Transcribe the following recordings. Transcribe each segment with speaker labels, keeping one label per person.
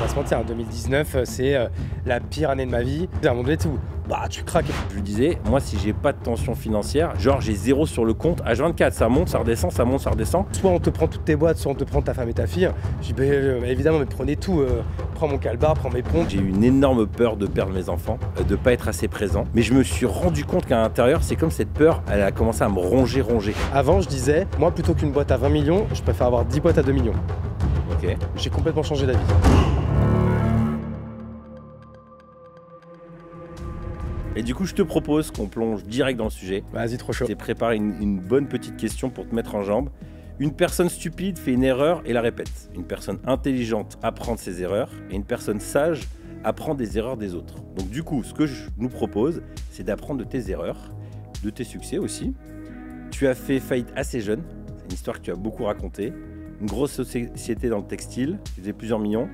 Speaker 1: pas se mentir, 2019, c'est la pire année de ma vie. À un moment donné, bah, tu craques.
Speaker 2: Je lui disais, moi, si j'ai pas de tension financière, genre j'ai 0 sur le compte, H24, ça monte, ça redescend, ça monte, ça redescend.
Speaker 1: Soit on te prend toutes tes boîtes, soit on te prend ta femme et ta fille. Je dis, évidemment, mais prenez tout. Prends mon calbar, prends mes pompes.
Speaker 2: J'ai eu une énorme peur de perdre mes enfants, de pas être assez présent. Mais je me suis rendu compte qu'à l'intérieur, c'est comme cette peur, elle a commencé à me ronger.
Speaker 1: Avant, je disais, moi, plutôt qu'une boîte à 20 millions, je préfère avoir 10 boîtes à 2 millions.
Speaker 2: Ok.
Speaker 1: J'ai complètement changé d'avis.
Speaker 2: Et du coup, je te propose qu'on plonge direct dans le sujet.
Speaker 1: Vas-y, trop chaud.
Speaker 2: J'ai préparé une bonne petite question pour te mettre en jambe. Une personne stupide fait une erreur et la répète. Une personne intelligente apprend de ses erreurs et une personne sage apprend des erreurs des autres. Donc du coup, ce que je nous propose, c'est d'apprendre de tes erreurs, de tes succès aussi. Tu as fait faillite assez jeune, c'est une histoire que tu as beaucoup racontée. Une grosse société dans le textile, qui faisait plusieurs millions,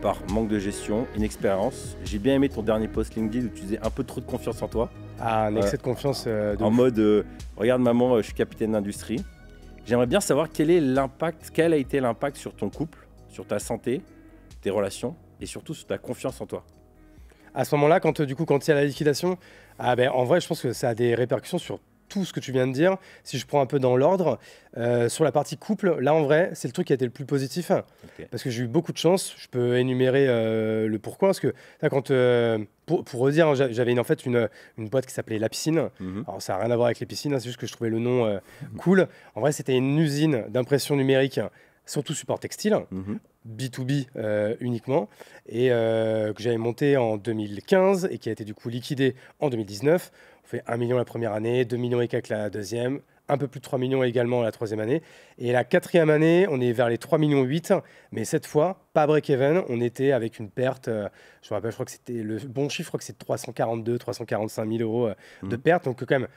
Speaker 2: par manque de gestion, inexpérience. J'ai bien aimé ton dernier post LinkedIn où tu faisais un peu trop de confiance en toi.
Speaker 1: Ah, un excès de confiance.
Speaker 2: En mode, regarde maman, je suis capitaine d'industrie. J'aimerais bien savoir quel a été l'impact sur ton couple, sur ta santé, tes relations et surtout sur ta confiance en toi.
Speaker 1: À ce moment-là, quand il y a la liquidation, en vrai, je pense que ça a des répercussions sur tout ce que tu viens de dire. Si je prends un peu dans l'ordre, sur la partie couple, là, en vrai, c'est le truc qui a été le plus positif.
Speaker 2: Okay.
Speaker 1: Parce que j'ai eu beaucoup de chance. Je peux énumérer le pourquoi. Parce que là, pour redire, j'avais en fait une boîte qui s'appelait La Piscine. Alors, ça n'a rien à voir avec les piscines, c'est juste que je trouvais le nom cool. En vrai, c'était une usine d'impression numérique, surtout support textile. B2B uniquement, et que j'avais monté en 2015 et qui a été du coup liquidé en 2019. On fait 1 million la première année, 2 millions et quelques la deuxième, un peu plus de 3 millions également la troisième année. Et la quatrième année, on est vers les 3 millions 8, mais cette fois, pas break-even, on était avec une perte, je me rappelle, je crois que c'était le bon chiffre, je crois que c'est 342, 345 000 euros de perte, donc quand même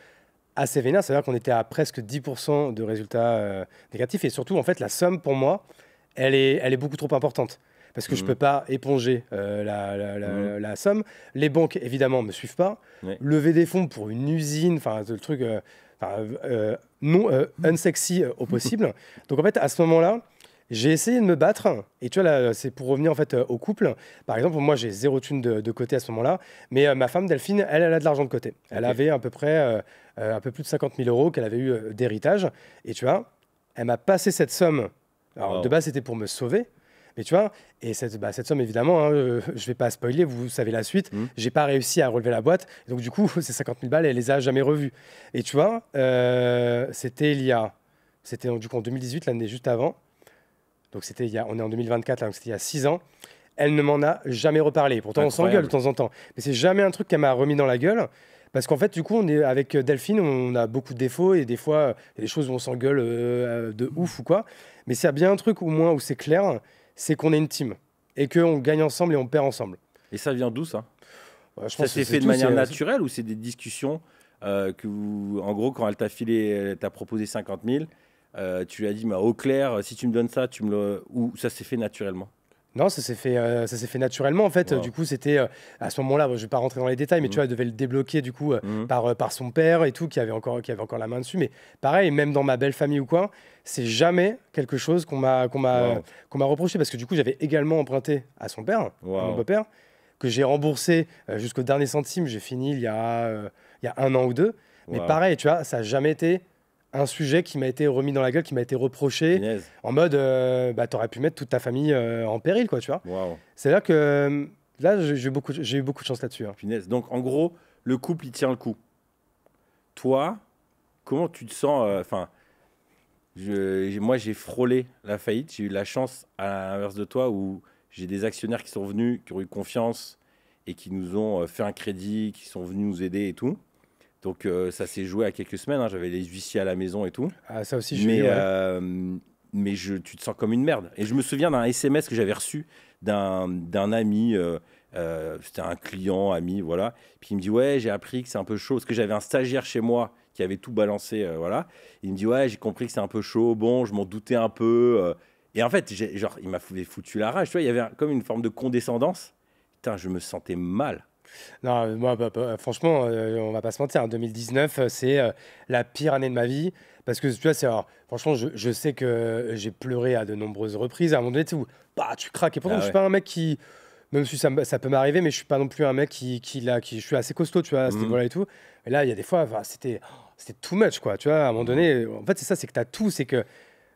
Speaker 1: assez vénère, c'est-à-dire qu'on était à presque 10% de résultats négatifs, et surtout, en fait, la somme pour moi, elle est beaucoup trop importante. Parce que je ne peux pas éponger la somme. Les banques, évidemment, ne me suivent pas.
Speaker 2: Ouais.
Speaker 1: Lever des fonds pour une usine, le truc non unsexy au possible. Donc, en fait, à ce moment-là, j'ai essayé de me battre. Et tu vois, là, c'est pour revenir en fait, au couple. Par exemple, moi, j'ai 0 thune de côté à ce moment-là. Mais ma femme, Delphine, elle a de l'argent de côté. Elle avait à peu près un peu plus de 50 000 euros qu'elle avait eu d'héritage. Et tu vois, elle m'a passé cette somme. Alors, de base, c'était pour me sauver. Mais tu vois, et cette somme, évidemment, je ne vais pas spoiler, vous savez la suite, j'ai pas réussi à relever la boîte. Et donc, du coup, ces 50 000 balles, elle les a jamais revues. Et tu vois, c'était du coup en 2018, l'année juste avant. Donc, on est en 2024, là, donc c'était il y a 6 ans. Elle ne m'en a jamais reparlé. Pourtant, incroyable. On s'engueule de temps en temps. Mais c'est jamais un truc qu'elle m'a remis dans la gueule. Parce qu'en fait, du coup, on est avec Delphine, on a beaucoup de défauts et des fois, il y a des choses où on s'engueule de ouf ou quoi. Mais s'il y a bien un truc au moins où c'est clair, c'est qu'on est une team et qu'on gagne ensemble et on perd ensemble.
Speaker 2: Et ça vient d'où ça?
Speaker 1: Ça
Speaker 2: s'est fait de manière naturelle ou c'est des discussions en gros, quand elle t'a proposé 50 000, tu lui as dit, bah, au clair, si tu me donnes ça, ou ça s'est fait naturellement?
Speaker 1: Non, ça s'est fait naturellement en fait. Wow. Du coup, c'était à ce moment-là, je ne vais pas rentrer dans les détails, mais tu vois, elle devait le débloquer du coup par son père et tout, qui avait encore la main dessus. Mais pareil, même dans ma belle famille ou quoi, c'est jamais quelque chose qu'on m'a reproché parce que du coup, j'avais également emprunté à son père, à mon beau-père, que j'ai remboursé jusqu'au dernier centime. J'ai fini il y a 1 an ou 2. Mais pareil, tu vois, ça n'a jamais été un sujet qui m'a été remis dans la gueule, qui m'a été reproché, en mode t'aurais pu mettre toute ta famille en péril, quoi, tu vois. C'est là que j'ai eu beaucoup de chance là-dessus.
Speaker 2: Punaise. Donc en gros, le couple il tient le coup. Toi, comment tu te sens? Moi j'ai frôlé la faillite. J'ai eu la chance à l'inverse de toi où j'ai des actionnaires qui sont venus, qui ont eu confiance et qui nous ont fait un crédit, qui sont venus nous aider et tout. Donc ça s'est joué à quelques semaines, hein. J'avais les huissiers à la maison et tout.
Speaker 1: Ah, ça aussi, j'ai eu,
Speaker 2: mais tu te sens comme une merde. Et je me souviens d'un SMS que j'avais reçu d'un ami, c'était un client, ami, voilà. Puis il me dit, ouais, j'ai appris que c'est un peu chaud, parce que j'avais un stagiaire chez moi qui avait tout balancé, voilà. Il me dit, ouais, j'ai compris que c'est un peu chaud, bon, je m'en doutais un peu. Et en fait, il m'a foutu la rage, tu vois, il y avait comme une forme de condescendance. Putain, je me sentais mal.
Speaker 1: Non, moi, franchement, on va pas se mentir, hein, 2019, c'est la pire année de ma vie. Parce que tu vois, franchement, je sais que j'ai pleuré à de nombreuses reprises. À un moment donné, tu sais, où, bah, tu craques. Et pourtant,
Speaker 2: Ah
Speaker 1: je suis
Speaker 2: ouais.
Speaker 1: pas un mec qui, même si ça peut m'arriver, mais je suis pas non plus un mec je suis assez costaud, tu vois, à ce
Speaker 2: Mhm.
Speaker 1: niveau-là et tout. Et là, il y a des fois, enfin, c'était too much, quoi. Tu vois, à un moment
Speaker 2: Mhm.
Speaker 1: donné, en fait, c'est ça, c'est que tu as tout. C'est que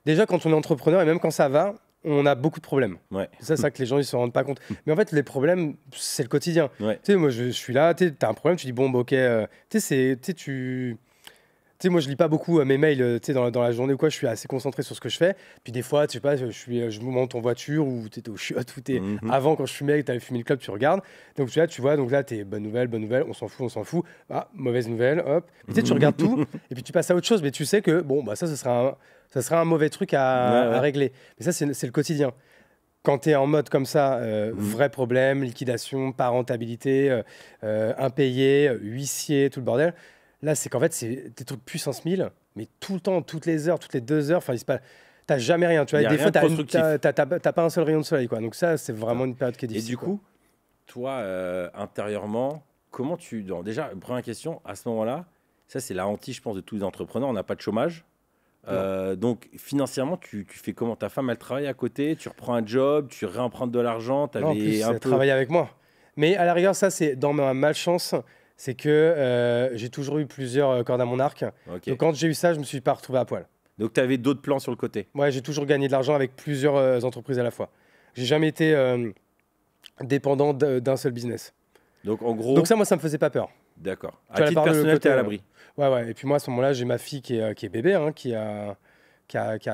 Speaker 1: déjà, quand on est entrepreneur, et même quand ça va, on a beaucoup de problèmes.
Speaker 2: Ouais.
Speaker 1: C'est ça que les gens ils se rendent pas compte. Mais en fait, les problèmes, c'est le quotidien.
Speaker 2: Ouais.
Speaker 1: Tu sais, moi, je suis là, tu as un problème, tu dis, bon, bah, ok, tu sais, tu sais, moi, je lis pas beaucoup mes mails, tu sais, dans la journée ou quoi, je suis assez concentré sur ce que je fais. Puis des fois, tu sais pas, je me monte en voiture ou tu es au chiottes ou
Speaker 2: Mhm.
Speaker 1: avant, quand je fumais, tu avais fumé le club, tu regardes. Donc tu, là, tu vois, donc là, tu es bonne nouvelle, on s'en fout, on s'en fout. Ah, mauvaise nouvelle, hop. Puis, tu sais, tu regardes tout et puis tu passes à autre chose, mais tu sais que, bon, bah, ça sera un mauvais truc
Speaker 2: Ouais,
Speaker 1: à
Speaker 2: ouais.
Speaker 1: régler. Mais ça, c'est le quotidien. Quand tu es en mode comme ça,
Speaker 2: Mhm.
Speaker 1: vrai problème, liquidation, pas rentabilité, impayé, huissier, tout le bordel, là, c'est qu'en fait, c'est des trucs puissance 1000, mais tout le temps, toutes les heures, toutes les 2 heures, enfin, t'as jamais rien. Tu
Speaker 2: Il
Speaker 1: vois,
Speaker 2: n'y a
Speaker 1: des
Speaker 2: rien
Speaker 1: fois,
Speaker 2: de constructif.
Speaker 1: t'as pas un seul rayon de soleil, quoi. Donc ça, c'est
Speaker 2: Ça.
Speaker 1: vraiment une période qui est
Speaker 2: Et
Speaker 1: difficile,
Speaker 2: du
Speaker 1: quoi.
Speaker 2: coup, toi, intérieurement, comment déjà, première question, à ce moment-là, ça c'est la hantise, je pense, de tous les entrepreneurs, on n'a pas de chômage.
Speaker 1: Non.
Speaker 2: Donc financièrement, tu fais comment? Ta femme, elle travaille à côté, tu reprends un job, tu réempruntes de l'argent, tu
Speaker 1: Non, en
Speaker 2: avais
Speaker 1: plus,
Speaker 2: un
Speaker 1: elle
Speaker 2: peu...
Speaker 1: travaille avec moi. Mais à la rigueur, ça, c'est dans ma malchance, c'est que j'ai toujours eu plusieurs cordes à mon arc.
Speaker 2: Ok.
Speaker 1: Donc quand j'ai eu ça, je me suis pas retrouvé à poil.
Speaker 2: Donc tu avais d'autres plans sur le côté.
Speaker 1: Ouais, j'ai toujours gagné de l'argent avec plusieurs entreprises à la fois. J'ai jamais été dépendant d'un seul business.
Speaker 2: Donc en
Speaker 1: Donc
Speaker 2: gros,
Speaker 1: ça, moi, ça me faisait pas peur.
Speaker 2: d'accord.
Speaker 1: Tu
Speaker 2: À
Speaker 1: vois, la
Speaker 2: titre
Speaker 1: part de
Speaker 2: personnel, tu
Speaker 1: côté.
Speaker 2: es à l'abri.
Speaker 1: Ouais, ouais. Et puis moi, à ce moment-là, j'ai ma fille qui est bébé, hein, qui a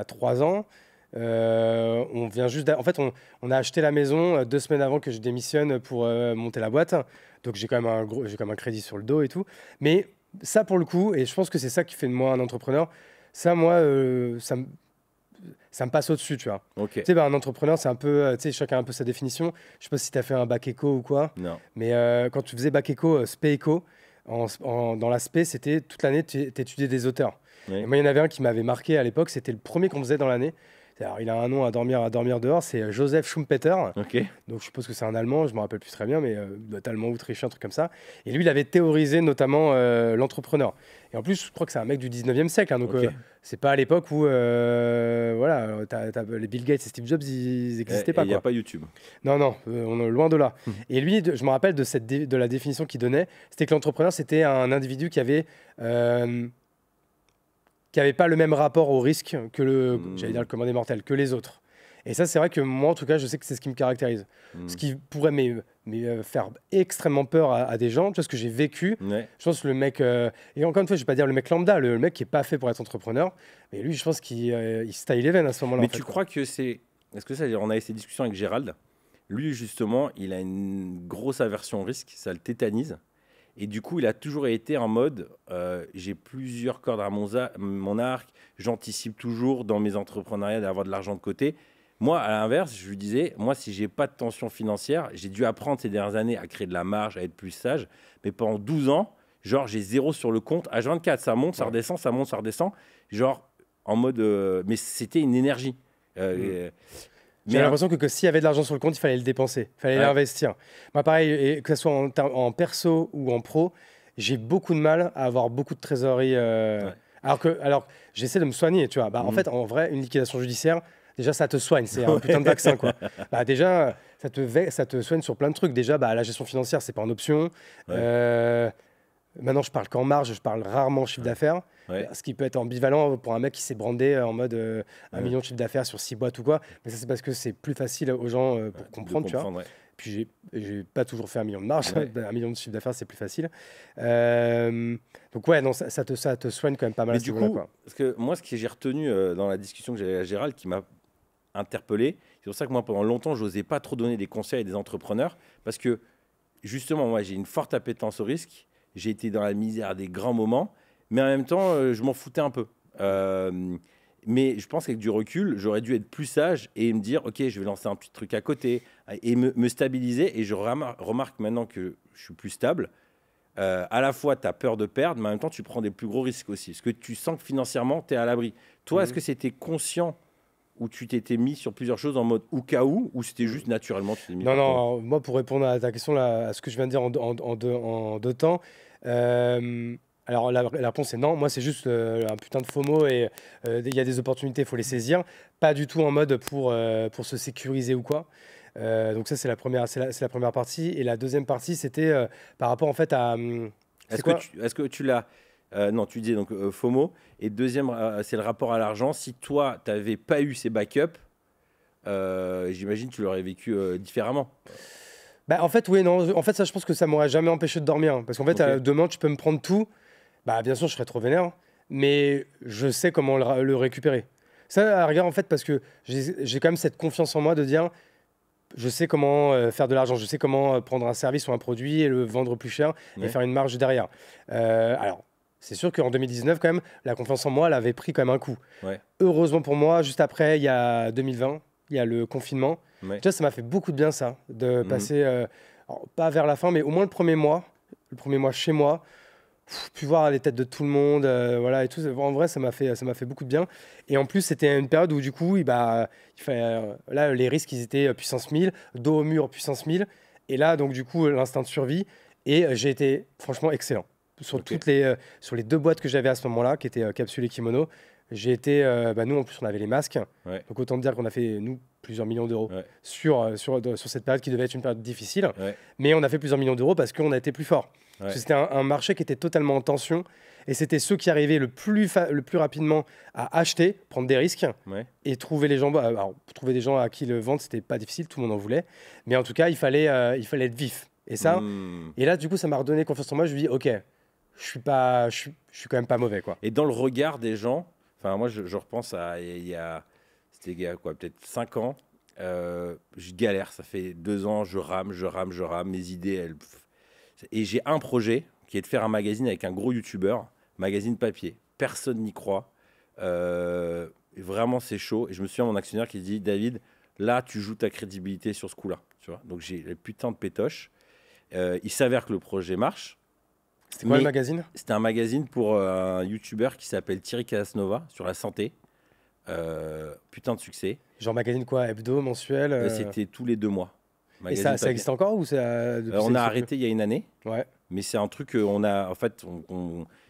Speaker 1: 3 ans. On vient juste en fait, on a acheté la maison 2 semaines avant que je démissionne pour monter la boîte. Donc j'ai quand même j'ai quand même un crédit sur le dos et tout. Mais ça, pour le coup, et je pense que c'est ça qui fait de moi un entrepreneur, ça, moi, ça me passe au-dessus, tu vois.
Speaker 2: Ok.
Speaker 1: Tu sais, bah, un entrepreneur, c'est un peu, tu sais, chacun a un peu sa définition. Je sais pas si tu as fait un bac éco ou quoi,
Speaker 2: Non.
Speaker 1: mais quand tu faisais bac éco, spé éco, dans la spé, c'était toute l'année, tu étudiais des auteurs. Et
Speaker 2: Oui.
Speaker 1: moi, il y en avait un qui m'avait marqué à l'époque, c'était le premier qu'on faisait dans l'année. Alors, il a un nom à dormir dehors, c'est Joseph Schumpeter.
Speaker 2: Ok.
Speaker 1: Donc, je suppose que c'est un Allemand, je me rappelle plus très bien, mais il doit être allemand ou autrichien, un truc comme ça. Et lui, il avait théorisé notamment l'entrepreneur. Et en plus, je crois que c'est un mec du 19e siècle, hein, donc
Speaker 2: Ok.
Speaker 1: c'est pas à l'époque où voilà, les Bill Gates et Steve Jobs, ils n'existaient
Speaker 2: Et
Speaker 1: pas,
Speaker 2: il n'y a
Speaker 1: quoi.
Speaker 2: pas YouTube.
Speaker 1: Non, non, on est loin de là. Et lui, je me rappelle de la définition qu'il donnait, c'était que l'entrepreneur, c'était un individu euh, qui avait pas le même rapport au risque que j'allais dire le
Speaker 2: Hmm.
Speaker 1: commandé mortel, que les autres. Et ça, c'est vrai que moi, en tout cas, je sais que c'est ce qui me caractérise.
Speaker 2: Hmm.
Speaker 1: Ce qui pourrait faire extrêmement peur à des gens, tu vois, ce que j'ai vécu.
Speaker 2: Ouais.
Speaker 1: Je pense que le mec, et encore une fois, je vais pas dire le mec lambda, le mec qui est pas fait pour être entrepreneur, mais lui, je pense qu'il se taille les veines à ce moment-là.
Speaker 2: Mais
Speaker 1: en fait,
Speaker 2: tu
Speaker 1: quoi.
Speaker 2: crois que c'est... Est-ce que ça, on a eu ces discussions avec Gérald. Lui, justement, il a une grosse aversion au risque, ça le tétanise. Et du coup, il a toujours été en mode, j'ai plusieurs cordes à mon arc, j'anticipe toujours dans mes entrepreneuriats d'avoir de l'argent de côté. Moi, à l'inverse, je lui disais, moi, si j'ai pas de tension financière, j'ai dû apprendre ces dernières années à créer de la marge, à être plus sage. Mais pendant 12 ans, genre, j'ai zéro sur le compte. H24, ça monte, ça
Speaker 1: Ouais.
Speaker 2: redescend, ça monte, ça redescend. Genre, en mode... mais c'était une énergie.
Speaker 1: Mm.
Speaker 2: Euh,
Speaker 1: J'ai
Speaker 2: mais
Speaker 1: l'impression que s'il y avait de l'argent sur le compte, il fallait le dépenser, il fallait
Speaker 2: ouais,
Speaker 1: l'investir. Moi, pareil, et que ce soit en perso ou en pro, j'ai beaucoup de mal à avoir beaucoup de trésorerie.
Speaker 2: ouais.
Speaker 1: Alors, j'essaie de me soigner, tu vois. Bah, en
Speaker 2: Mhm.
Speaker 1: fait, en vrai, une liquidation judiciaire, déjà, ça te soigne. C'est un putain de vaccin, quoi. Bah, déjà, ça te soigne sur plein de trucs. Déjà, bah, la gestion financière, c'est pas en option.
Speaker 2: Ouais,
Speaker 1: Euh, Maintenant, je parle qu'en marge, je parle rarement chiffre
Speaker 2: ouais,
Speaker 1: d'affaires.
Speaker 2: ouais,
Speaker 1: Ce qui peut être ambivalent pour un mec qui s'est brandé en mode 1
Speaker 2: ouais,
Speaker 1: million de chiffre d'affaires sur 6 boîtes ou quoi. Mais ça, c'est parce que c'est plus facile aux gens pour
Speaker 2: de
Speaker 1: comprendre, tu vois.
Speaker 2: comprendre, ouais.
Speaker 1: Puis, j'ai pas toujours fait 1 million de marge.
Speaker 2: Ouais.
Speaker 1: 1 million de chiffre d'affaires, c'est plus facile. Donc, ouais, non, ça te soigne quand même pas mal
Speaker 2: Mais
Speaker 1: à ce
Speaker 2: du
Speaker 1: niveau-là,
Speaker 2: coup,
Speaker 1: quoi.
Speaker 2: parce que moi, ce que j'ai retenu dans la discussion que j'avais avec Gérald, qui m'a interpellé, c'est pour ça que moi, pendant longtemps, j'osais pas trop donner des conseils à des entrepreneurs, parce que justement, moi, j'ai une forte appétence au risque. J'ai été dans la misère à des grands moments, mais en même temps, je m'en foutais un peu. Mais je pense qu'avec du recul, j'aurais dû être plus sage et me dire, OK, je vais lancer un petit truc à côté et me stabiliser. Et je remarque maintenant que je suis plus stable. À la fois, tu as peur de perdre, mais en même temps, tu prends des plus gros risques aussi. Parce que tu sens que financièrement, tu es à l'abri. Toi, est-ce
Speaker 1: Mhm.
Speaker 2: que c'était conscient ou tu t'étais mis sur plusieurs choses en mode au cas où, ou c'était juste naturellement tu t'es mis
Speaker 1: Non,
Speaker 2: par contre.
Speaker 1: non, moi, pour répondre à ta question, là, à ce que je viens de dire en deux temps, alors la réponse est non. Moi, c'est juste un putain de FOMO et il y a des opportunités, il faut les saisir. Pas du tout en mode pour se sécuriser ou quoi. Donc ça, c'est la première partie. Et la deuxième partie, c'était par rapport en fait à... c'est quoi?
Speaker 2: Est-ce que tu l'as non, tu disais donc FOMO. Et deuxième, c'est le rapport à l'argent. Si toi, tu n'avais pas eu ces backups, j'imagine que tu l'aurais vécu différemment.
Speaker 1: Bah, en fait, oui, non. En fait, ça, je pense que ça m'aurait jamais empêché de dormir, hein. Parce qu'en fait,
Speaker 2: Ok.
Speaker 1: demain, tu peux me prendre tout. Bah, bien sûr, je serais trop vénère, hein. Mais je sais comment le récupérer. Ça, à la rigueur, en fait, parce que j'ai quand même cette confiance en moi de dire, je sais comment faire de l'argent, je sais comment prendre un service ou un produit et le vendre plus cher et
Speaker 2: Ouais.
Speaker 1: faire une marge derrière. Alors, c'est sûr qu'en 2019, quand même, la confiance en moi, elle avait pris quand même un coup.
Speaker 2: Ouais.
Speaker 1: Heureusement pour moi, juste après, il y a 2020, il y a le confinement.
Speaker 2: Ouais.
Speaker 1: Déjà, ça m'a fait beaucoup de bien, ça, de
Speaker 2: Mhm.
Speaker 1: passer, alors, pas vers la fin, mais au moins le premier mois chez moi, puis voir les têtes de tout le monde, voilà, et tout. En vrai, ça m'a fait beaucoup de bien. Et en plus, c'était une période où, du coup, il fallait, là, les risques, ils étaient puissance 1000, dos au mur, puissance 1000. Et là, donc, du coup, l'instinct de survie. Et j'ai été, franchement, excellent. Sur,
Speaker 2: Ok.
Speaker 1: sur les deux boîtes que j'avais à ce moment-là, qui étaient Capsule et Kimono, j'ai été, nous, en plus, on avait les masques.
Speaker 2: Ouais.
Speaker 1: Donc, autant dire qu'on a fait, nous, plusieurs millions d'euros
Speaker 2: Ouais.
Speaker 1: sur cette période qui devait être une période difficile.
Speaker 2: Ouais.
Speaker 1: Mais on a fait plusieurs millions d'euros parce qu'on a été plus fort. Parce
Speaker 2: Ouais.
Speaker 1: que c'était un marché qui était totalement en tension. Et c'était ceux qui arrivaient le plus rapidement à acheter, prendre des risques
Speaker 2: Ouais.
Speaker 1: et trouver les gens. Alors, trouver des gens à qui le vendre, c'était pas difficile, tout le monde en voulait. Mais en tout cas, il fallait être vif. Et ça,
Speaker 2: Hmm.
Speaker 1: et là, du coup, ça m'a redonné confiance en moi. Je me dis, ok, je suis quand même pas mauvais, quoi.
Speaker 2: Et dans le regard des gens, enfin moi je repense à c'était il y a quoi, peut-être 5 ans, je galère, ça fait 2 ans, je rame, mes idées, et j'ai un projet qui est de faire un magazine avec un gros youtubeur, magazine papier. Personne n'y croit. Et vraiment c'est chaud. Et je me souviens mon actionnaire qui dit, David, là tu joues ta crédibilité sur ce coup-là. Tu vois, donc j'ai le putain de pétoche. Il s'avère que le projet marche.
Speaker 1: C'était quoi le
Speaker 2: Mais
Speaker 1: magazine?
Speaker 2: c'était un magazine pour un youtubeur qui s'appelle Thierry Casanova sur la santé. Putain de succès.
Speaker 1: Genre magazine quoi? Hebdo, mensuel
Speaker 2: C'était tous les 2 mois.
Speaker 1: Et
Speaker 2: Magazine
Speaker 1: ça
Speaker 2: papier.
Speaker 1: existe encore ou c'est depuis ça
Speaker 2: On a
Speaker 1: existe
Speaker 2: arrêté il y a une année,
Speaker 1: plus? Ouais.
Speaker 2: mais c'est un truc qu'on a. En fait,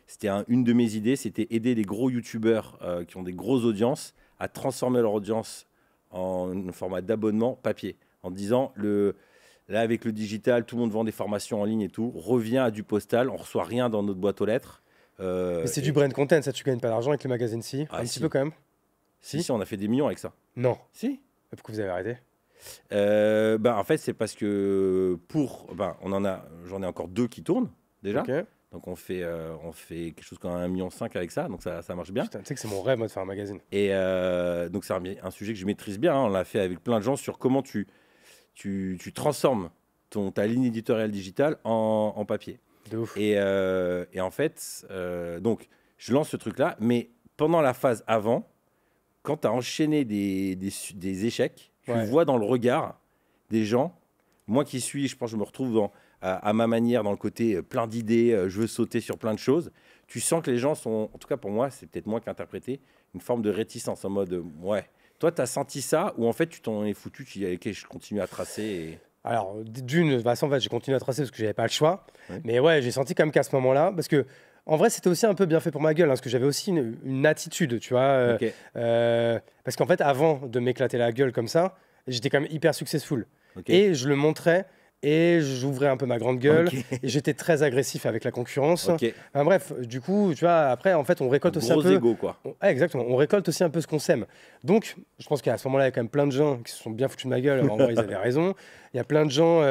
Speaker 2: c'était une de mes idées, c'était aider les gros youtubeurs qui ont des grosses audiences à transformer leur audience en un format d'abonnement papier. En disant, là, avec le digital, tout le monde vend des formations en ligne et tout. Reviens à du postal, on reçoit rien dans notre boîte aux lettres.
Speaker 1: Mais c'est
Speaker 2: Et-
Speaker 1: du brand content, ça tu gagnes pas d'argent avec les magazines si?
Speaker 2: Ah,
Speaker 1: Un
Speaker 2: si.
Speaker 1: petit peu quand même?
Speaker 2: Si, on a fait des millions avec ça.
Speaker 1: Non.
Speaker 2: Si.
Speaker 1: Pourquoi vous avez arrêté?
Speaker 2: En fait, c'est parce que j'en ai encore 2 qui tournent déjà.
Speaker 1: Ok.
Speaker 2: Donc on fait quelque chose comme 1,5 million avec ça, donc ça marche bien.
Speaker 1: Putain, tu sais que c'est mon rêve moi de faire un magazine.
Speaker 2: Et donc c'est un sujet que je maîtrise bien, hein. On l'a fait avec plein de gens sur comment tu transformes ta ligne éditoriale digitale en papier.
Speaker 1: De ouf.
Speaker 2: Et en fait, donc je lance ce truc-là, mais pendant la phase avant, quand tu as enchaîné des échecs, tu
Speaker 1: Ouais.
Speaker 2: vois dans le regard des gens, moi qui suis, je pense que je me retrouve à ma manière dans le côté plein d'idées, je veux sauter sur plein de choses. Tu sens que les gens sont, en tout cas pour moi, c'est peut-être moi qui ai interprété, une forme de réticence en mode, ouais. Toi, tu as senti ça ou en fait tu t'en es foutu, tu dis, ok, je continue à tracer et...
Speaker 1: Alors, d'une, de toute façon, en fait, j'ai continué à tracer parce que j'avais pas le choix.
Speaker 2: Ouais.
Speaker 1: Mais ouais, j'ai senti quand même qu'à ce moment-là, parce que en vrai, c'était aussi un peu bien fait pour ma gueule, hein, parce que j'avais aussi une attitude, tu vois.
Speaker 2: Ok.
Speaker 1: Parce qu'en fait, avant de m'éclater la gueule comme ça, j'étais quand même hyper successful.
Speaker 2: Ok.
Speaker 1: Et je le montrais et j'ouvrais un peu ma grande gueule.
Speaker 2: Ok.
Speaker 1: Et j'étais très agressif avec la concurrence.
Speaker 2: Ok.
Speaker 1: Enfin, bref, du coup, tu vois, après, en fait, on récolte aussi un
Speaker 2: Gros
Speaker 1: peu.
Speaker 2: égo, quoi.
Speaker 1: Exactement, on récolte aussi un peu ce qu'on sème. Donc, je pense qu'à ce moment-là, il y a quand même plein de gens qui se sont bien foutus de ma gueule. En vrai, ils avaient raison. Il y a plein de gens.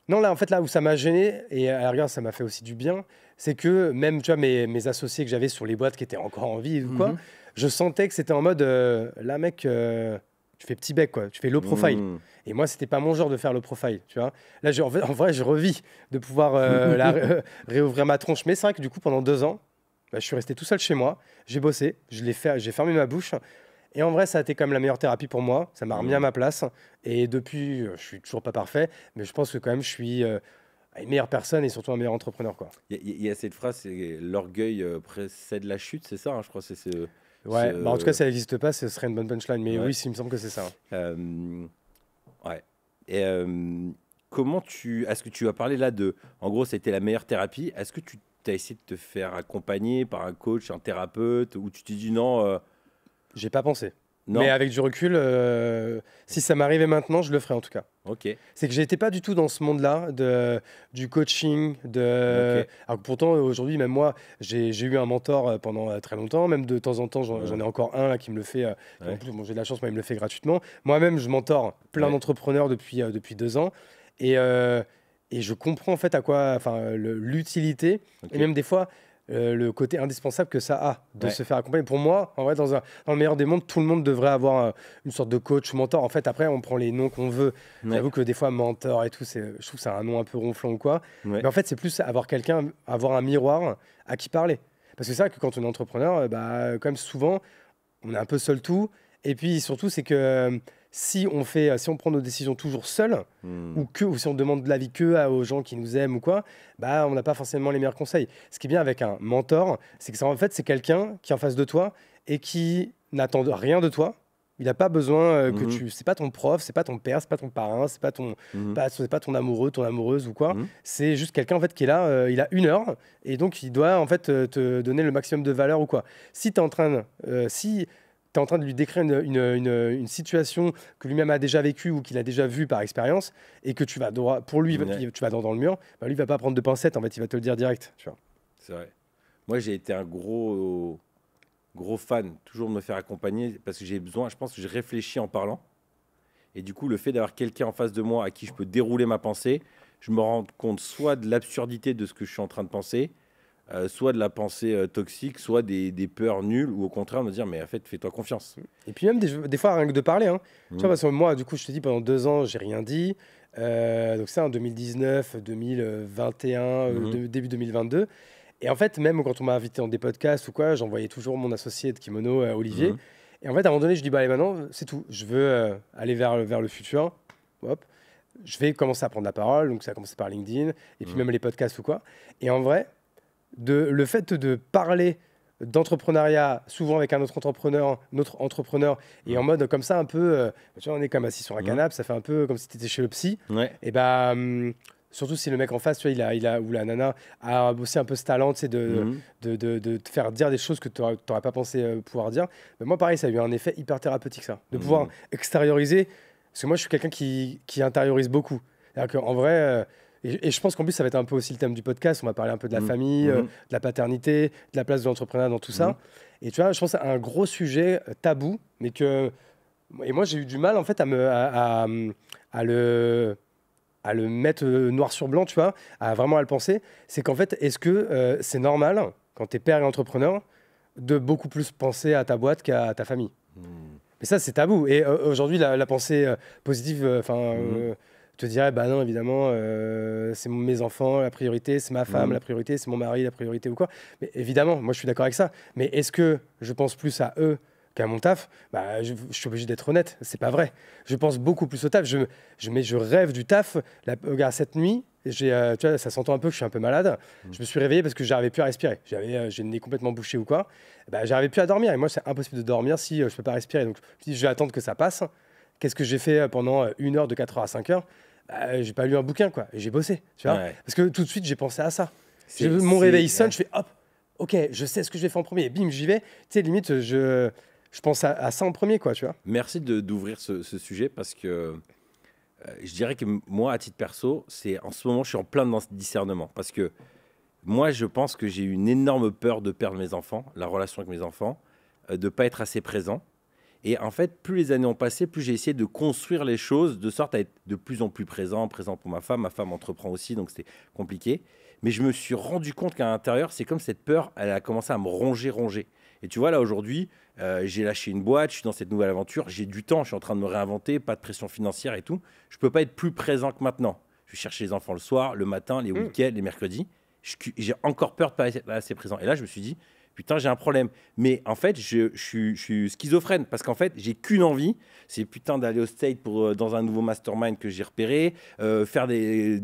Speaker 1: Non, là, en fait, là où ça m'a gêné, et à la rigueur, ça m'a fait aussi du bien, c'est que même, tu vois, mes associés que j'avais sur les boîtes qui étaient encore en vie ou quoi,
Speaker 2: Mhm.
Speaker 1: je sentais que c'était en mode, là, mec, tu fais petit bec, quoi. Tu fais low profile.
Speaker 2: Mhm.
Speaker 1: Et moi, c'était pas mon genre de faire le profile, tu vois. Là, en vrai, je revis de pouvoir réouvrir ma tronche. Mais c'est vrai que du coup, pendant 2 ans, je suis resté tout seul chez moi. J'ai bossé, j'ai fermé ma bouche. Et en vrai, ça a été quand même la meilleure thérapie pour moi. Ça m'a remis à ma place. Et depuis, je suis toujours pas parfait, mais je pense que quand même, je suis une meilleure personne et surtout un meilleur entrepreneur, quoi.
Speaker 2: Il y a cette phrase, c'est l'orgueil précède la chute, c'est ça, hein, je crois.
Speaker 1: Ouais,
Speaker 2: Ce-
Speaker 1: bah en tout cas, si elle n'existe pas, ce serait une bonne punchline. Mais
Speaker 2: Ouais.
Speaker 1: oui, il me semble que c'est ça.
Speaker 2: Ouais. Et est-ce que tu as parlé là de, en gros, c'était la meilleure thérapie. Est-ce que tu as essayé de te faire accompagner par un coach, un thérapeute, ou tu t'es dit non,
Speaker 1: J'ai pas pensé. Mais
Speaker 2: non?
Speaker 1: avec du recul, si ça m'arrivait maintenant, je le ferais en tout cas.
Speaker 2: Ok.
Speaker 1: C'est que j'étais pas du tout dans ce monde-là du coaching.
Speaker 2: Ok.
Speaker 1: Alors que pourtant, aujourd'hui, même moi, j'ai eu un mentor pendant très longtemps. Même de temps en temps, j'en ai encore un là, qui me le fait. En
Speaker 2: Ouais.
Speaker 1: plus, bon, j'ai de la chance, moi, il me le fait gratuitement. Moi-même, je mentor plein
Speaker 2: Ouais.
Speaker 1: d'entrepreneurs depuis 2 ans. Et, euh, et je comprends en fait à quoi, enfin, l'utilité
Speaker 2: Ok.
Speaker 1: et même des fois le côté indispensable que ça a de
Speaker 2: Ouais.
Speaker 1: se faire accompagner. Pour moi, en vrai, dans le meilleur des mondes, tout le monde devrait avoir une sorte de coach ou mentor. En fait, après, on prend les noms qu'on veut.
Speaker 2: Ouais.
Speaker 1: J'avoue que des fois, mentor et tout, je trouve que c'est un nom un peu ronflant ou quoi.
Speaker 2: Ouais.
Speaker 1: Mais en fait, c'est plus avoir un miroir à qui parler. Parce que c'est vrai que quand on est entrepreneur, bah, quand même souvent, on est un peu seul tout. Et puis surtout, c'est que si on prend nos décisions toujours seul,
Speaker 2: Hmm.
Speaker 1: ou si on demande de l'avis aux gens qui nous aiment ou quoi, bah, on n'a pas forcément les meilleurs conseils. Ce qui est bien avec un mentor, c'est que en fait, c'est quelqu'un qui est en face de toi et qui n'attend rien de toi. Il n'a pas besoin que
Speaker 2: Mhm.
Speaker 1: c'est pas ton prof, c'est pas ton père, c'est pas ton parrain,
Speaker 2: Mhm.
Speaker 1: c'est pas ton amoureux, ton amoureuse ou quoi.
Speaker 2: Mhm.
Speaker 1: C'est juste quelqu'un en fait qui est là, il a 1 heure et donc il doit en fait te donner le maximum de valeur ou quoi. Si tu es en train de lui décrire une situation que lui-même a déjà vécue ou qu'il a déjà vue par expérience et que tu vas pour lui,
Speaker 2: Ouais.
Speaker 1: tu vas dans le mur, bah lui, il va pas prendre de pincettes, en fait, il va te le dire direct. Tu vois.
Speaker 2: C'est vrai. Moi, j'ai été un gros fan, toujours de me faire accompagner parce que j'ai besoin, je pense que je réfléchis en parlant. Et du coup, le fait d'avoir quelqu'un en face de moi à qui je peux dérouler ma pensée, je me rends compte soit de l'absurdité de ce que je suis en train de penser, soit de la pensée toxique, soit des peurs nulles, ou au contraire me dire, mais en fait, fais-toi confiance.
Speaker 1: Et puis même des fois, rien que de parler. Hein. Tu vois,
Speaker 2: Mhm.
Speaker 1: parce que moi, du coup, je te dis, pendant 2 ans, j'ai rien dit. Donc ça, en 2019, 2021,
Speaker 2: Mhm.
Speaker 1: début 2022. Et en fait, même quand on m'a invité dans des podcasts ou quoi, j'envoyais toujours mon associé de kimono, Olivier.
Speaker 2: Mhm.
Speaker 1: Et en fait, à un moment donné, je dis, bah allez, maintenant, c'est tout. Je veux aller vers le futur. Hop. Je vais commencer à prendre la parole. Donc ça a commencé par LinkedIn. Et puis
Speaker 2: Mhm.
Speaker 1: même les podcasts ou quoi. Et en vrai, le fait de parler d'entrepreneuriat, souvent avec un autre entrepreneur, et en
Speaker 2: Mhm.
Speaker 1: mode comme ça, un peu, tu vois, on est comme assis sur un
Speaker 2: Mhm.
Speaker 1: canapé, ça fait un peu comme si tu étais chez le psy.
Speaker 2: Ouais.
Speaker 1: Et bah, surtout si le mec en face, tu vois, ou la nana a aussi un peu ce talent, tu sais,
Speaker 2: Mhm.
Speaker 1: de te faire dire des choses que tu n'aurais pas pensé pouvoir dire. Mais moi, pareil, ça a eu un effet hyper thérapeutique, ça, de pouvoir
Speaker 2: Mhm.
Speaker 1: extérioriser. Parce que moi, je suis quelqu'un qui intériorise beaucoup. C'est-à-dire qu'en vrai, et je pense qu'en plus, ça va être un peu aussi le thème du podcast. On va parler un peu de la
Speaker 2: Mhm.
Speaker 1: famille, de
Speaker 2: Mhm.
Speaker 1: la paternité, de la place de l'entrepreneuriat dans tout
Speaker 2: Mhm.
Speaker 1: ça. Et tu vois, je pense que c'est un gros sujet tabou, mais que. Et moi, j'ai eu du mal, en fait, à le mettre noir sur blanc, tu vois, à vraiment à le penser. C'est qu'en fait, est-ce que c'est normal, quand tu es père et entrepreneur, de beaucoup plus penser à ta boîte qu'à ta famille?
Speaker 2: Mhm.
Speaker 1: Mais ça, c'est tabou. Et aujourd'hui, la pensée positive,
Speaker 2: Mhm.
Speaker 1: te dirais, bah non, évidemment, c'est mes enfants la priorité, c'est ma femme la
Speaker 2: Mhm.
Speaker 1: priorité, c'est mon mari la priorité ou quoi. Mais évidemment, moi, je suis d'accord avec ça. Mais est-ce que je pense plus à eux qu'à mon taf? Bah, je suis obligé d'être honnête. C'est pas vrai. Je pense beaucoup plus au taf. Mais je rêve du taf. Regarde, cette nuit, tu vois, ça s'entend un peu que je suis un peu malade. Je me suis réveillé parce que j'arrivais plus à respirer. J'ai le nez complètement bouché ou quoi. Bah, j'arrivais plus à dormir. Et moi, c'est impossible de dormir si je peux pas respirer. Donc, je me dis, je vais attendre que ça passe. Qu'est-ce que j'ai fait pendant 1 heure de 4 heures à 5 heures? Bah, j'ai pas lu un bouquin, quoi. Et j'ai bossé, tu vois.
Speaker 2: Ouais.
Speaker 1: Parce que tout de suite, j'ai pensé à ça. Mon réveil sonne, je fais hop, ok, je sais ce que je vais faire en premier. Et bim, j'y vais. Tu sais, limite, je pense à ça en premier, quoi, tu vois.
Speaker 2: Merci d'ouvrir ce sujet parce que je dirais que moi, à titre perso, en ce moment, je suis en plein dans ce discernement. Parce que moi, je pense que j'ai une énorme peur de perdre mes enfants, la relation avec mes enfants, de ne pas être assez présent. Et en fait, plus les années ont passé, plus j'ai essayé de construire les choses de sorte à être de plus en plus présent pour ma femme. Ma femme entreprend aussi, donc c'était compliqué. Mais je me suis rendu compte qu'à l'intérieur, c'est comme cette peur, elle a commencé à me ronger. Et tu vois, là, aujourd'hui, j'ai lâché une boîte, je suis dans cette nouvelle aventure, j'ai du temps, je suis en train de me réinventer, pas de pression financière et tout. Je ne peux pas être plus présent que maintenant. Je vais chercher les enfants le soir, le matin, les
Speaker 1: Mm.
Speaker 2: week-ends, les mercredis. J'ai encore peur de ne pas être assez présent. Et là, je me suis dit, putain, j'ai un problème. Mais en fait, je suis schizophrène parce qu'en fait, j'ai qu'une envie, c'est putain d'aller au State dans un nouveau mastermind que j'ai repéré, faire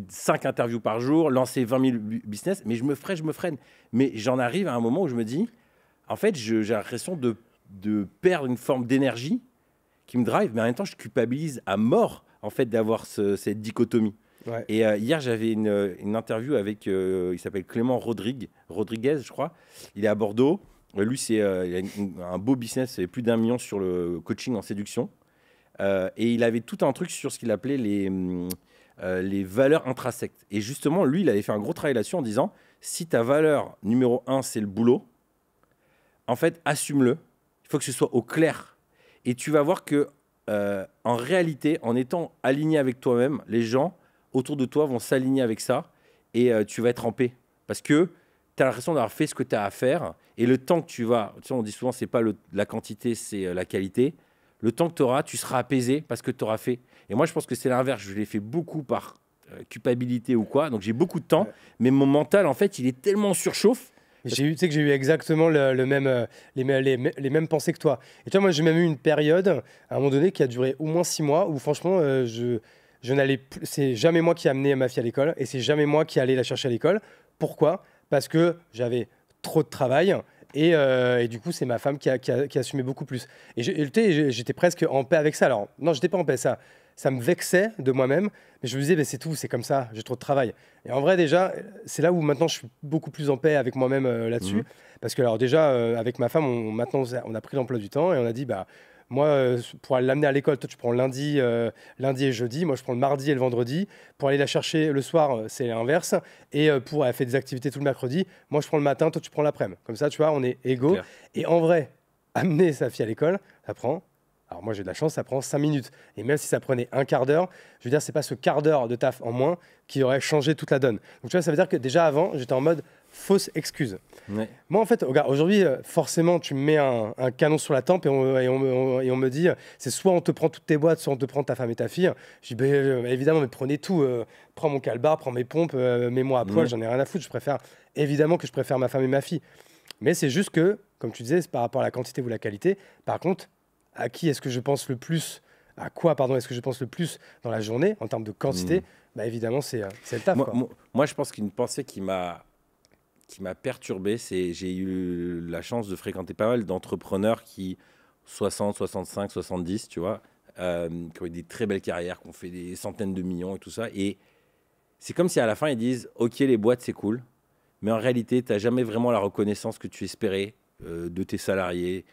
Speaker 2: 5 interviews par jour, lancer 20 000 business. Mais je me freine. Mais j'en arrive à un moment où je me dis, en fait, j'ai l'impression de perdre une forme d'énergie qui me drive, mais en même temps, je culpabilise à mort, en fait, d'avoir cette dichotomie.
Speaker 1: Ouais.
Speaker 2: Et hier, j'avais une interview avec, il s'appelle Clément Rodriguez, je crois. Il est à Bordeaux. Lui, il a un beau business, il plus d'1 million sur le coaching en séduction. Et il avait tout un truc sur ce qu'il appelait les valeurs intrinsèques. Et justement, lui, il avait fait un gros travail là-dessus en disant, si ta valeur numéro 1, c'est le boulot, en fait, assume-le. Il faut que ce soit au clair. Et tu vas voir que, en réalité, en étant aligné avec toi-même, les gens autour de toi vont s'aligner avec ça et tu vas être en paix. Parce que tu as l'impression d'avoir fait ce que tu as à faire. Et le temps que tu vas, tu sais, on dit souvent, c'est pas la quantité, c'est la qualité. Le temps que tu auras, tu seras apaisé parce que tu auras fait. Et moi, je pense que c'est l'inverse. Je l'ai fait beaucoup par culpabilité ou quoi. Donc, j'ai beaucoup de temps. Ouais. Mais mon mental, en fait, il est tellement en surchauffe.
Speaker 1: Tu sais que j'ai eu exactement les mêmes pensées que toi. Et tu vois, moi, j'ai même eu une période, à un moment donné, qui a duré au moins 6 mois, où franchement, je n'allais plus. C'est jamais moi qui amenais ma fille à l'école, et c'est jamais moi qui allais la chercher à l'école. Pourquoi ? Parce que j'avais trop de travail. Et du coup, c'est ma femme qui assumait beaucoup plus. Et j'étais presque en paix avec ça. Alors, non, j'étais pas en paix. Ça me vexait de moi-même. Mais je me disais, c'est tout, c'est comme ça, j'ai trop de travail. Et en vrai, déjà, c'est là où maintenant je suis beaucoup plus en paix avec moi-même là-dessus. Mmh. Parce que, alors, déjà, avec ma femme, maintenant, on a pris l'emploi du temps et on a dit, bah, moi, pour aller l'amener à l'école, toi, tu prends lundi et jeudi. Moi, je prends le mardi et le vendredi. Pour aller la chercher le soir, c'est l'inverse. Et pour elle fait des activités tout le mercredi, moi, je prends le matin, toi, tu prends l'après-midi. Comme ça, tu vois, on est égaux. Claire. Et en vrai, amener sa fille à l'école, ça prend... Alors moi, j'ai de la chance, ça prend 5 minutes. Et même si ça prenait un quart d'heure, je veux dire, c'est pas ce quart d'heure de taf en moins qui aurait changé toute la donne. Donc tu vois, ça veut dire que déjà avant, j'étais en mode fausse excuse. Ouais. Moi, en fait, regarde, aujourd'hui, forcément, tu me mets un canon sur la tempe et on me dit, c'est soit on te prend toutes tes boîtes, soit on te prend ta femme et ta fille. Je dis, évidemment, mais prenez tout. Prends mon calbar, prends mes pompes, mets-moi à poil, j'en ai rien à foutre. Évidemment que je préfère ma femme et ma fille. Mais c'est juste que, comme tu disais, c'est par rapport à la quantité ou la qualité. Par contre, à qui est-ce que je pense le plus, à quoi, pardon, est-ce que je pense le plus dans la journée, en termes de quantité, bah évidemment, c'est le taf.
Speaker 2: Moi, je pense qu'une pensée qui m'a perturbé, c'est j'ai eu la chance de fréquenter pas mal d'entrepreneurs qui, 60, 65, 70, tu vois, qui ont eu des très belles carrières, qui ont fait des centaines de millions et tout ça. Et c'est comme si à la fin, ils disent « Ok, les boîtes, c'est cool, mais en réalité, tu n'as jamais vraiment la reconnaissance que tu espérais de tes salariés.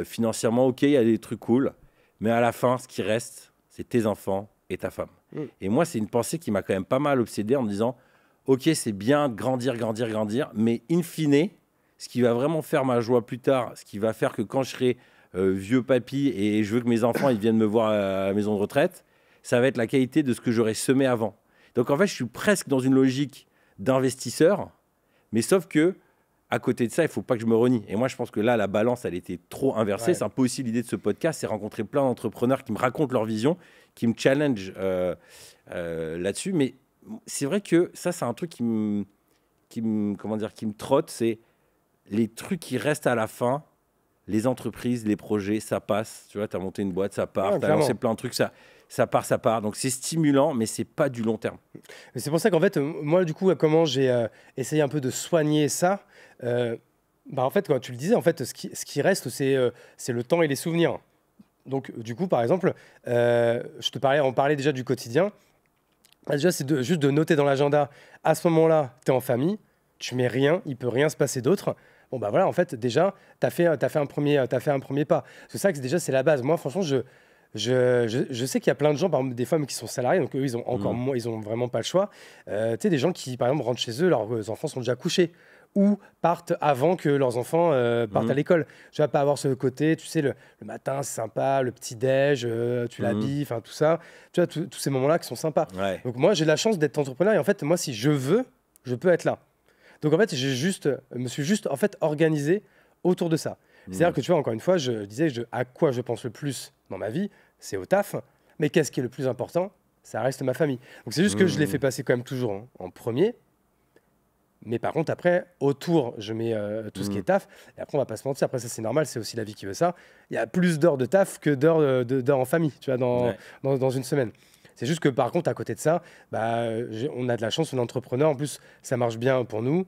Speaker 2: Financièrement, ok, il y a des trucs cool, mais à la fin, ce qui reste, c'est tes enfants et ta femme. » Et moi, c'est une pensée qui m'a quand même pas mal obsédé en me disant « Ok, c'est bien de grandir, mais in fine, ce qui va vraiment faire ma joie plus tard, ce qui va faire que quand je serai vieux papy et je veux que mes enfants ils viennent me voir à la maison de retraite, ça va être la qualité de ce que j'aurais semé avant. » Donc en fait, je suis presque dans une logique d'investisseur, mais sauf que à côté de ça, il ne faut pas que je me renie. Et moi, je pense que là, la balance, elle était trop inversée. Ouais. C'est un peu aussi l'idée de ce podcast, c'est rencontrer plein d'entrepreneurs qui me racontent leur vision, qui me challenge là-dessus. Mais c'est vrai que ça, c'est un truc qui me trotte. C'est les trucs qui restent à la fin, les entreprises, les projets, ça passe. Tu vois, tu as monté une boîte, ça part. Tu as lancé plein de trucs, ça part. Donc, c'est stimulant, mais ce n'est pas du long terme.
Speaker 1: C'est pour ça qu'en fait, moi, du coup, comment j'ai essayé un peu de soigner ça, en fait, quand tu le disais, en fait, ce qui reste, c'est le temps et les souvenirs. Donc, du coup, par exemple, on parlait déjà du quotidien. Déjà, c'est juste de noter dans l'agenda, à ce moment-là, tu es en famille, tu mets rien, il ne peut rien se passer d'autre. Bon, bah voilà, en fait, déjà, tu as fait un premier pas. C'est ça que déjà, c'est la base. Moi, franchement, je sais qu'il y a plein de gens, par exemple, des femmes qui sont salariées, donc eux, ils ont encore moins, ils ont vraiment pas le choix. Tu sais, des gens qui, par exemple, rentrent chez eux, leurs enfants sont déjà couchés ou partent avant que leurs enfants partent à l'école. Tu vas pas avoir ce côté, tu sais, le matin, c'est sympa, le petit-déj, tu l'habilles, enfin, tout ça. Tu vois, tous ces moments-là qui sont sympas. Ouais. Donc, moi, j'ai la chance d'être entrepreneur et en fait, moi, si je veux, je peux être là. Donc, en fait, me suis juste en fait, organisé autour de ça. C'est-à-dire que, tu vois, encore une fois, je disais à quoi je pense le plus dans ma vie, c'est au taf. Mais qu'est-ce qui est le plus important ? Ça reste ma famille. Donc, c'est juste que je l'ai fait passer quand même toujours en premier. Mais par contre, après, autour, je mets tout ce qui est taf. Et après, on va pas se mentir. Après, ça, c'est normal. C'est aussi la vie qui veut ça. Il y a plus d'heures de taf que d'heures en famille, tu vois, dans une semaine. C'est juste que, par contre, à côté de ça, on a de la chance, on est entrepreneur. En plus, ça marche bien pour nous.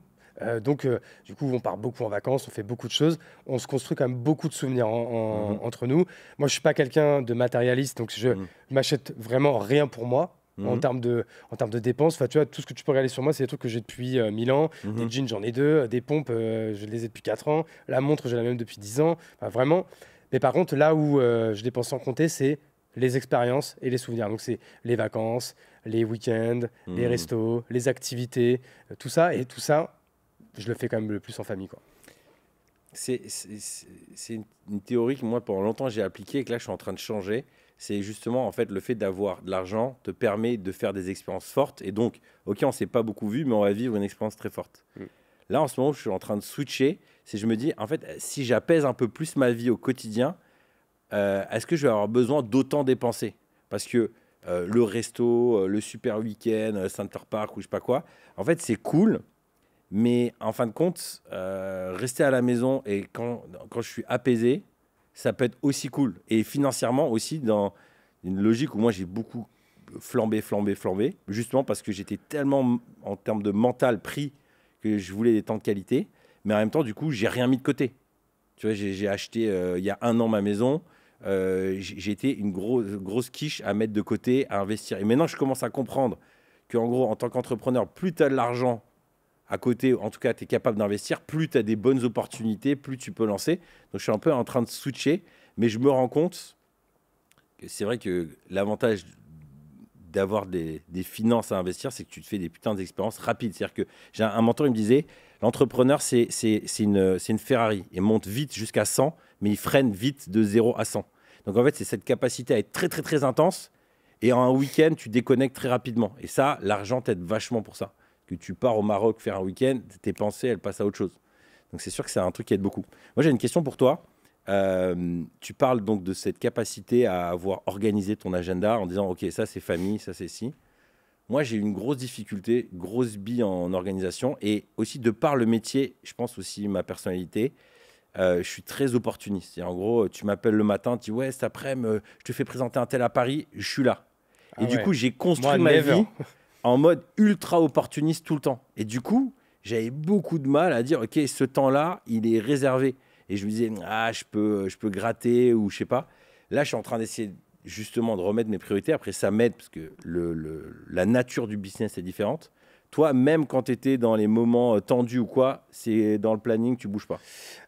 Speaker 1: Donc, du coup, on part beaucoup en vacances, on fait beaucoup de choses. On se construit quand même beaucoup de souvenirs entre nous. Moi, je suis pas quelqu'un de matérialiste, donc je m'achète vraiment rien pour moi. En termes de dépenses, enfin, tu vois, tout ce que tu peux regarder sur moi, c'est des trucs que j'ai depuis 1000 ans. Des jeans, j'en ai 2. Des pompes, je les ai depuis 4 ans. La montre, j'ai la même depuis 10 ans. Enfin, vraiment. Mais par contre, là où je dépense sans compter, c'est les expériences et les souvenirs. Donc, c'est les vacances, les week-ends, les restos, les activités, tout ça. Et tout ça, je le fais quand même le plus en famille, quoi.
Speaker 2: C'est une théorie que moi, pendant longtemps, j'ai appliquée et que là, je suis en train de changer. C'est justement, en fait, le fait d'avoir de l'argent te permet de faire des expériences fortes. Et donc, OK, on ne s'est pas beaucoup vu, mais on va vivre une expérience très forte. Là, en ce moment, je suis en train de switcher. C'est je me dis, en fait, si j'apaise un peu plus ma vie au quotidien, est-ce que je vais avoir besoin d'autant dépenser? Parce que le resto, le super week-end, Center Park ou je sais pas quoi, en fait, c'est cool. Mais en fin de compte, rester à la maison et quand je suis apaisé, ça peut être aussi cool. Et financièrement aussi, dans une logique où moi j'ai beaucoup flambé, justement parce que j'étais tellement en termes de mental pris que je voulais des temps de qualité. Mais en même temps, du coup, j'ai rien mis de côté. Tu vois, j'ai acheté il y a 1 an ma maison. J'ai été une grosse quiche à mettre de côté, à investir. Et maintenant, je commence à comprendre qu'en gros, en tant qu'entrepreneur, plus tu as de l'argent à côté, en tout cas, tu es capable d'investir, plus tu as des bonnes opportunités, plus tu peux lancer. Donc, je suis un peu en train de switcher, mais je me rends compte que c'est vrai que l'avantage d'avoir des finances à investir, c'est que tu te fais des putains d'expériences rapides. C'est-à-dire que j'ai un mentor, il me disait, l'entrepreneur, c'est une Ferrari. Il monte vite jusqu'à 100, mais il freine vite de 0 à 100. Donc, en fait, c'est cette capacité à être très, très, très intense. Et en un week-end, tu déconnectes très rapidement. Et ça, l'argent t'aide vachement pour ça. Que tu pars au Maroc faire un week-end, tes pensées, elles passent à autre chose. Donc, c'est sûr que c'est un truc qui aide beaucoup. Moi, j'ai une question pour toi. Tu parles donc de cette capacité à avoir organisé ton agenda en disant, OK, ça, c'est famille, ça, c'est ci. Moi, j'ai une grosse difficulté, grosse bille en organisation. Et aussi, de par le métier, je pense aussi ma personnalité, je suis très opportuniste. Et en gros, tu m'appelles le matin, tu dis, ouais, cet après-midi, je te fais présenter un tel à Paris, je suis là. Et du coup, j'ai construit ma vie en mode ultra opportuniste tout le temps. Et du coup, j'avais beaucoup de mal à dire, OK, ce temps-là, il est réservé. Et je me disais, je peux gratter ou je sais pas. Là, je suis en train d'essayer justement de remettre mes priorités. Après, ça m'aide parce que la nature du business est différente. Toi, même quand tu étais dans les moments tendus ou quoi, c'est dans le planning, tu bouges pas.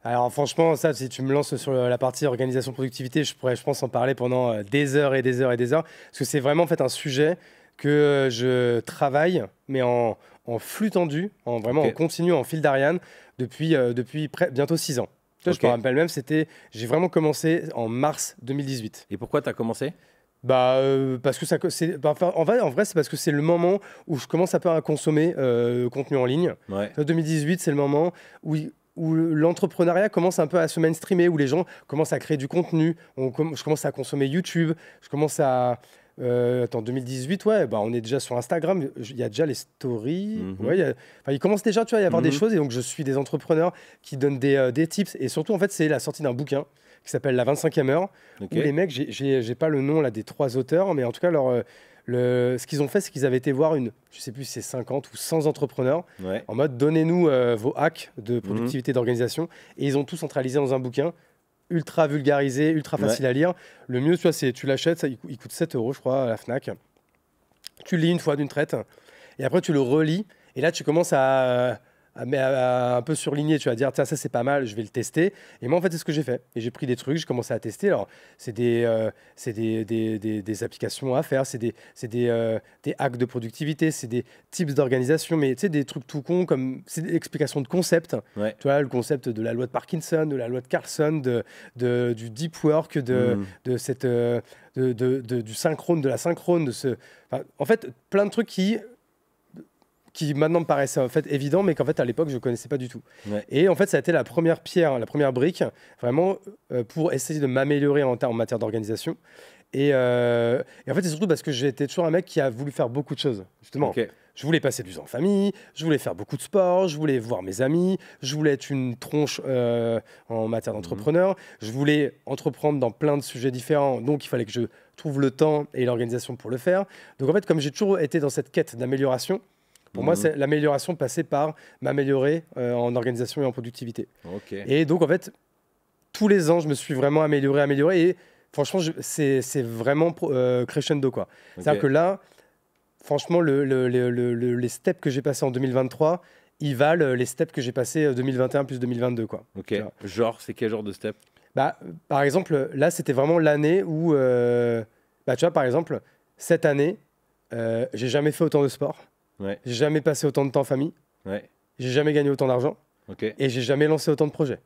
Speaker 1: Alors franchement, ça, si tu me lances sur la partie organisation productivité, je pourrais, je pense, en parler pendant des heures et des heures et des heures. Parce que c'est vraiment en fait un sujet que je travaille, mais en flux tendu, vraiment en continu, en fil d'Ariane, depuis bientôt 6 ans. Toi, je me rappelle même, j'ai vraiment commencé en mars 2018.
Speaker 2: Et pourquoi tu as commencé ?
Speaker 1: Parce que en vrai, c'est parce que c'est le moment où je commence un peu à consommer contenu en ligne.
Speaker 2: Ouais.
Speaker 1: 2018, c'est le moment où l'entrepreneuriat commence un peu à se mainstreamer, où les gens commencent à créer du contenu. Je commence à consommer YouTube. Je commence à... Attends, 2018, ouais, on est déjà sur Instagram. Il y a déjà les stories. Ouais, il commence déjà, tu vois, à y avoir des choses. Et donc, je suis des entrepreneurs qui donnent des tips. Et surtout, en fait, c'est la sortie d'un bouquin qui s'appelle La 25e heure. Où les mecs, j'ai pas le nom là des 3 auteurs, mais en tout cas, ce qu'ils ont fait, c'est qu'ils avaient été voir je sais plus si c'est 50 ou 100 entrepreneurs en mode donnez-nous vos hacks de productivité d'organisation. Et ils ont tout centralisé dans un bouquin ultra vulgarisé, ultra facile à lire. Le mieux, tu vois, c'est tu l'achètes, il coûte 7 €, je crois, à la Fnac. Tu le lis une fois d'une traite et après tu le relis. Et là, tu commences à un peu surligner, tu vas dire, tiens, ça c'est pas mal, je vais le tester. Et moi, en fait, c'est ce que j'ai fait. Et j'ai pris des trucs, j'ai commencé à tester. Alors, c'est des applications à faire, c'est des hacks de productivité, c'est des tips d'organisation, mais tu sais, des trucs tout cons, comme c'est des explications de concepts.
Speaker 2: Ouais.
Speaker 1: Tu vois, le concept de la loi de Parkinson, de la loi de Carlson, du deep work, du synchrone, de la synchrone. En fait, plein de trucs qui maintenant me paraissait en fait évident, mais qu'en fait à l'époque je ne connaissais pas du tout.
Speaker 2: Ouais.
Speaker 1: Et en fait ça a été la première pierre, la première brique, vraiment pour essayer de m'améliorer en matière d'organisation. Et en fait c'est surtout parce que j'étais toujours un mec qui a voulu faire beaucoup de choses, justement. Je voulais passer du temps en famille, je voulais faire beaucoup de sport, je voulais voir mes amis, je voulais être une tronche en matière d'entrepreneur, je voulais entreprendre dans plein de sujets différents, donc il fallait que je trouve le temps et l'organisation pour le faire. Donc en fait, comme j'ai toujours été dans cette quête d'amélioration, Pour moi, c'est l'amélioration passée par m'améliorer en organisation et en productivité.
Speaker 2: Ok.
Speaker 1: Et donc, en fait, tous les ans, je me suis vraiment amélioré. Et franchement, c'est vraiment crescendo, quoi. C'est-à-dire que là, franchement, les steps que j'ai passés en 2023, ils valent les steps que j'ai passés 2021 plus 2022, quoi.
Speaker 2: Ok. Genre, c'est quel genre de step?
Speaker 1: Bah, par exemple, là, c'était vraiment l'année où, bah, tu vois, par exemple, cette année, j'ai jamais fait autant de sport.
Speaker 2: Ouais.
Speaker 1: J'ai jamais passé autant de temps en famille.
Speaker 2: Ouais.
Speaker 1: J'ai jamais gagné autant d'argent.
Speaker 2: Ok.
Speaker 1: Et j'ai jamais lancé autant de projets.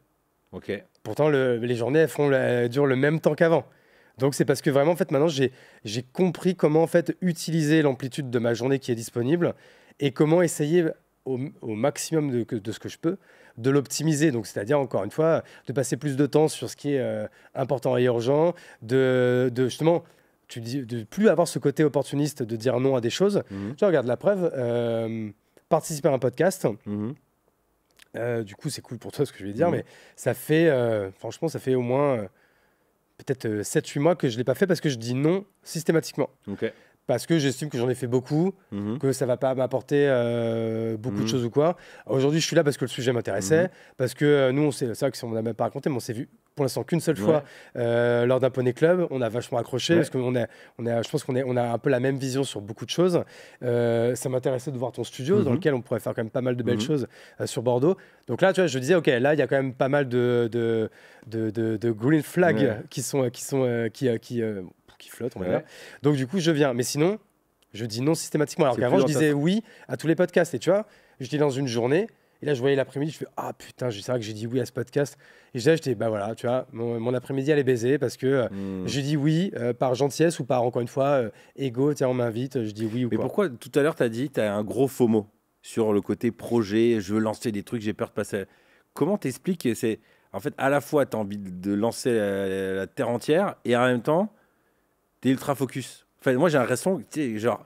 Speaker 2: Ok.
Speaker 1: Pourtant, les journées, elles durent le même temps qu'avant. Donc, c'est parce que vraiment, en fait, maintenant, j'ai compris comment, en fait, utiliser l'amplitude de ma journée qui est disponible et comment essayer au maximum de ce que je peux de l'optimiser. Donc, c'est-à-dire, encore une fois, de passer plus de temps sur ce qui est important et urgent, de justement, tu dis, de plus avoir ce côté opportuniste de dire non à des choses. Tu regardes la preuve, participer à un podcast. Du coup, c'est cool pour toi ce que je vais dire, mais ça fait, franchement, ça fait au moins peut-être 7-8 mois que je ne l'ai pas fait parce que je dis non systématiquement.
Speaker 2: Ok.
Speaker 1: Parce que j'estime que j'en ai fait beaucoup, que ça ne va pas m'apporter beaucoup de choses ou quoi. Aujourd'hui, je suis là parce que le sujet m'intéressait, parce que nous, c'est vrai que si on n'a même pas raconté, mais on s'est vu pour l'instant qu'une seule fois lors d'un Poney Club. On a vachement accroché parce que je pense qu'on a un peu la même vision sur beaucoup de choses. Ça m'intéressait de voir ton studio dans lequel on pourrait faire quand même pas mal de belles choses sur Bordeaux. Donc là, tu vois, je disais, ok, là, il y a quand même pas mal de green flags qui flottent, on va dire. Donc du coup, je viens. Mais sinon, je dis non systématiquement. Alors qu'avant, je disais oui à tous les podcasts. Et tu vois, je dis dans une journée. Et là, je voyais l'après-midi, je fais ah putain, c'est vrai que j'ai dit oui à ce podcast. Et j'étais bah voilà, tu vois, mon après-midi elle est baisée parce que j'ai dit oui par gentillesse ou par encore une fois ego. Tiens, on m'invite, je dis oui ou
Speaker 2: Mais
Speaker 1: quoi.
Speaker 2: pourquoi tout à l'heure tu as dit tu as un gros FOMO sur le côté projet, je veux lancer des trucs, j'ai peur de passer. Comment t'expliques que c'est en fait à la fois tu as envie de lancer la terre entière et en même temps tu es ultra focus. Enfin, moi j'ai l'impression que tu sais, genre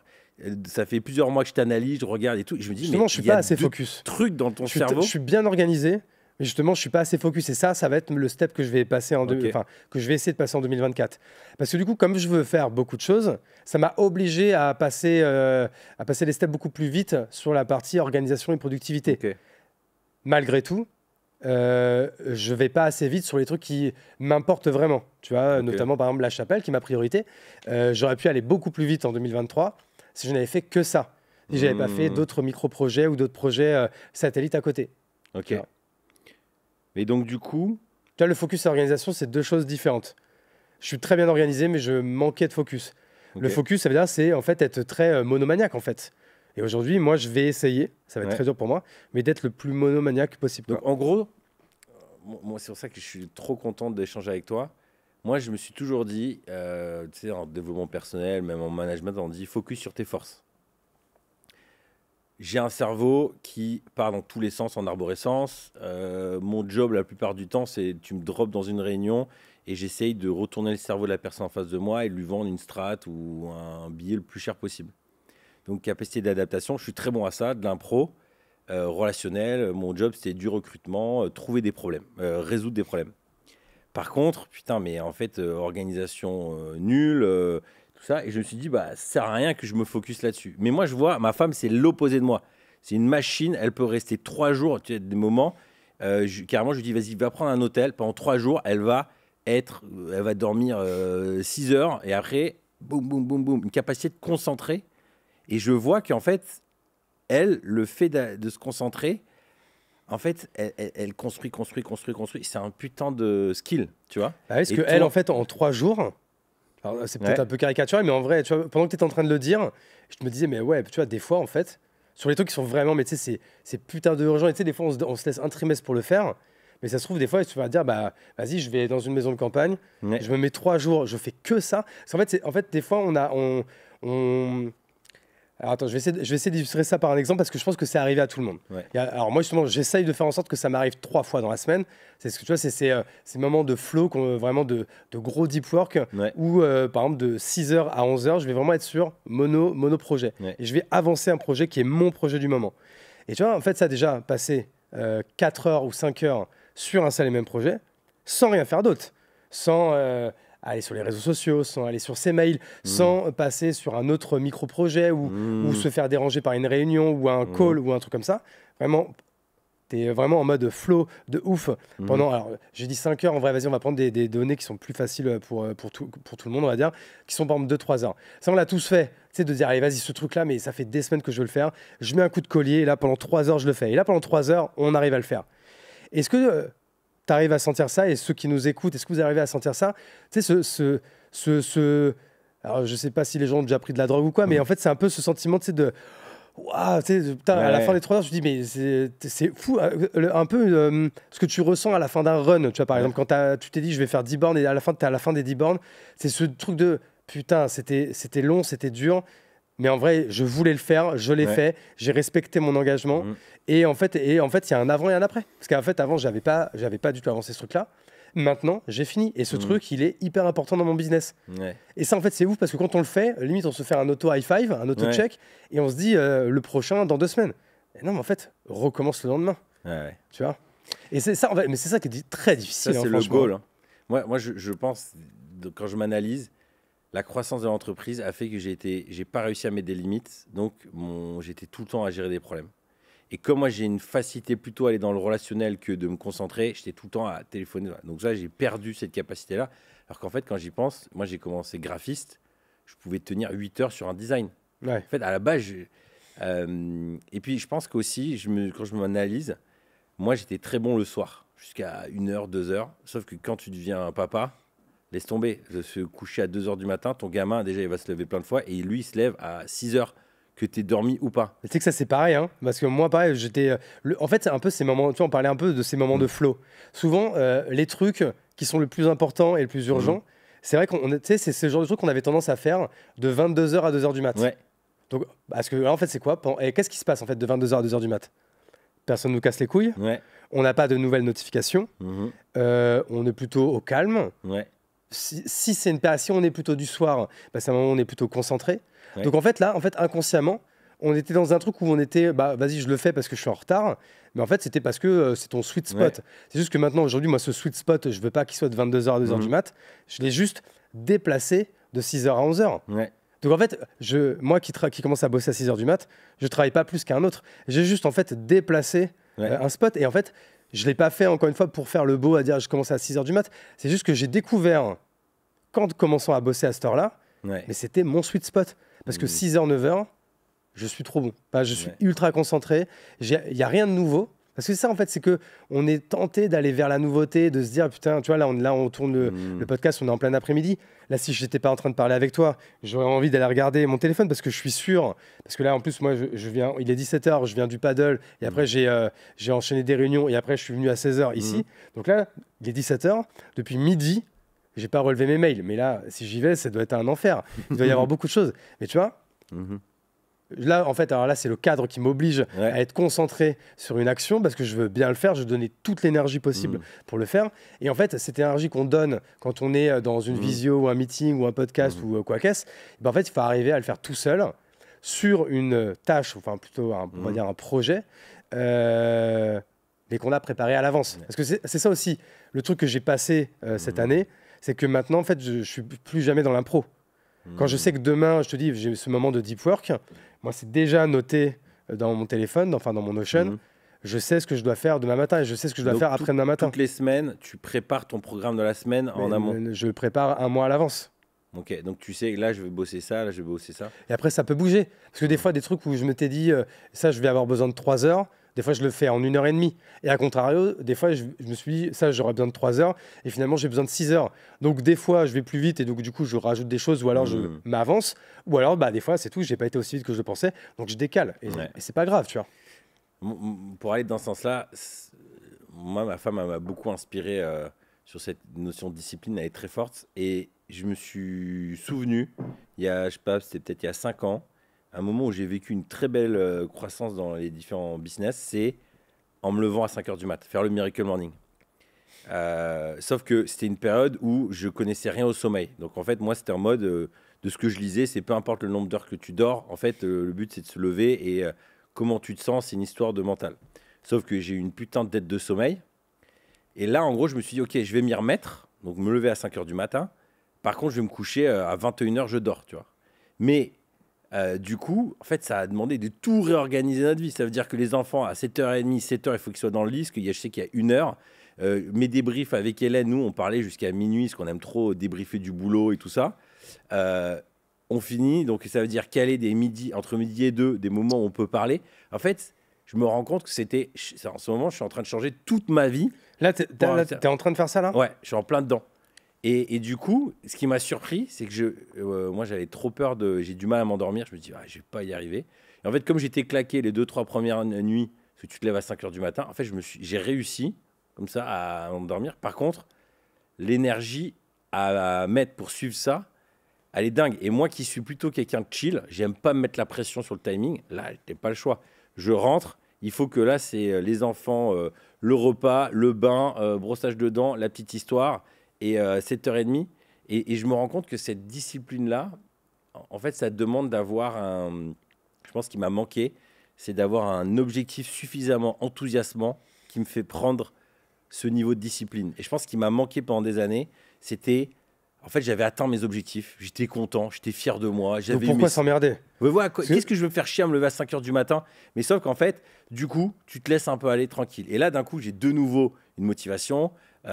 Speaker 2: ça fait plusieurs mois que je t'analyse, je regarde et tout, et je me dis
Speaker 1: justement,
Speaker 2: mais
Speaker 1: je suis
Speaker 2: il y a
Speaker 1: pas assez
Speaker 2: deux
Speaker 1: focus.
Speaker 2: trucs dans ton cerveau.
Speaker 1: Je suis bien organisé, mais justement, je suis pas assez focus. Et ça va être le step que je vais passer que je vais essayer de passer en 2024. Parce que du coup, comme je veux faire beaucoup de choses, ça m'a obligé à passer les steps beaucoup plus vite sur la partie organisation et productivité.
Speaker 2: Okay.
Speaker 1: Malgré tout, je vais pas assez vite sur les trucs qui m'importent vraiment. Tu vois, notamment par exemple la chapelle qui est ma priorité. J'aurais pu aller beaucoup plus vite en 2023 si je n'avais fait que ça. Si j'avais pas fait d'autres micro-projets ou d'autres projets satellites à côté.
Speaker 2: Ok. Mais donc du coup...
Speaker 1: Tu vois, le focus et l'organisation, c'est deux choses différentes. Je suis très bien organisé, mais je manquais de focus. Le focus, ça veut dire, c'est en fait être très monomaniaque en fait. Et aujourd'hui, moi, je vais essayer, ça va être très dur pour moi, mais d'être le plus monomaniaque possible.
Speaker 2: Donc, en gros, moi, c'est pour ça que je suis trop content d'échanger avec toi. Moi, je me suis toujours dit, tu sais, en développement personnel, même en management, on dit focus sur tes forces. J'ai un cerveau qui part dans tous les sens en arborescence. Mon job, la plupart du temps, c'est tu me drops dans une réunion et j'essaye de retourner le cerveau de la personne en face de moi et de lui vendre une strat ou un billet le plus cher possible. Donc, capacité d'adaptation, je suis très bon à ça, de l'impro, relationnel. Mon job, c'était du recrutement, trouver des problèmes, résoudre des problèmes. Par contre, putain, mais en fait, organisation nulle, tout ça. Et je me suis dit, bah, ça sert à rien que je me focus là-dessus. Mais moi, je vois, ma femme, c'est l'opposé de moi. C'est une machine, elle peut rester 3 jours, tu sais, des moments. Carrément, je lui dis, vas-y, va prendre un hôtel. Pendant 3 jours, elle va dormir 6 heures. Et après, boum, boum, boum, boum, une capacité de concentrer. Et je vois qu'en fait, elle, le fait de se concentrer, en fait, elle construit. C'est un putain de skill, tu vois.
Speaker 1: Bah, est-ce qu'elle, en fait, en 3 jours, c'est peut-être un peu caricatural, mais en vrai, tu vois, pendant que tu étais en train de le dire, je me disais, mais ouais, tu vois, des fois, en fait, sur les trucs qui sont vraiment, mais tu sais, c'est putain de urgent. Et tu sais, des fois, on se laisse un trimestre pour le faire. Mais ça se trouve, des fois, tu vas dire, bah, vas-y, je vais dans une maison de campagne, je me mets 3 jours, je fais que ça. Parce qu'en fait, des fois, alors attends, je vais essayer d'illustrer ça par un exemple parce que je pense que c'est arrivé à tout le monde. Alors moi justement, j'essaye de faire en sorte que ça m'arrive 3 fois dans la semaine. C'est ce que tu vois, c'est ces moments de flow, vraiment de gros deep work où par exemple de 6h à 11h, je vais vraiment être sur mono projet. Et je vais avancer un projet qui est mon projet du moment. Et tu vois, en fait, ça a déjà passé 4 heures ou 5 heures sur un seul et même projet sans rien faire d'autre. Sans aller sur les réseaux sociaux, sans aller sur ses mails, sans passer sur un autre micro-projet ou se faire déranger par une réunion ou un call ou un truc comme ça. Vraiment, tu es vraiment en mode flow de ouf pendant, alors j'ai dit 5 heures, en vrai, vas-y, on va prendre des données qui sont plus faciles pour tout le monde, on va dire, qui sont par exemple 2-3 heures. Ça, on l'a tous fait, tu sais, de dire, allez, vas-y, ce truc-là, mais ça fait des semaines que je veux le faire, je mets un coup de collier, et là, pendant 3 heures, je le fais. Et là, pendant 3 heures, on arrive à le faire. Est-ce que tu arrives à sentir ça, et ceux qui nous écoutent, est-ce que vous arrivez à sentir ça? Tu sais, alors, je sais pas si les gens ont déjà pris de la drogue ou quoi, mais en fait, c'est un peu ce sentiment, tu sais, de... Waouh, tu sais, putain, à la fin des 3 heures, je me dis, mais c'est fou, un peu ce que tu ressens à la fin d'un run. Tu vois, par exemple, quand tu t'es dit, je vais faire 10 bornes, et à la fin, tu es à la fin des 10 bornes, c'est ce truc de, putain, c'était long, c'était dur, mais en vrai, je voulais le faire, je l'ai fait, j'ai respecté mon engagement, et en fait, il y a un avant et un après. Parce qu'en fait, avant, j'avais pas du tout avancé ce truc-là. Maintenant, j'ai fini. Et ce truc, il est hyper important dans mon business. Et ça, en fait, c'est ouf parce que quand on le fait, limite, on se fait un auto-high five, un auto-check, et on se dit le prochain dans 2 semaines. Et non, mais en fait, recommence le lendemain. Tu vois. Et c'est ça, en fait, mais c'est ça qui est très difficile.
Speaker 2: Ça, c'est le goal. Hein. Moi je pense, quand je m'analyse, la croissance de l'entreprise a fait que j'ai pas réussi à mettre des limites. Donc, j'étais tout le temps à gérer des problèmes. Et comme moi, j'ai une facilité plutôt à aller dans le relationnel que de me concentrer, j'étais tout le temps à téléphoner. Donc ça, j'ai perdu cette capacité-là. Alors qu'en fait, quand j'y pense, moi, j'ai commencé graphiste. Je pouvais tenir 8 heures sur un design. En fait, à la base, et puis, je pense qu'aussi, quand je m'analyse, moi, j'étais très bon le soir, jusqu'à 1 heure, 2 heures. Sauf que quand tu deviens un papa, laisse tomber. Se coucher à 2 heures du matin, ton gamin, déjà, il va se lever plein de fois. Et lui, il se lève à 6 heures. Que tu es dormi ou pas.
Speaker 1: Tu sais que ça, c'est pareil, hein, parce que moi, pareil, en fait, c'est un peu ces moments, tu vois, on parlait un peu de ces moments de flow. Souvent, les trucs qui sont le plus importants et le plus urgents, c'est vrai qu'on, tu sais, c'est ce genre de truc qu'on avait tendance à faire de 22h à 2h du mat. Donc, parce que là, en fait, c'est quoi? Et qu'est-ce qui se passe, en fait, de 22h à 2h du mat? Personne ne nous casse les couilles. On n'a pas de nouvelles notifications. On est plutôt au calme. Si on est plutôt du soir, bah, c'est un moment où on est plutôt concentré. Donc en fait, là, inconsciemment, on était dans un truc où on était, bah vas-y, je le fais parce que je suis en retard. Mais en fait, c'était parce que c'est ton sweet spot. C'est juste que maintenant, aujourd'hui, moi, ce sweet spot, je veux pas qu'il soit de 22h à 2h du mat. Je l'ai juste déplacé de 6h à 11h. Donc en fait, moi qui commence à bosser à 6h du mat, je travaille pas plus qu'un autre. J'ai juste en fait déplacé un spot. Et en fait, je l'ai pas fait encore une fois pour faire le beau à dire je commence à 6h du mat. C'est juste que j'ai découvert, quand commençant à bosser à cette heure-là, mais c'était mon sweet spot. Parce que 6h, 9h, je suis trop bon. Enfin, je suis ultra concentré. Il n'y a rien de nouveau. Parce que c'est ça, en fait, c'est qu'on est tenté d'aller vers la nouveauté, de se dire, putain, tu vois, là, on tourne le podcast, on est en plein après-midi. Là, si je n'étais pas en train de parler avec toi, j'aurais envie d'aller regarder mon téléphone parce que je suis sûr. Parce que là, en plus, moi, je viens, il est 17h, je viens du paddle. Et après, j'ai enchaîné des réunions. Et après, je suis venu à 16h ici. Donc là, il est 17h. Depuis midi, je n'ai pas relevé mes mails. Mais là, si j'y vais, ça doit être un enfer. Il doit y avoir beaucoup de choses. Mais tu vois, là, en fait, alors là, c'est le cadre qui m'oblige à être concentré sur une action parce que je veux bien le faire. Je veux donner toute l'énergie possible pour le faire. Et en fait, cette énergie qu'on donne quand on est dans une visio ou un meeting ou un podcast ou quoi qu'est-ce, ben en fait, il faut arriver à le faire tout seul sur une tâche, enfin plutôt, on va dire un projet, mais qu'on a préparé à l'avance. Parce que c'est ça aussi, le truc que j'ai passé cette année, c'est que maintenant, en fait, je suis plus jamais dans l'impro. Quand je sais que demain, je te dis, j'ai ce moment de deep work, moi, c'est déjà noté dans mon téléphone, enfin dans mon Notion. Je sais ce que je dois faire demain matin et je sais ce que je dois faire après-demain matin.
Speaker 2: Toutes les semaines, tu prépares ton programme de la semaine en amont.
Speaker 1: Je le prépare un mois à l'avance.
Speaker 2: Ok, donc tu sais, là, je vais bosser ça, là, je vais bosser ça.
Speaker 1: Et après, ça peut bouger. Parce que des fois, des trucs où je m'étais dit, ça, je vais avoir besoin de 3 heures. Des fois, je le fais en 1h30. Et à contrario, des fois, je me suis dit, ça, j'aurais besoin de 3 heures. Et finalement, j'ai besoin de 6 heures. Donc, des fois, je vais plus vite. Et donc, du coup, je rajoute des choses. Ou alors, je m'avance. Ou alors, bah, des fois, c'est tout. Je n'ai pas été aussi vite que je le pensais. Donc, je décale. Et c'est pas grave, tu vois.
Speaker 2: Pour aller dans ce sens-là, moi, ma femme m'a beaucoup inspiré sur cette notion de discipline. Elle est très forte. Et je me suis souvenu, il y a, je sais pas, c'était peut-être il y a 5 ans, un moment où j'ai vécu une très belle croissance dans les différents business, c'est en me levant à 5h du mat, faire le Miracle Morning. Sauf que c'était une période où je connaissais rien au sommeil. Donc en fait, moi, c'était en mode de ce que je lisais, c'est peu importe le nombre d'heures que tu dors, en fait, le but, c'est de se lever et comment tu te sens, c'est une histoire de mental. Sauf que j'ai eu une putain de dette de sommeil. Et là, en gros, je me suis dit, OK, je vais m'y remettre, donc me lever à 5h du matin, Par contre, je vais me coucher à 21h, je dors, tu vois. Mais du coup, en fait, ça a demandé de tout réorganiser notre vie. Ça veut dire que les enfants, à 7h30, 7h, il faut qu'ils soient dans le lit, parce que je sais qu'il y a 1 heure. Mes débriefs avec Hélène, nous, on parlait jusqu'à minuit, parce qu'on aime trop débriefer du boulot et tout ça. On finit, donc ça veut dire caler entre midi et 2, des moments où on peut parler. En fait, je me rends compte que en ce moment, je suis en train de changer toute ma vie.
Speaker 1: Là, t'es en train de faire ça, là?
Speaker 2: Ouais, je suis en plein dedans. Et du coup, ce qui m'a surpris, c'est que moi, j'avais trop peur j'ai du mal à m'endormir. Je me dis, je vais pas y arriver. Et en fait, comme j'étais claqué les 2-3 premières nuits, parce que tu te lèves à 5h du matin, en fait, j'ai réussi, comme ça, à m'endormir. Par contre, l'énergie à mettre pour suivre ça, elle est dingue. Et moi qui suis plutôt quelqu'un de chill, j'aime pas me mettre la pression sur le timing. Là, j'ai pas le choix. Je rentre, il faut que là, c'est les enfants, le repas, le bain, brossage de dents, la petite histoire, et 7h30. Et je me rends compte que cette discipline-là, en fait, ça demande d'avoir je pense qu'il m'a manqué, c'est d'avoir un objectif suffisamment enthousiasmant qui me fait prendre ce niveau de discipline. Et je pense qu'il m'a manqué pendant des années, c'était... En fait, j'avais atteint mes objectifs. J'étais content, j'étais fier de moi.
Speaker 1: Donc pourquoi s'emmerder?
Speaker 2: Qu'est-ce que je veux me faire chier à me lever à 5h du matin? Mais sauf qu'en fait, du coup, tu te laisses un peu aller tranquille. Et là, d'un coup, j'ai de nouveau une motivation,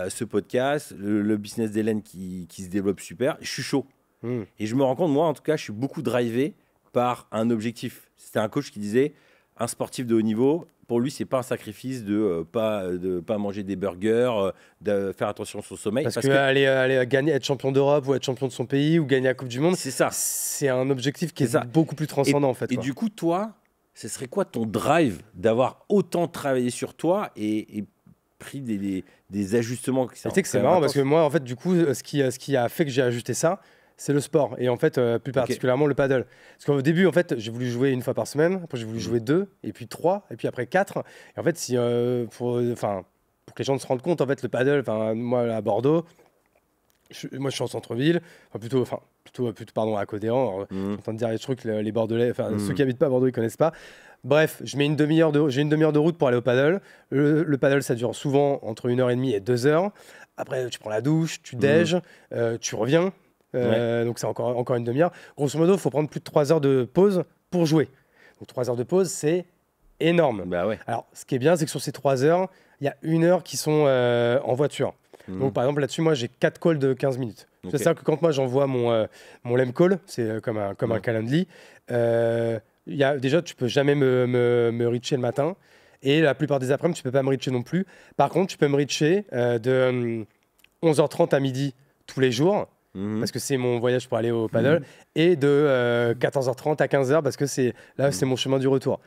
Speaker 2: ce podcast, le business d'Hélène qui se développe super. Je suis chaud. Et je me rends compte, moi, en tout cas, je suis beaucoup drivé par un objectif. C'était un coach qui disait, un sportif de haut niveau, pour lui, c'est pas un sacrifice de pas manger des burgers, de faire attention à son sommeil.
Speaker 1: Parce que aller gagner, être champion d'Europe ou être champion de son pays ou gagner la Coupe du Monde,
Speaker 2: c'est ça.
Speaker 1: C'est un objectif qui est beaucoup plus transcendant en fait.
Speaker 2: Et du coup, toi, ce serait quoi ton drive d'avoir autant travaillé sur toi et pris des ajustements?
Speaker 1: Tu sais que c'est marrant parce que moi, en fait, du coup, ce qui a fait que j'ai ajusté ça, c'est le sport. Et en fait, plus particulièrement le paddle. Parce qu'au début, en fait, j'ai voulu jouer une fois par semaine. Après, j'ai voulu jouer 2, et puis 3, et puis après 4. Et en fait, pour que les gens se rendent compte, en fait, le paddle, moi, à Bordeaux, moi, je suis en centre-ville, plutôt pardon, à Codéan. Je suis en train de dire les trucs, les Bordelais, ceux qui habitent pas à Bordeaux, ils connaissent pas. Bref, j'ai une demi-heure de route pour aller au paddle. Le paddle, ça dure souvent entre 1h30 et 2h. Après, tu prends la douche, tu déj, tu reviens. Donc c'est encore une demi-heure. Grosso modo, il faut prendre plus de 3 heures de pause pour jouer. Donc 3 heures de pause, c'est énorme.
Speaker 2: Bah ouais.
Speaker 1: Alors, ce qui est bien, c'est que sur ces 3 heures, il y a 1 heure qui sont en voiture. Donc par exemple, là-dessus, moi, j'ai 4 calls de 15 minutes. Okay. C'est-à-dire que quand moi, j'envoie mon LEM call, c'est comme un Calendly, déjà, tu peux jamais me reacher le matin. Et la plupart des après-midi, tu peux pas me reacher non plus. Par contre, tu peux me reacher de 11h30 à midi tous les jours. Parce que c'est mon voyage pour aller au paddle, et de 14h30 à 15h parce que c'est mon chemin du retour.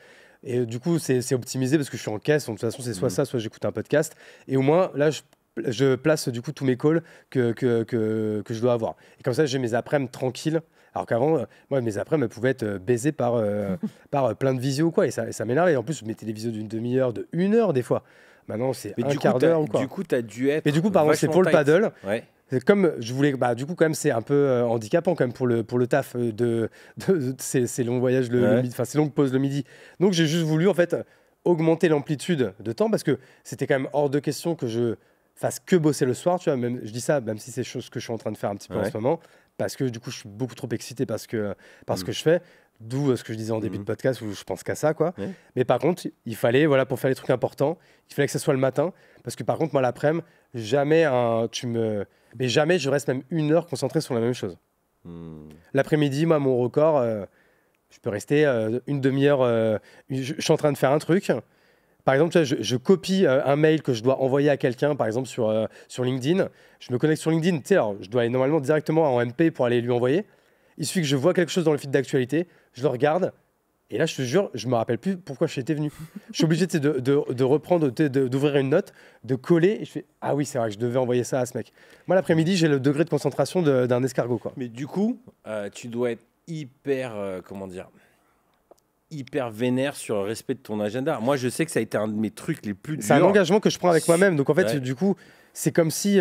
Speaker 1: Et du coup, c'est optimisé parce que je suis en caisse, donc de toute façon, c'est soit ça, soit j'écoute un podcast. Et au moins, là, je place du coup tous mes calls que je dois avoir. Et comme ça, j'ai mes après-midi tranquilles. Alors qu'avant, moi, mes après-midi pouvaient être baisés par plein de visios, quoi. Et ça m'énerve. Et en plus, je mettais des visios d'une demi-heure, de 1 heure des fois. Maintenant, c'est un quart d'heure ou quoi.
Speaker 2: Du coup, tu as dû être.
Speaker 1: Mais du coup, par exemple, c'est pour le paddle.
Speaker 2: Ouais.
Speaker 1: Comme je voulais, du coup, quand même, c'est un peu handicapant quand même pour le taf de ces longs voyages le midi, ces longues pauses le midi. Donc, j'ai juste voulu en fait augmenter l'amplitude de temps parce que c'était quand même hors de question que je fasse que bosser le soir. Tu vois, même je dis ça, même si c'est chose que je suis en train de faire un petit peu en ce moment, parce que du coup, je suis beaucoup trop excité par ce que je fais. D'où ce que je disais en début de podcast où je pense qu'à ça, quoi. Mais par contre, il fallait, pour faire les trucs importants, il fallait que ce soit le matin. Parce que par contre, moi, l'après-midi, jamais je reste même 1 heure concentré sur la même chose. L'après-midi, moi, mon record, je peux rester une demi-heure. Je suis en train de faire un truc. Par exemple, tu vois, je copie un mail que je dois envoyer à quelqu'un, par exemple, sur LinkedIn. Je me connecte sur LinkedIn. Tu sais, alors, je dois aller normalement directement en MP pour aller lui envoyer. Il suffit que je vois quelque chose dans le feed d'actualité, je le regarde, et là, je te jure, je me rappelle plus pourquoi j'étais venu. Je suis obligé de reprendre, d'ouvrir une note, de coller, et je fais « Ah oui, c'est vrai que je devais envoyer ça à ce mec. » Moi, l'après-midi, j'ai le degré de concentration d'un escargot, quoi.
Speaker 2: Mais du coup, tu dois être hyper vénère sur le respect de ton agenda. Moi, je sais que ça a été un de mes trucs les plus durs.
Speaker 1: C'est un engagement que je prends avec moi-même. Donc, en fait, du coup, c'est comme si...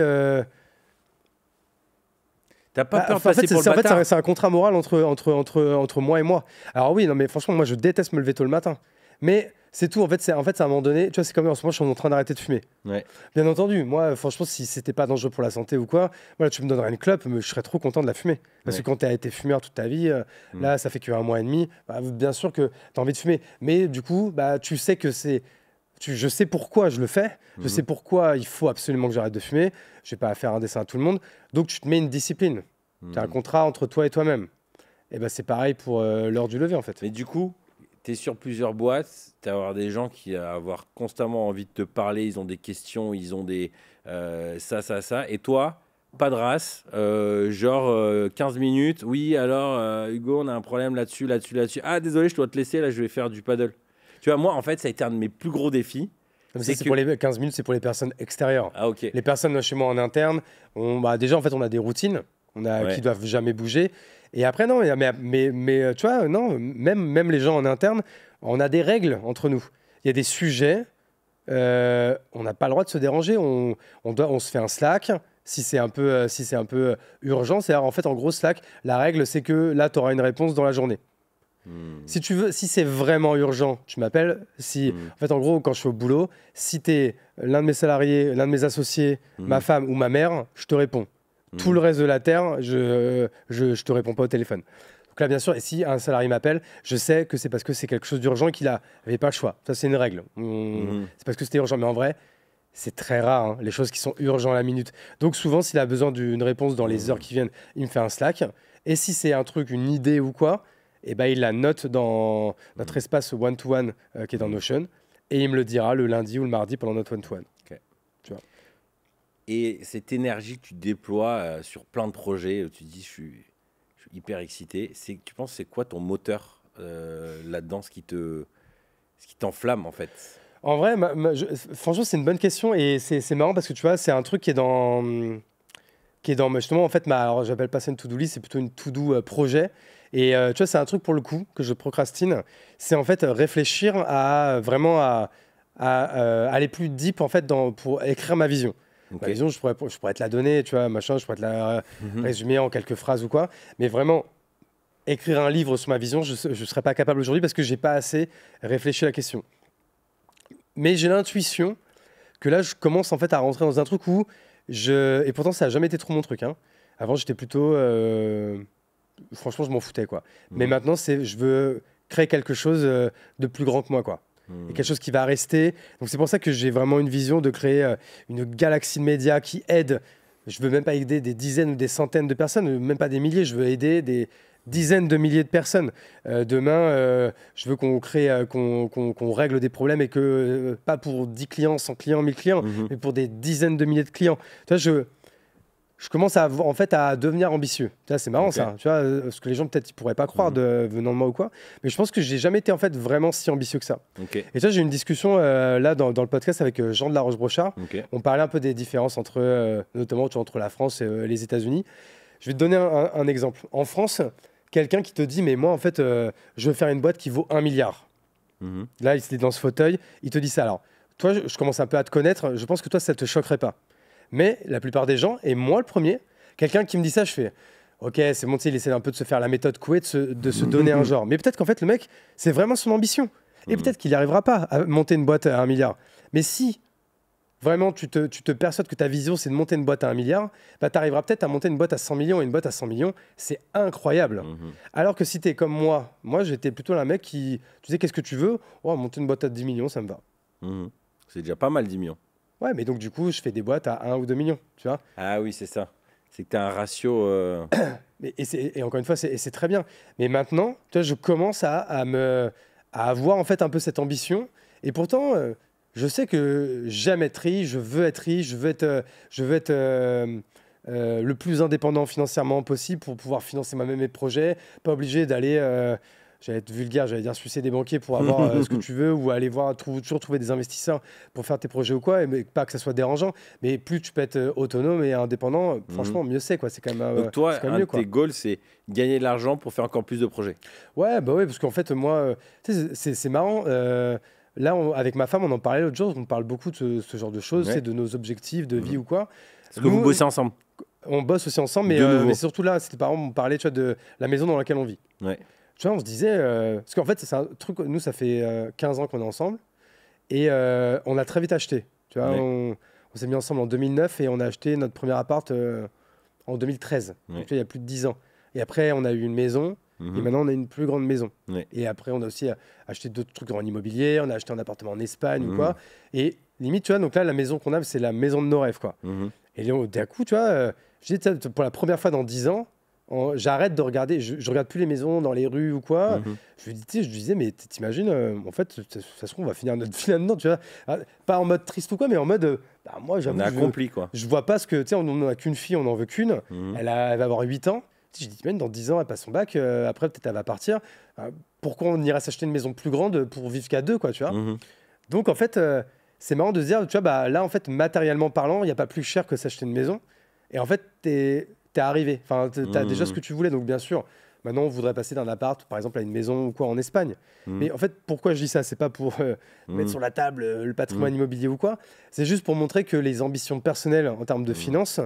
Speaker 2: T'as pas peur de passer pour le bâtard.
Speaker 1: En fait, c'est un contrat moral entre moi et moi. Alors oui, non, mais franchement, moi, je déteste me lever tôt le matin. Mais C'est tout. En fait, c'est à un moment donné, tu vois, c'est comme en ce moment, je suis en train d'arrêter de fumer.
Speaker 2: Ouais.
Speaker 1: Bien entendu, moi, franchement, si c'était pas dangereux pour la santé ou quoi, voilà, tu me donnerais une clope, mais je serais trop content de la fumer. Parce
Speaker 2: Ouais.
Speaker 1: que quand tu as été fumeur toute ta vie, là, ça fait que 1 mois et demi, bah, bien sûr que tu as envie de fumer. Mais du coup, bah, tu sais que c'est. Je sais pourquoi je le fais, je sais pourquoi il faut absolument que j'arrête de fumer. Je vais pas faire un dessin à tout le monde. Donc, tu te mets une discipline. Tu as un contrat entre toi et toi-même. Et ben c'est pareil pour l'heure du lever, en fait.
Speaker 2: Mais du coup, tu es sur plusieurs boîtes, tu vas avoir des gens qui vont avoir constamment envie de te parler, ils ont des questions, ils ont des ça. Et toi, pas de race, 15 minutes. Oui, alors, Hugo, on a un problème là-dessus. Ah, désolé, je dois te laisser, là, je vais faire du paddle. Tu vois, moi, en fait, ça a été un de mes plus gros défis.
Speaker 1: C'est pour les 15 minutes, c'est pour les personnes extérieures.
Speaker 2: Ah, ok.
Speaker 1: Les personnes chez moi en interne, déjà, en fait, on a des routines qui doivent jamais bouger. Et après, non, mais tu vois, non, même les gens en interne, on a des règles entre nous. Il y a des sujets, on n'a pas le droit de se déranger. On se fait un Slack. Si c'est un peu urgent, c'est-à-dire, en fait, en gros, Slack, la règle, c'est que là, tu auras une réponse dans la journée. Si tu veux, si c'est vraiment urgent, tu m'appelles. En fait, en gros, quand je suis au boulot, si tu es l'un de mes salariés, l'un de mes associés, ma femme ou ma mère, je te réponds. Tout le reste de la terre, je te réponds pas au téléphone. Donc là, bien sûr, et si un salarié m'appelle, je sais que c'est parce que c'est quelque chose d'urgent et qu'il n'avait pas le choix. Ça, c'est une règle. C'est parce que c'était urgent. Mais en vrai, c'est très rare, hein, les choses qui sont urgentes à la minute. Donc souvent, s'il a besoin d'une réponse dans les heures qui viennent, il me fait un Slack. Et si c'est un truc, une idée ou quoi, eh ben, il la note dans notre espace one-to-one qui est dans Notion. Et il me le dira le lundi ou le mardi pendant notre one-to-one.
Speaker 2: Okay.
Speaker 1: Tu vois.
Speaker 2: Et cette énergie que tu déploies sur plein de projets, tu dis je suis hyper excité. Tu penses c'est quoi ton moteur là-dedans, ce qui t'enflamme en fait?
Speaker 1: En vrai, franchement, c'est une bonne question et c'est marrant parce que tu vois, c'est un truc qui est dans justement en fait alors j'appelle pas ça une to-do list, c'est plutôt une to-do projet. Et tu vois, c'est un truc pour le coup que je procrastine. C'est en fait réfléchir à vraiment à aller plus deep en fait pour écrire ma vision. Okay. Ma vision, je pourrais te la donner, tu vois, machin, je pourrais te la résumer en quelques phrases ou quoi. Mais vraiment, écrire un livre sur ma vision, je ne serais pas capable aujourd'hui parce que j'ai pas assez réfléchi à la question. Mais j'ai l'intuition que là, je commence en fait à rentrer dans un truc où et pourtant, ça n'a jamais été trop mon truc. Hein. Avant, j'étais plutôt franchement, je m'en foutais, quoi. Mais maintenant, je veux créer quelque chose de plus grand que moi, quoi. Et quelque chose qui va rester. Donc, c'est pour ça que j'ai vraiment une vision de créer une galaxie de médias qui aide. Je veux même pas aider des dizaines ou des centaines de personnes, même pas des milliers. Je veux aider des dizaines de milliers de personnes. Demain, je veux qu'on crée, qu'on règle des problèmes et que, pas pour 10 clients, 100 clients, 1000 clients, mais pour des dizaines de milliers de clients. Tu vois, je commence à devenir ambitieux. C'est marrant, okay. Ça. Tu vois, parce que les gens, peut-être, ils pourraient pas croire venant de moi ou quoi. Mais je pense que j'ai jamais été en fait vraiment si ambitieux que ça.
Speaker 2: Okay.
Speaker 1: Et tu vois, j'ai eu une discussion là dans le podcast avec Jean de la Roche-Brochard.
Speaker 2: Okay.
Speaker 1: On parlait un peu des différences notamment entre la France et les États-Unis. Je vais te donner un exemple. En France, quelqu'un qui te dit, mais moi, en fait, je veux faire une boîte qui vaut 1 milliard. Là, il était dans ce fauteuil. Il te dit ça. Alors, toi, je commence un peu à te connaître. Je pense que toi, ça te choquerait pas. Mais la plupart des gens, et moi le premier, quelqu'un qui me dit ça, je fais ok, c'est bon, il essaie un peu de se faire la méthode Coué, de se donner un genre. Mais peut-être qu'en fait, le mec, c'est vraiment son ambition. Et peut-être qu'il n'y arrivera pas à monter une boîte à 1 milliard. Mais si vraiment tu te persuades que ta vision, c'est de monter une boîte à 1 milliard, bah, tu arriveras peut-être à monter une boîte à 100 millions. Et une boîte à 100 millions, c'est incroyable. Alors que si tu es comme moi j'étais plutôt un mec qui, tu sais, qu'est-ce que tu veux? Oh, monter une boîte à 10 millions, ça me va.
Speaker 2: C'est déjà pas mal, 10 millions.
Speaker 1: Ouais, mais donc du coup, je fais des boîtes à 1 ou 2 millions, tu vois.
Speaker 2: Ah oui, c'est ça. C'est que tu as un ratio...
Speaker 1: Et encore une fois, c'est très bien. Mais maintenant, tu vois, je commence à avoir en fait un peu cette ambition. Et pourtant, je sais que j'aime être riche, je veux être riche, je veux être le plus indépendant financièrement possible pour pouvoir financer moi-même mes projets. Pas obligé d'aller... j'allais être vulgaire, j'allais dire sucer des banquiers pour avoir ce que tu veux ou aller toujours trouver des investisseurs pour faire tes projets ou quoi, mais pas que ça soit dérangeant. Mais plus tu peux être autonome et indépendant, franchement, mieux c'est, quoi. C'est quand même
Speaker 2: donc toi, un de tes goals, c'est gagner de l'argent pour faire encore plus de projets.
Speaker 1: Ouais, bah ouais, parce qu'en fait, moi, c'est marrant. Là, avec ma femme, on en parlait l'autre jour, on parle beaucoup de ce genre de choses, de nos objectifs de vie ou quoi.
Speaker 2: Est-ce que vous bossez ensemble?
Speaker 1: On bosse aussi ensemble, mais surtout là, c'était par exemple, on parlait de la maison dans laquelle on vit.
Speaker 2: Ouais.
Speaker 1: tu vois, on se disait. Parce qu'en fait, c'est un truc. Nous, ça fait 15 ans qu'on est ensemble. Et on a très vite acheté. Tu vois,
Speaker 2: Ouais.
Speaker 1: on s'est mis ensemble en 2009 et on a acheté notre premier appart en 2013.
Speaker 2: Ouais.
Speaker 1: Donc, tu vois, il y a plus de 10 ans. Et après, on a eu une maison. Et maintenant, on a une plus grande maison.
Speaker 2: Ouais.
Speaker 1: Et après, on a aussi acheté d'autres trucs en immobilier. On a acheté un appartement en Espagne ou
Speaker 2: Mhm.
Speaker 1: quoi. Et limite, tu vois, donc là, la maison qu'on a, c'est la maison de nos rêves, quoi.
Speaker 2: Mhm.
Speaker 1: Et d'un coup, tu vois, je dis, tu sais, pour la première fois dans 10 ans, j'arrête de regarder. Je regarde plus les maisons dans les rues ou quoi.
Speaker 2: Mhm.
Speaker 1: Je lui dis, tu sais, je lui disais, mais t'imagines, en fait, ça se trouve, on va finir notre vie là-dedans, tu vois. Ah, pas en mode triste ou quoi, mais en mode, bah, moi,
Speaker 2: On
Speaker 1: j'avoue,
Speaker 2: a accompli, quoi.
Speaker 1: je vois pas ce que, tu sais, on n'en a qu'une fille, on n'en veut qu'une.
Speaker 2: Mhm.
Speaker 1: Elle va avoir 8 ans. Je dis, même dans 10 ans, elle passe son bac, après, peut-être elle va partir. Pourquoi on irait s'acheter une maison plus grande pour vivre qu'à deux, quoi, tu vois.
Speaker 2: Mhm.
Speaker 1: Donc, en fait, c'est marrant de se dire, tu vois, bah, là, en fait, matériellement parlant, il n'y a pas plus cher que s'acheter une maison. Et en fait, t'es arrivé. Enfin, t'as déjà ce que tu voulais. Donc, bien sûr, maintenant, on voudrait passer d'un appart, par exemple, à une maison ou quoi en Espagne.
Speaker 2: Mhm.
Speaker 1: Mais en fait, pourquoi je dis ça? C'est pas pour mettre sur la table le patrimoine immobilier ou quoi. C'est juste pour montrer que les ambitions personnelles en termes de finances,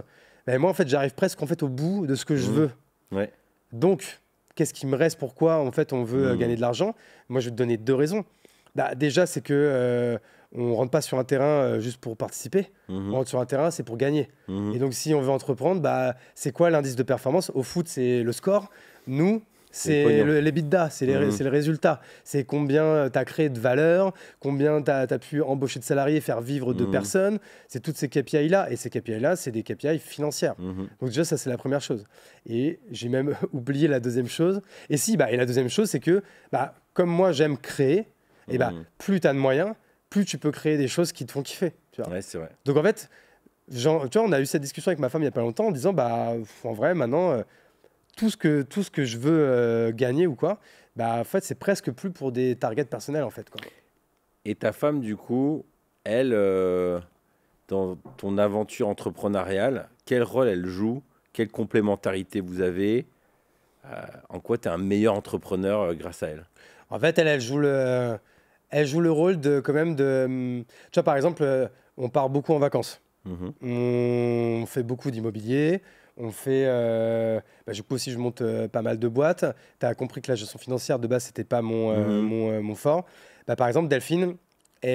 Speaker 1: ben, moi, en fait, j'arrive presque en fait, au bout de ce que je veux.
Speaker 2: Ouais.
Speaker 1: Donc, qu'est-ce qui me reste? Pourquoi, en fait, on veut gagner de l'argent? Moi, je vais te donner 2 raisons. Bah, déjà, c'est que on rentre pas sur un terrain juste pour participer.
Speaker 2: Mhm.
Speaker 1: On rentre sur un terrain, c'est pour gagner.
Speaker 2: Mhm.
Speaker 1: Et donc, si on veut entreprendre, bah, c'est quoi l'indice de performance? Au foot, c'est le score. Nous,
Speaker 2: C'est le
Speaker 1: c'est
Speaker 2: pognon.
Speaker 1: l'EBITDA, c'est le résultat. C'est combien tu as créé de valeur, combien tu as pu embaucher de salariés, faire vivre de personnes. C'est toutes ces KPI-là. Et ces KPI-là, c'est des KPI financières.
Speaker 2: Mhm.
Speaker 1: Donc déjà, ça, c'est la première chose. Et j'ai même oublié la deuxième chose. Et si, bah, et la deuxième chose, c'est que bah, comme moi, j'aime créer, et bah, plus tu as de moyens, plus tu peux créer des choses qui te font kiffer. Tu vois.
Speaker 2: Ouais, c'est vrai.
Speaker 1: Donc en fait, genre, tu vois, on a eu cette discussion avec ma femme il n'y a pas longtemps en disant, bah, en vrai, maintenant, tout ce que je veux gagner ou quoi, bah, en fait, c'est presque plus pour des targets personnels, en fait. Quoi.
Speaker 2: Et ta femme, du coup, elle, dans ton aventure entrepreneuriale, quel rôle elle joue? Quelle complémentarité vous avez? En quoi tu es un meilleur entrepreneur grâce à elle?
Speaker 1: En fait, elle joue le rôle de, quand même, de... Tu vois, par exemple, on part beaucoup en vacances.
Speaker 2: Mhm.
Speaker 1: On fait beaucoup d'immobilier. On fait. Bah, du coup, aussi, je monte pas mal de boîtes. Tu as compris que la gestion financière, de base, c'était pas mon fort. Bah, par exemple, Delphine,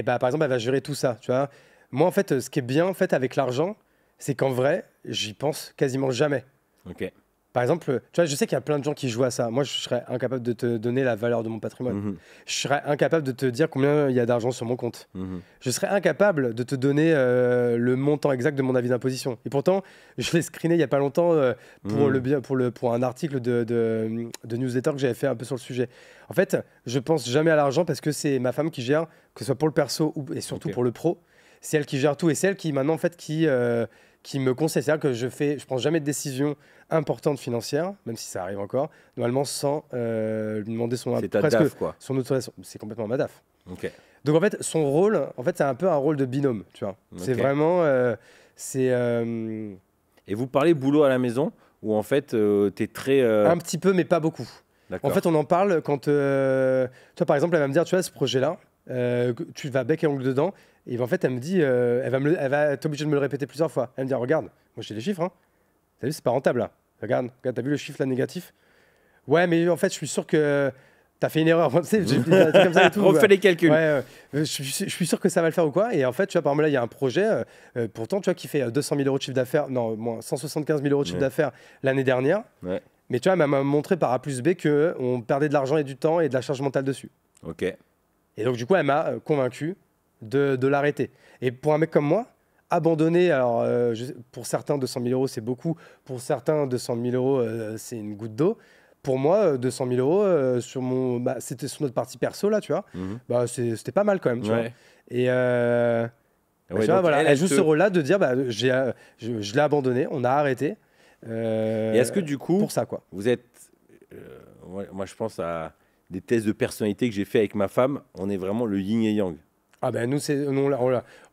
Speaker 1: bah, par exemple, elle va gérer tout ça. Tu vois. Moi, en fait, ce qui est bien en fait, avec l'argent, c'est qu'en vrai, j'y pense quasiment jamais.
Speaker 2: Ok.
Speaker 1: Par exemple, tu vois, je sais qu'il y a plein de gens qui jouent à ça. Moi, je serais incapable de te donner la valeur de mon patrimoine.
Speaker 2: Mhm.
Speaker 1: Je serais incapable de te dire combien il y a d'argent sur mon compte.
Speaker 2: Mhm.
Speaker 1: Je serais incapable de te donner le montant exact de mon avis d'imposition. Et pourtant, je l'ai screené il n'y a pas longtemps pour un article de newsletter que j'avais fait un peu sur le sujet. En fait, je pense jamais à l'argent parce que c'est ma femme qui gère, que ce soit pour le perso et surtout pour le pro. C'est elle qui gère tout et c'est elle qui maintenant en fait qui me conseille. C'est-à-dire que je prends jamais de décision importante financière, même si ça arrive encore, normalement sans lui demander
Speaker 2: C'est ta DAF, quoi.
Speaker 1: son autorisation. C'est complètement ma DAF.
Speaker 2: Ok.
Speaker 1: Donc en fait, son rôle, en fait, c'est un peu un rôle de binôme, tu vois. C'est
Speaker 2: Ok.
Speaker 1: vraiment,
Speaker 2: Et vous parlez boulot à la maison ou en fait tu es très.
Speaker 1: un petit peu, mais pas beaucoup. En
Speaker 2: D'accord.
Speaker 1: fait, on en parle quand, tu vois, par exemple, elle va me dire, tu vois, ce projet-là, tu vas bec et ongle dedans. Et en fait, elle me dit, elle va être obligée de me le répéter plusieurs fois. Elle me dit, regarde, moi j'ai les chiffres, hein. T'as vu, c'est pas rentable là. Regarde, t'as vu le chiffre là négatif? Ouais, mais en fait, je suis sûr que t'as fait une erreur. Tu sais, j'ai dit des trucs comme ça et tout.
Speaker 2: Refais les calculs.
Speaker 1: Ouais, je suis sûr que ça va le faire ou quoi. Et en fait, tu vois, par exemple, là, il y a un projet, pourtant, tu vois, qui fait 200 000 euros de chiffre d'affaires, non, moins 175 000 euros de chiffre d'affaires l'année dernière.
Speaker 2: Ouais.
Speaker 1: Mais tu vois, elle m'a montré par A plus B qu'on perdait de l'argent et du temps et de la charge mentale dessus.
Speaker 2: Ok.
Speaker 1: Et donc, du coup, elle m'a convaincu de l'arrêter. Et pour un mec comme moi, abandonner, alors pour certains, 200 000 euros, c'est beaucoup. Pour certains, 200 000 euros, c'est une goutte d'eau. Pour moi, 200 000 euros, c'était sur notre partie perso, là, tu vois.
Speaker 2: Mhm.
Speaker 1: Bah, c'était pas mal quand même, tu vois.
Speaker 2: Ouais.
Speaker 1: Et
Speaker 2: Ouais,
Speaker 1: tu vois,
Speaker 2: donc
Speaker 1: voilà, elle joue
Speaker 2: te-
Speaker 1: ce rôle-là de dire, bah, je l'ai abandonné, on a arrêté.
Speaker 2: Et est-ce que du coup,
Speaker 1: Pour ça, quoi.
Speaker 2: vous êtes. Moi, je pense à des tests de personnalité que j'ai fait avec ma femme. On est vraiment le yin et yang.
Speaker 1: Ah ben nous,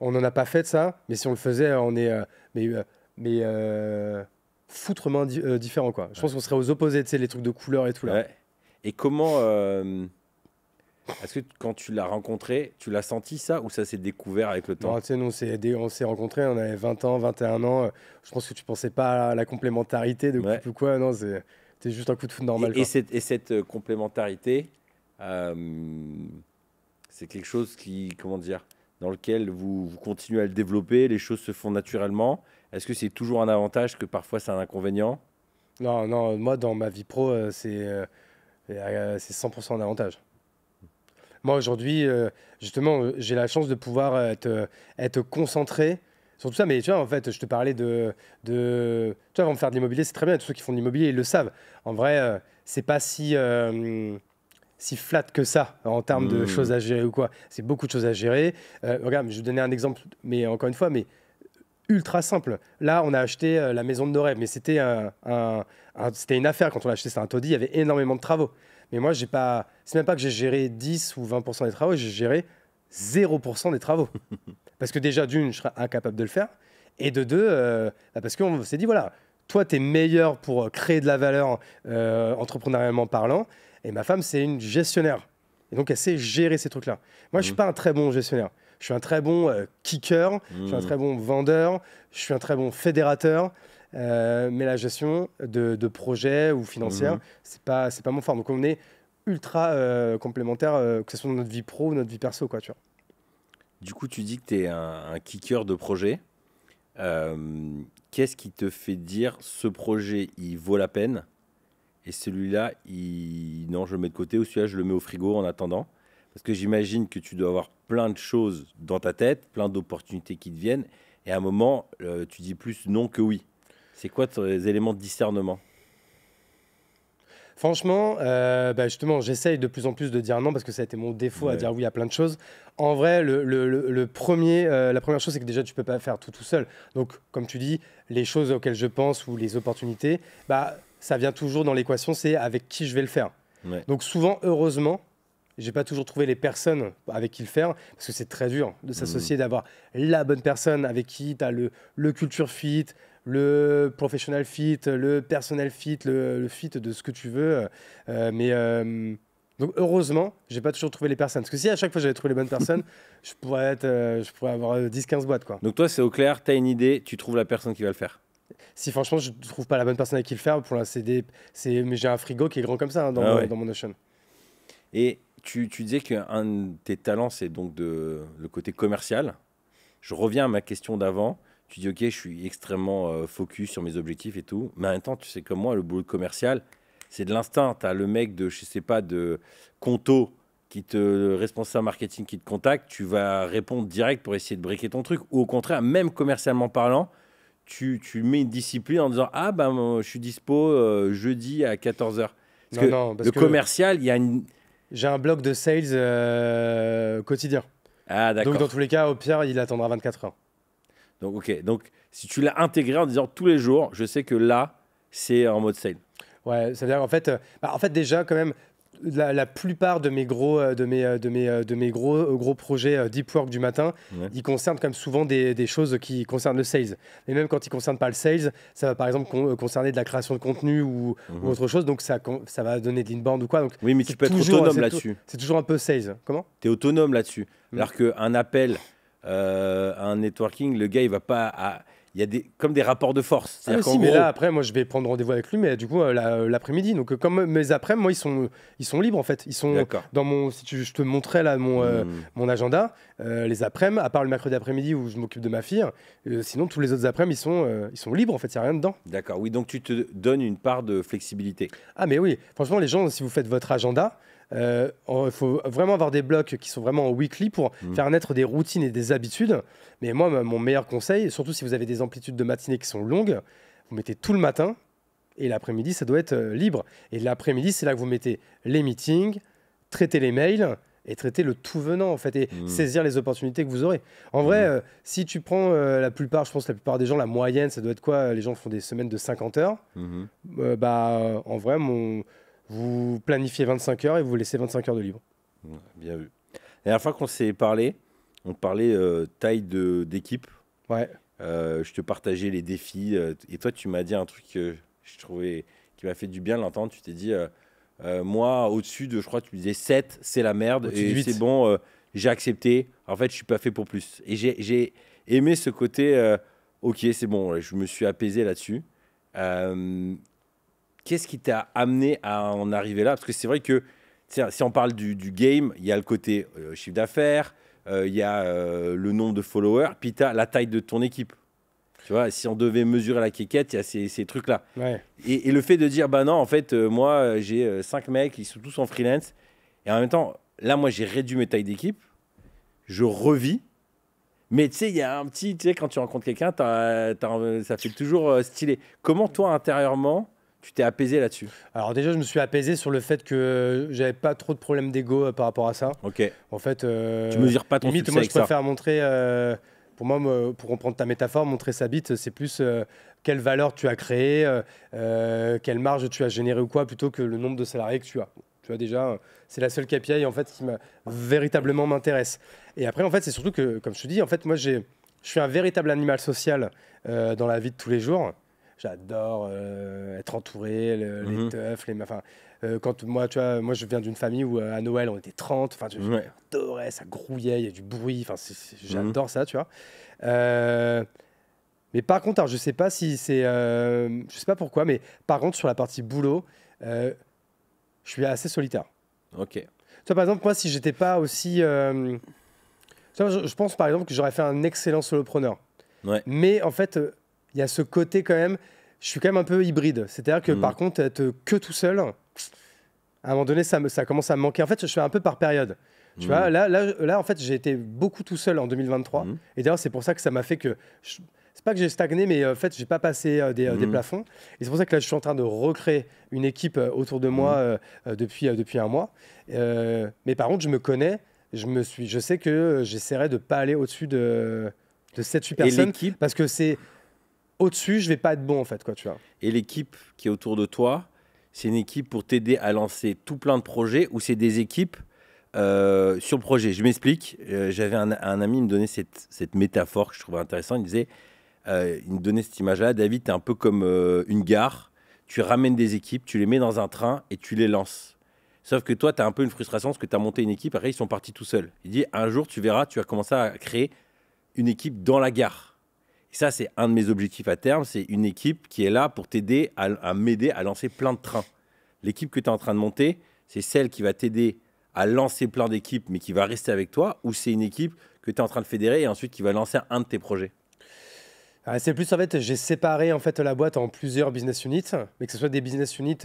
Speaker 1: on n'en a pas fait de ça, mais si on le faisait, on est foutrement différent, quoi. Je pense qu'on serait aux opposés, tu sais, les trucs de couleur et tout là.
Speaker 2: Ouais. Et comment. Est-ce que quand tu l'as rencontré, tu l'as senti ça ou ça s'est découvert avec le temps?
Speaker 1: Non, tu sais, nous, on s'est rencontrés, on avait 20 ans, 21 ans. Je pense que tu pensais pas à la complémentarité de couple ou quoi. Non, C'est juste un coup de foot normal.
Speaker 2: Et cette complémentarité, euh, c'est quelque chose qui, comment dire, dans lequel vous continuez à le développer, les choses se font naturellement. Est-ce que c'est toujours un avantage que parfois c'est un inconvénient?
Speaker 1: Non, non, moi, dans ma vie pro, c'est 100% un avantage. Moi, aujourd'hui, justement, j'ai la chance de pouvoir être concentré sur tout ça. Mais tu vois, en fait, je te parlais tu vois, avant de faire de l'immobilier, c'est très bien. Tous ceux qui font de l'immobilier, ils le savent. En vrai, c'est pas si flat que ça en termes de choses
Speaker 2: Hmm.
Speaker 1: à gérer ou quoi. C'est beaucoup de choses à gérer. Regarde, je vais donner un exemple, mais encore une fois, mais ultra simple. Là, on a acheté la maison de nos rêves, mais c'était c'était une affaire quand on l'a acheté. C'était un taudis, il y avait énormément de travaux. Mais moi, j'ai pas, c'est même pas que j'ai géré 10 ou 20% des travaux, j'ai géré 0% des travaux. Parce que déjà, d'une, je serais incapable de le faire. Et de deux, parce qu'on s'est dit, voilà, toi, tu es meilleur pour créer de la valeur entrepreneurialement parlant. Et ma femme, c'est une gestionnaire. Et donc, elle sait gérer ces trucs-là. Moi, je suis
Speaker 2: Hmm.
Speaker 1: pas un très bon gestionnaire. Je suis un très bon kicker, je suis un
Speaker 2: Hmm.
Speaker 1: très bon vendeur, je suis un très bon fédérateur. Mais la gestion de projets ou financière,
Speaker 2: Mhm.
Speaker 1: c'est pas mon fort. Donc, on est ultra complémentaires, que ce soit dans notre vie pro ou notre vie perso, quoi, tu vois.
Speaker 2: Du coup, tu dis que tu es un kicker de projet. Qu'est-ce qui te fait dire ce projet, il vaut la peine et celui-là, non, je le mets de côté ou celui-là, je le mets au frigo en attendant? Parce que j'imagine que tu dois avoir plein de choses dans ta tête, plein d'opportunités qui te viennent et à un moment, tu dis plus non que oui. C'est quoi tes éléments de discernement?
Speaker 1: Franchement, bah, justement, j'essaye de plus en plus de dire non parce que ça a été mon défaut à
Speaker 2: Ouais.
Speaker 1: dire oui à plein de choses. En vrai, la première chose, c'est que déjà, tu peux pas faire tout seul. Donc, comme tu dis, les choses auxquelles je pense ou les opportunités, bah, ça vient toujours dans l'équation, c'est avec qui je vais le faire.
Speaker 2: Ouais.
Speaker 1: Donc, souvent, heureusement, j'ai pas toujours trouvé les personnes avec qui le faire parce que c'est très dur de
Speaker 2: Mhm.
Speaker 1: s'associer, d'avoir la bonne personne avec qui tu as le culture fit, le professional fit, le personnel fit, le fit de ce que tu veux. Donc heureusement, j'ai pas toujours trouvé les personnes. Parce que si à chaque fois j'avais trouvé les bonnes personnes, je pourrais avoir 10-15 boîtes, quoi.
Speaker 2: Donc toi, c'est au clair, tu as une idée, tu trouves la personne qui va le faire.
Speaker 1: Si franchement je trouve pas la bonne personne avec qui le faire, pour l'instant, mais j'ai un frigo qui est grand comme ça, hein,
Speaker 2: Ah ouais.
Speaker 1: dans mon Notion.
Speaker 2: Et tu disais qu'un de tes talents, c'est donc le côté commercial. Je reviens à ma question d'avant. Tu dis, OK, je suis extrêmement focus sur mes objectifs et tout. Mais en même temps, tu sais comme moi, le boulot de commercial, c'est de l'instinct. Tu as le mec de, je sais pas, de Conto, le responsable marketing qui te contacte. Tu vas répondre direct pour essayer de briquer ton truc. Ou au contraire, même commercialement parlant, tu mets une discipline en disant, ah ben, moi, je suis dispo jeudi à 14 heures. Parce
Speaker 1: Non,
Speaker 2: que
Speaker 1: non, parce
Speaker 2: le
Speaker 1: que
Speaker 2: commercial, il y a une...
Speaker 1: j'ai un bloc de sales quotidien.
Speaker 2: Ah,
Speaker 1: Donc dans
Speaker 2: d'accord.
Speaker 1: tous les cas, au pire, il attendra 24 heures.
Speaker 2: Donc, ok. Donc, si tu l'as intégré en disant tous les jours, je sais que là, c'est en mode sale.
Speaker 1: Ouais, c'est-à-dire en fait déjà quand même la plupart de mes gros projets deep work du matin,
Speaker 2: Ouais.
Speaker 1: ils concernent quand même souvent des choses qui concernent le sales. Mais même quand ils concernent pas le sales, ça va par exemple concerner de la création de contenu ou
Speaker 2: Mhm.
Speaker 1: autre chose, donc ça va donner de l'inbound ou quoi. Donc
Speaker 2: Oui, mais tu peux être autonome là-dessus.
Speaker 1: c'est toujours un peu sales. Comment?
Speaker 2: Tu es autonome là-dessus.
Speaker 1: Mm.
Speaker 2: Alors qu'un appel, un networking, le gars, il va pas. Il y a comme des rapports de force.
Speaker 1: Ah oui,
Speaker 2: C'est-à-dire qu'en
Speaker 1: si, mais là,
Speaker 2: gros.
Speaker 1: après, moi, je vais prendre rendez-vous avec lui, mais du coup, l'après-midi. Donc, comme mes après moi, ils sont libres, en fait. Ils sont
Speaker 2: D'accord.
Speaker 1: dans mon. Si je te montrais là
Speaker 2: Hmm.
Speaker 1: mon agenda, les après-midi, à part le mercredi après-midi où je m'occupe de ma fille, sinon, tous les autres après-midi, ils sont libres, en fait. Il n'y a rien dedans.
Speaker 2: D'accord. Oui, donc tu te donnes une part de flexibilité.
Speaker 1: Ah, mais oui, franchement, les gens, si vous faites votre agenda, il faut vraiment avoir des blocs qui sont vraiment en weekly pour
Speaker 2: Hmm.
Speaker 1: faire naître des routines et des habitudes. Mais moi, mon meilleur conseil, surtout si vous avez des amplitudes de matinée qui sont longues, vous mettez tout le matin. Et l'après-midi, ça doit être libre. Et l'après-midi, c'est là que vous mettez les meetings, traiter les mails et traiter le tout venant, en fait, et
Speaker 2: Hmm.
Speaker 1: saisir les opportunités que vous aurez. En vrai,
Speaker 2: Mhm.
Speaker 1: si tu prends je pense que la plupart des gens, la moyenne, ça doit être quoi? Les gens font des semaines de 50 heures.
Speaker 2: Mhm.
Speaker 1: En vrai, vous planifiez 25 heures et vous laissez 25 heures de libre.
Speaker 2: Ouais, bien vu. La dernière fois qu'on s'est parlé, on parlait taille d'équipe.
Speaker 1: Ouais.
Speaker 2: Je te partageais les défis. Et toi, tu m'as dit un truc que je trouvais qui m'a fait du bien de l'entendre. Tu t'es dit, moi, au-dessus de, je crois, tu me disais 7, c'est la merde.
Speaker 1: Au-dessus de
Speaker 2: Et
Speaker 1: 8.
Speaker 2: c'est bon, j'ai accepté. En fait, je suis pas fait pour plus. Et j'ai aimé ce côté, ok, c'est bon, je me suis apaisé là-dessus. qu'est-ce qui t'a amené à en arriver là? Parce que c'est vrai que si on parle du game, il y a le côté chiffre d'affaires, il y a le nombre de followers, puis tu as la taille de ton équipe. Tu vois, si on devait mesurer la quéquette, il y a ces trucs-là.
Speaker 1: Ouais.
Speaker 2: Et le fait de dire, bah non, en fait, moi, j'ai 5 mecs, ils sont tous en freelance. Et en même temps, là, moi, j'ai réduit mes tailles d'équipe. Je revis. Mais tu sais, il y a un petit, tu sais, quand tu rencontres quelqu'un, ça fait toujours stylé. Comment toi, intérieurement, tu t'es apaisé là-dessus?
Speaker 1: Alors déjà, je me suis apaisé sur le fait que j'avais pas trop de problèmes d'ego par rapport à ça.
Speaker 2: Ok.
Speaker 1: En fait,
Speaker 2: Tu mesures pas ton
Speaker 1: limite,
Speaker 2: succès
Speaker 1: moi, je
Speaker 2: avec ça.
Speaker 1: préfère montrer, pour moi, pour reprendre ta métaphore, montrer sa bite, c'est plus quelle valeur tu as créée, quelle marge tu as générée ou quoi, plutôt que le nombre de salariés que tu as. Tu vois, déjà, c'est la seule KPI en fait, qui véritablement m'intéresse. Et après, en fait, c'est surtout que, comme je te dis, en fait, moi, je suis un véritable animal social dans la vie de tous les jours. J'adore être entouré, les teufs, enfin, quand moi, tu vois, moi, je viens d'une famille où à Noël, on était 30. Enfin, j'adorais, ça grouillait, il y a du bruit. Enfin, j'adore ça, tu vois. Mais par contre, alors, je sais pas si c'est, je sais pas pourquoi, mais par contre, sur la partie boulot, je suis assez solitaire.
Speaker 2: Ok.
Speaker 1: Tu vois, par exemple, moi, si j'étais pas aussi, tu vois, je pense par exemple que j'aurais fait un excellent solopreneur.
Speaker 2: Ouais.
Speaker 1: Mais en fait, il y a ce côté quand même, je suis quand même un peu hybride. C'est-à-dire que par contre, être que tout seul, à un moment donné, ça commence à me manquer. En fait, je fais un peu par période. Tu vois, là, en fait, j'ai été beaucoup tout seul en 2023. Et d'ailleurs, c'est pour ça que ça m'a fait que... C'est pas que j'ai stagné, mais en fait, j'ai pas passé des plafonds. Et c'est pour ça que là, je suis en train de recréer une équipe autour de moi depuis un mois. Mais par contre, je me connais. Je sais que j'essaierai de pas aller au-dessus de 7-8 personnes. Parce que c'est... Au-dessus, je vais pas être bon, en fait, quoi, tu vois.
Speaker 2: Et l'équipe qui est autour de toi, c'est une équipe pour t'aider à lancer tout plein de projets ou c'est des équipes sur le projet? Je m'explique. J'avais un ami, il me donnait cette métaphore que je trouvais intéressante. Il disait, il me donnait cette image-là. David, tu es un peu comme une gare. Tu ramènes des équipes, tu les mets dans un train et tu les lances. Sauf que toi, tu as un peu une frustration parce que tu as monté une équipe. Après, ils sont partis tout seuls. Il dit, un jour, tu verras, tu vas commencer à créer une équipe dans la gare. Et ça, c'est un de mes objectifs à terme. C'est une équipe qui est là pour t'aider à m'aider à lancer plein de trains. L'équipe que tu es en train de monter, c'est celle qui va t'aider à lancer plein d'équipes, mais qui va rester avec toi, ou c'est une équipe que tu es en train de fédérer et ensuite qui va lancer un de tes projets?
Speaker 1: C'est plus, en fait, j'ai séparé en fait, la boîte en plusieurs business units, mais que ce soit des business units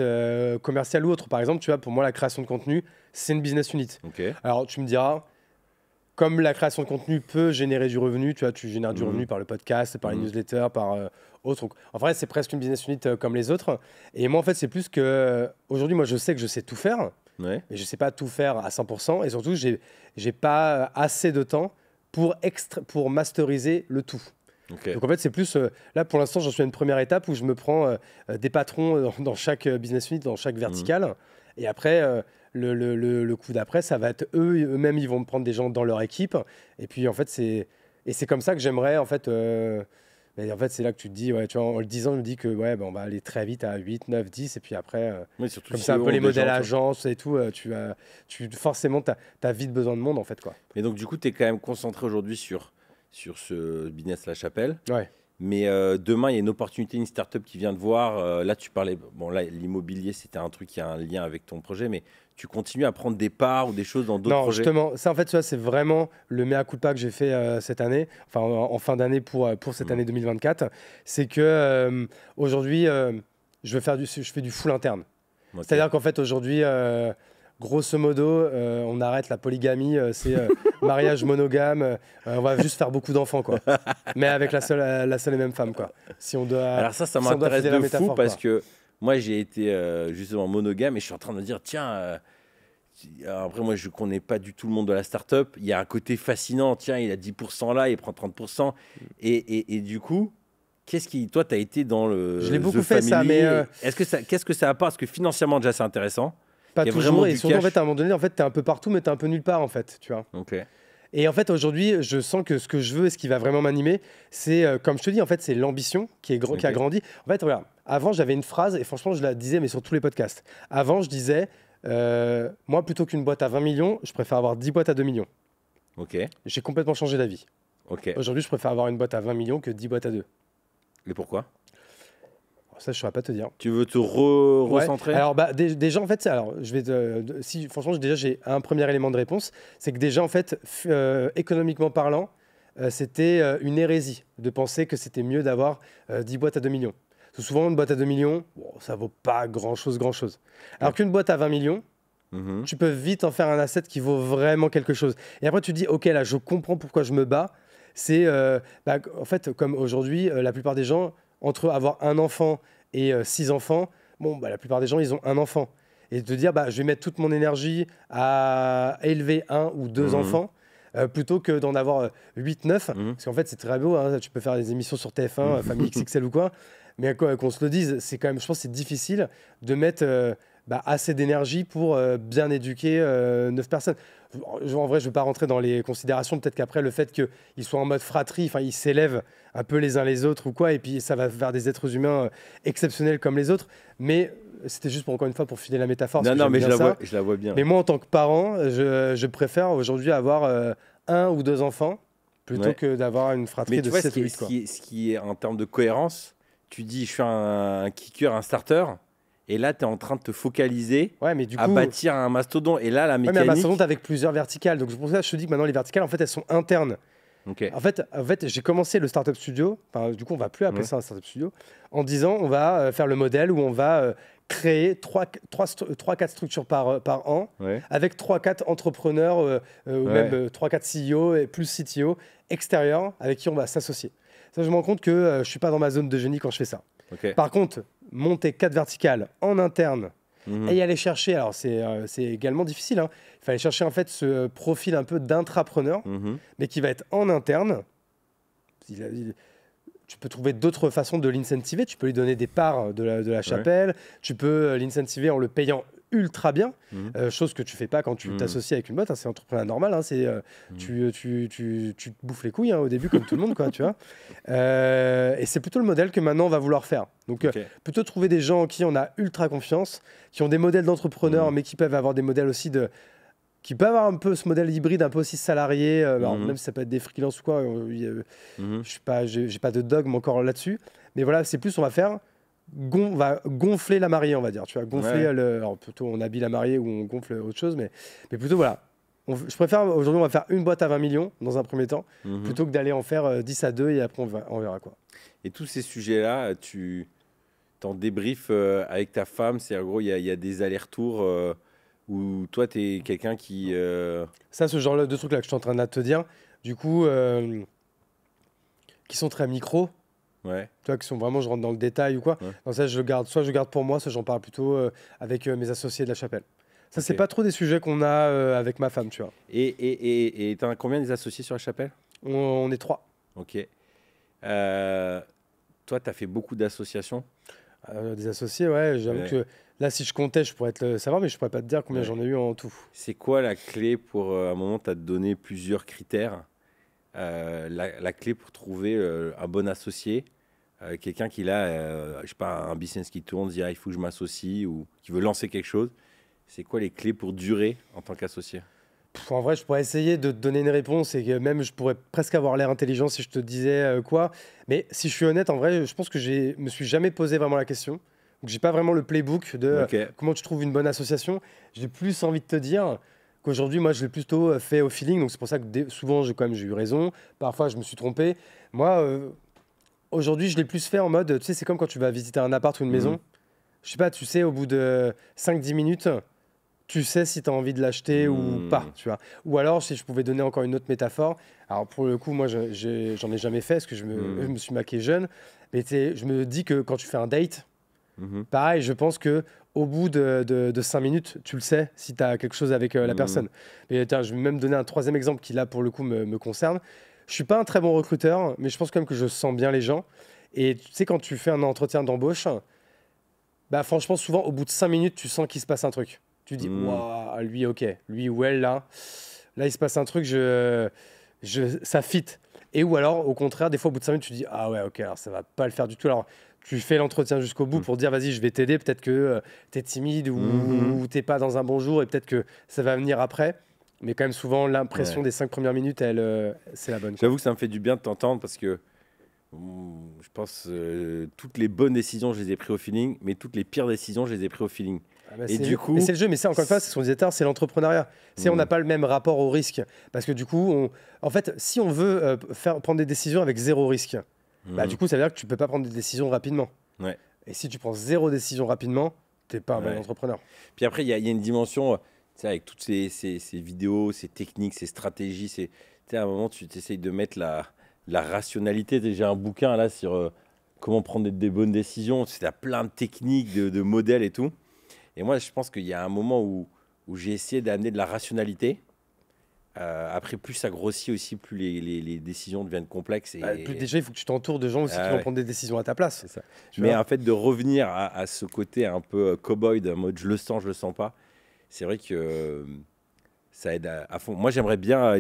Speaker 1: commerciales ou autres. Par exemple, tu vois, pour moi, la création de contenu, c'est une business unit.
Speaker 2: Okay.
Speaker 1: Alors, tu me diras, comme la création de contenu peut générer du revenu, tu vois, tu génères du revenu par le podcast, par les newsletters, par autre. Donc, en vrai, c'est presque une business unit comme les autres. Et moi, en fait, c'est plus que aujourd'hui, moi, je sais que je sais tout faire, mais je ne sais pas tout faire à 100%. Et surtout, j'ai pas assez de temps pour masteriser le tout.
Speaker 2: Okay.
Speaker 1: Donc en fait, c'est plus, là pour l'instant, j'en suis à une première étape où je me prends des patrons dans chaque business unit, dans chaque verticale. Et après, le coup d'après, ça va être eux-mêmes, ils vont me prendre des gens dans leur équipe. Et puis en fait, c'est comme ça que j'aimerais, en fait, mais en fait, c'est là que tu te dis, ouais, tu vois, en le disant, je me dis que ouais, on va aller très vite à 8, 9, 10. Et puis après, comme c'est un peu les modèles agences et tout, forcément, tu as vite besoin de monde, en fait, quoi.
Speaker 2: Mais donc du coup, tu es quand même concentré aujourd'hui sur ce business La Chapelle.
Speaker 1: Ouais.
Speaker 2: Mais demain, il y a une opportunité, une start-up qui vient te voir. Là, tu parlais, bon, là, l'immobilier, c'était un truc qui a un lien avec ton projet, mais tu continues à prendre des parts ou des choses dans d'autres projets?
Speaker 1: Non, justement, ça, en fait, ça, c'est vraiment le mea culpa que j'ai fait cette année, enfin, en fin d'année pour cette année 2024. C'est que aujourd'hui, je fais du full interne. Okay. C'est-à-dire qu'en fait, aujourd'hui, grosso modo, on arrête la polygamie, c'est mariage monogame, on va juste faire beaucoup d'enfants, quoi. Mais avec la seule et même femme, quoi. Si on doit,
Speaker 2: alors ça m'intéresse de fou parce que moi, j'ai été justement monogame et je suis en train de me dire, tiens, après moi, je ne connais pas du tout le monde de la start-up. Il y a un côté fascinant, tiens, il a 10% là, il prend 30%. Et du coup, toi, tu as été dans le...
Speaker 1: Je l'ai beaucoup fait ça, mais...
Speaker 2: Qu'est-ce que ça apporte? Parce que financièrement, déjà, c'est intéressant.
Speaker 1: Pas toujours, et surtout, en fait, à un moment donné, en fait, tu es un peu partout, mais tu es un peu nulle part, en fait, tu vois.
Speaker 2: Ok.
Speaker 1: Et en fait, aujourd'hui, je sens que ce que je veux et ce qui va vraiment m'animer, c'est, comme je te dis, en fait, c'est l'ambition qui a grandi. En fait, regarde, avant, j'avais une phrase, et franchement, je la disais, mais sur tous les podcasts. Avant, je disais, moi, plutôt qu'une boîte à 20 millions, je préfère avoir 10 boîtes à 2 millions.
Speaker 2: Ok.
Speaker 1: J'ai complètement changé d'avis.
Speaker 2: Ok.
Speaker 1: Aujourd'hui, je préfère avoir une boîte à 20 millions que 10 boîtes à 2.
Speaker 2: Et pourquoi?
Speaker 1: Ça, je ne saurais pas te dire.
Speaker 2: Tu veux te
Speaker 1: Ouais.
Speaker 2: recentrer?
Speaker 1: Alors, déjà, en fait, alors, je vais si, franchement, déjà, j'ai un premier élément de réponse. C'est que déjà, en fait, économiquement parlant, c'était une hérésie de penser que c'était mieux d'avoir 10 boîtes à 2 millions. Parce que souvent, une boîte à 2 millions, bon, ça vaut pas grand-chose, grand-chose. Alors qu'une boîte à 20 millions, tu peux vite en faire un asset qui vaut vraiment quelque chose. Et après, tu dis, OK, là, je comprends pourquoi je me bats. C'est, en fait, comme aujourd'hui, la plupart des gens, entre avoir un enfant et 6 enfants, bon, la plupart des gens, ils ont un enfant. Et de dire, je vais mettre toute mon énergie à élever un ou deux enfants, plutôt que d'en avoir 8, 9. Parce qu'en fait, c'est très beau, hein, tu peux faire des émissions sur TF1, Famille XXL ou quoi. Mais qu'on se le dise, c'est quand même, je pense que c'est difficile de mettre assez d'énergie pour bien éduquer 9 personnes. En vrai, je ne veux pas rentrer dans les considérations. Peut-être qu'après, le fait qu'ils soient en mode fratrie, ils s'élèvent un peu les uns les autres ou quoi, et puis ça va vers des êtres humains exceptionnels comme les autres. Mais c'était juste encore une fois pour filer la métaphore.
Speaker 2: Non, mais je la vois bien.
Speaker 1: Mais moi, en tant que parent, je préfère aujourd'hui avoir un ou deux enfants plutôt que d'avoir une fratrie de 7 ou 8.
Speaker 2: Ce qui est en termes de cohérence, tu dis je suis un kicker, un starter. Et là, tu es en train de te focaliser à bâtir un mastodon. Et là, la mécanique...
Speaker 1: mais un mastodonte avec plusieurs verticales. Donc, c'est pour ça que je te dis que maintenant, les verticales, en fait, elles sont internes.
Speaker 2: Okay.
Speaker 1: En fait, j'ai commencé le Startup Studio. Du coup, on ne va plus appeler ça un Startup Studio. En disant, on va faire le modèle où on va créer 3-4 structures par an avec 3-4 entrepreneurs ou même 3-4 CEO et plus CTO extérieurs avec qui on va s'associer. Ça, je me rends compte que je ne suis pas dans ma zone de génie quand je fais ça.
Speaker 2: Okay.
Speaker 1: Par contre, monter 4 verticales en interne et aller chercher, alors c'est également difficile, hein. Il fallait chercher en fait ce profil un peu d'intrapreneur, mais qui va être en interne. Tu peux trouver d'autres façons de l'incentiver. Tu peux lui donner des parts de la chapelle. Tu peux l'incentiver en le payant ultra bien, chose que tu fais pas quand tu t'associes avec une boîte, hein, c'est entrepreneur normal, hein, tu te bouffes les couilles au début comme tout le monde, quoi, tu vois. Et c'est plutôt le modèle que maintenant on va vouloir faire. Donc plutôt trouver des gens en qui on a ultra confiance, qui ont des modèles d'entrepreneurs, mais qui peuvent avoir des modèles aussi qui peuvent avoir un peu ce modèle hybride, un peu aussi salarié, alors, même si ça peut être des freelances ou quoi, j'ai pas de dogme encore là-dessus, mais voilà, c'est plus on va faire on va gonfler la mariée, on va dire. Tu vois, gonfler alors plutôt on habille la mariée ou on gonfle autre chose, mais plutôt voilà. Je préfère aujourd'hui, on va faire une boîte à 20 millions dans un premier temps, plutôt que d'aller en faire 10 à 2 et après on verra quoi.
Speaker 2: Et tous ces sujets-là, tu t'en débriefes avec ta femme, c'est en gros, il y a des allers-retours où toi, tu es quelqu'un qui.
Speaker 1: Ça, ce genre de trucs-là que je suis en train de te dire, du coup, qui sont très micro.
Speaker 2: Ouais.
Speaker 1: Tu vois, qui sont vraiment, je rentre dans le détail ou quoi. Donc ça, soit je garde pour moi, soit j'en parle plutôt avec mes associés de la chapelle. Ça, c'est pas trop des sujets qu'on a avec ma femme, tu vois.
Speaker 2: Et t'as combien des associés sur la chapelle?
Speaker 1: On est 3.
Speaker 2: Ok. Toi, tu as fait beaucoup d'associations?
Speaker 1: Des associés, ouais. J'avoue que là, si je comptais, je pourrais te le savoir, mais je pourrais pas te dire combien j'en ai eu en tout.
Speaker 2: C'est quoi la clé pour, à un moment, tu as donné plusieurs critères, la clé pour trouver un bon associé? Quelqu'un qui a, je sais pas, un business qui tourne, dit il faut que je m'associe ou qui veut lancer quelque chose. C'est quoi les clés pour durer en tant qu'associé?
Speaker 1: En vrai, je pourrais essayer de te donner une réponse et que même je pourrais presque avoir l'air intelligent si je te disais quoi. Mais si je suis honnête, en vrai, je pense que je me suis jamais posé vraiment la question. Donc, j'ai pas vraiment le playbook de comment tu trouves une bonne association. J'ai plus envie de te dire qu'aujourd'hui, moi, je l'ai plutôt fait au feeling. Donc, c'est pour ça que souvent, j'ai eu raison. Parfois, je me suis trompé. Moi, aujourd'hui, je l'ai plus fait en mode, tu sais, c'est comme quand tu vas visiter un appart ou une maison. Je sais pas, tu sais, au bout de 5-10 minutes, tu sais si tu as envie de l'acheter ou pas, tu vois. Ou alors, si je pouvais donner encore une autre métaphore, alors pour le coup, moi, j'en ai jamais fait parce que je me suis maqué jeune. Mais je me dis que quand tu fais un date, pareil, je pense que au bout de 5 minutes, tu le sais si tu as quelque chose avec la personne. Et je vais même donner un troisième exemple qui, là, pour le coup, me concerne. Je suis pas un très bon recruteur, mais je pense quand même que je sens bien les gens. Et tu sais, quand tu fais un entretien d'embauche, franchement, souvent, au bout de 5 minutes, tu sens qu'il se passe un truc. Tu dis, waouh, lui, ok, lui ou elle, là, il se passe un truc, ça fit. Et ou alors, au contraire, des fois, au bout de 5 minutes, tu dis, ah ouais, ok, alors ça va pas le faire du tout. Alors, tu fais l'entretien jusqu'au bout pour dire, vas-y, je vais t'aider. Peut-être que tu es timide ou tu n'es pas dans un bon jour et peut-être que ça va venir après. Mais quand même, souvent, l'impression des 5 premières minutes, c'est la bonne.
Speaker 2: J'avoue que ça me fait du bien de t'entendre parce que Je pense toutes les bonnes décisions, je les ai prises au feeling, mais toutes les pires décisions, je les ai prises au feeling. Et du coup,
Speaker 1: mais c'est le jeu, mais c'est encore une fois, c'est ce qu'on disait tout à l'heure, c'est l'entrepreneuriat. On n'a pas le même rapport au risque. Parce que du coup, en fait, si on veut prendre des décisions avec zéro risque, bah, du coup, ça veut dire que tu peux pas prendre des décisions rapidement.
Speaker 2: Ouais.
Speaker 1: Et si tu prends zéro décision rapidement, t'es pas un bon entrepreneur.
Speaker 2: Puis après, il y a une dimension, tu sais, avec toutes ces vidéos, ces techniques, ces stratégies, tu sais, à un moment, tu essayes de mettre la rationalité. J'ai un bouquin là sur comment prendre des bonnes décisions. Tu as plein de techniques, de modèles et tout. Et moi, je pense qu'il y a un moment où j'ai essayé d'amener de la rationalité. Après, plus ça grossit aussi, plus les décisions deviennent complexes.
Speaker 1: Déjà, il faut que tu t'entoures de gens aussi qui vont prendre des décisions à ta place.
Speaker 2: C'est ça. Mais en fait, de revenir à ce côté un peu cowboy, en mode je le sens pas, c'est vrai que ça aide à fond. Moi, j'aimerais bien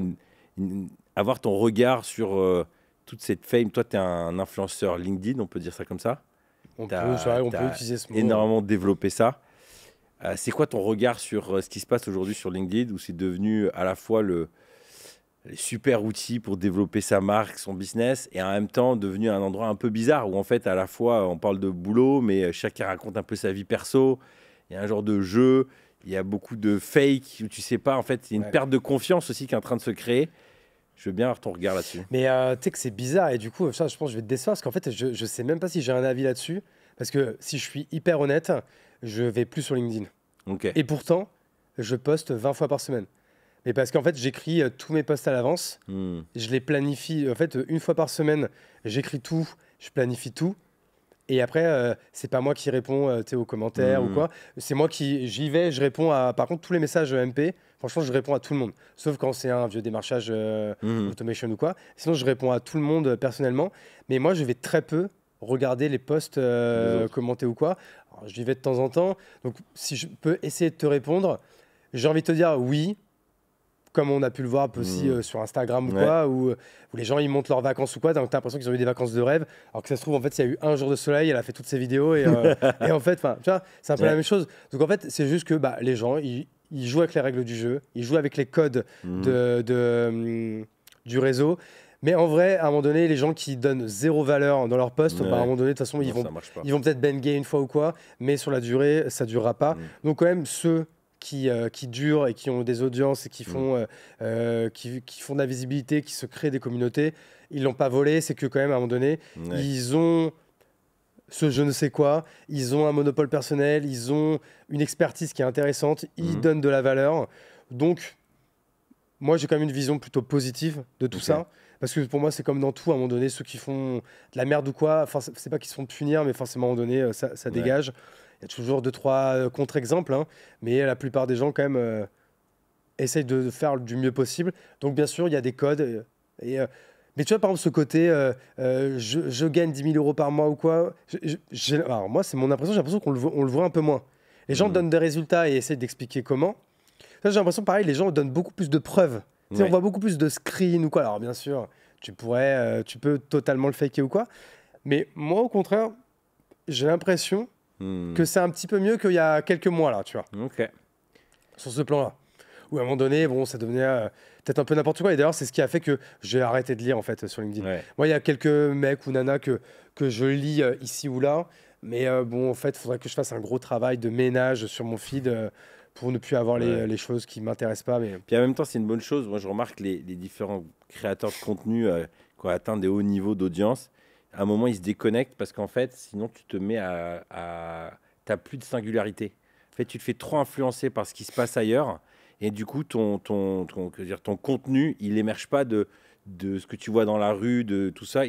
Speaker 2: avoir ton regard sur toute cette fame. Toi, tu es un influenceur LinkedIn, on peut dire ça comme ça.
Speaker 1: On peut utiliser ce mot.
Speaker 2: Énormément développé ça. C'est quoi ton regard sur ce qui se passe aujourd'hui sur LinkedIn, où c'est devenu à la fois le super outil pour développer sa marque, son business, et en même temps devenu un endroit un peu bizarre, où en fait à la fois on parle de boulot, mais chacun raconte un peu sa vie perso, il y a un genre de jeu, il y a beaucoup de fake, où tu sais pas, en fait il y a une perte de confiance aussi qui est en train de se créer. Je veux bien avoir ton regard là-dessus.
Speaker 1: Mais tu sais que c'est bizarre, et du coup ça, je pense que je vais te décevoir, parce qu'en fait je sais même pas si j'ai un avis là-dessus, parce que si je suis hyper honnête, je vais plus sur LinkedIn.
Speaker 2: Okay.
Speaker 1: Et pourtant, je poste 20 fois par semaine. Mais parce qu'en fait, j'écris tous mes posts à l'avance. Je les planifie. En fait, une fois par semaine, j'écris tout, je planifie tout. Et après, c'est pas moi qui réponds aux commentaires ou quoi. C'est moi j'y vais, je réponds à. Par contre, tous les messages MP, franchement, je réponds à tout le monde. Sauf quand c'est un vieux démarchage automation ou quoi. Sinon, je réponds à tout le monde personnellement. Mais moi, je vais très peu regarder les posts commentés ou quoi. Alors, j'y vais de temps en temps. Donc, si je peux essayer de te répondre, j'ai envie de te dire oui. Comme on a pu le voir aussi sur Instagram ou quoi, où les gens ils montent leurs vacances ou quoi, donc tu as l'impression qu'ils ont eu des vacances de rêve, alors que ça se trouve en fait il y a eu un jour de soleil, elle a fait toutes ses vidéos et en fait tu vois, c'est un peu la même chose. Donc en fait c'est juste que les gens ils jouent avec les règles du jeu, ils jouent avec les codes du réseau. Mais en vrai, à un moment donné, les gens qui donnent zéro valeur dans leur post, à un moment donné, de toute façon, ils vont peut-être banger une fois ou quoi, mais sur la durée, ça durera pas. Donc quand même, ceux qui durent et qui ont des audiences et qui font de la visibilité, qui se créent des communautés, ils l'ont pas volé, c'est que quand même, à un moment donné, ils ont ce je ne sais quoi, ils ont un monopole personnel, ils ont une expertise qui est intéressante, ils donnent de la valeur. Donc, moi, j'ai quand même une vision plutôt positive de tout ça. Parce que pour moi, c'est comme dans tout, à un moment donné, ceux qui font de la merde ou quoi, c'est pas qu'ils se font punir, mais forcément, à un moment donné, ça dégage. Il y a toujours 2-3 contre-exemples, hein, mais la plupart des gens, quand même, essayent de faire du mieux possible. Donc, bien sûr, il y a des codes. Mais tu vois, par exemple, ce côté, je gagne 10 000 euros par mois ou quoi, alors moi, c'est mon impression, j'ai l'impression qu'on le voit un peu moins. Les gens donnent des résultats et essayent d'expliquer comment. Ça, j'ai l'impression, pareil, les gens donnent beaucoup plus de preuves. On voit beaucoup plus de screens ou quoi. Alors, bien sûr, tu peux totalement le faker ou quoi. Mais moi, au contraire, j'ai l'impression que c'est un petit peu mieux qu'il y a quelques mois, là, tu vois. Sur ce plan-là. Où à un moment donné, bon, ça devenait peut-être un peu n'importe quoi. Et d'ailleurs, c'est ce qui a fait que j'ai arrêté de lire, en fait, sur LinkedIn. Moi, il y a quelques mecs ou nanas que je lis ici ou là. Mais bon, en fait, il faudrait que je fasse un gros travail de ménage sur mon feed pour ne plus avoir les choses qui ne m'intéressent pas. Mais...
Speaker 2: Puis en même temps, c'est une bonne chose. Moi, je remarque les différents créateurs de contenu qui ont atteint des hauts niveaux d'audience. À un moment, ils se déconnectent parce qu'en fait, sinon, tu te mets t'as plus de singularité. En fait, tu te fais trop influencer par ce qui se passe ailleurs. Et du coup, ton contenu, il n'émerge pas de ce que tu vois dans la rue, de tout ça.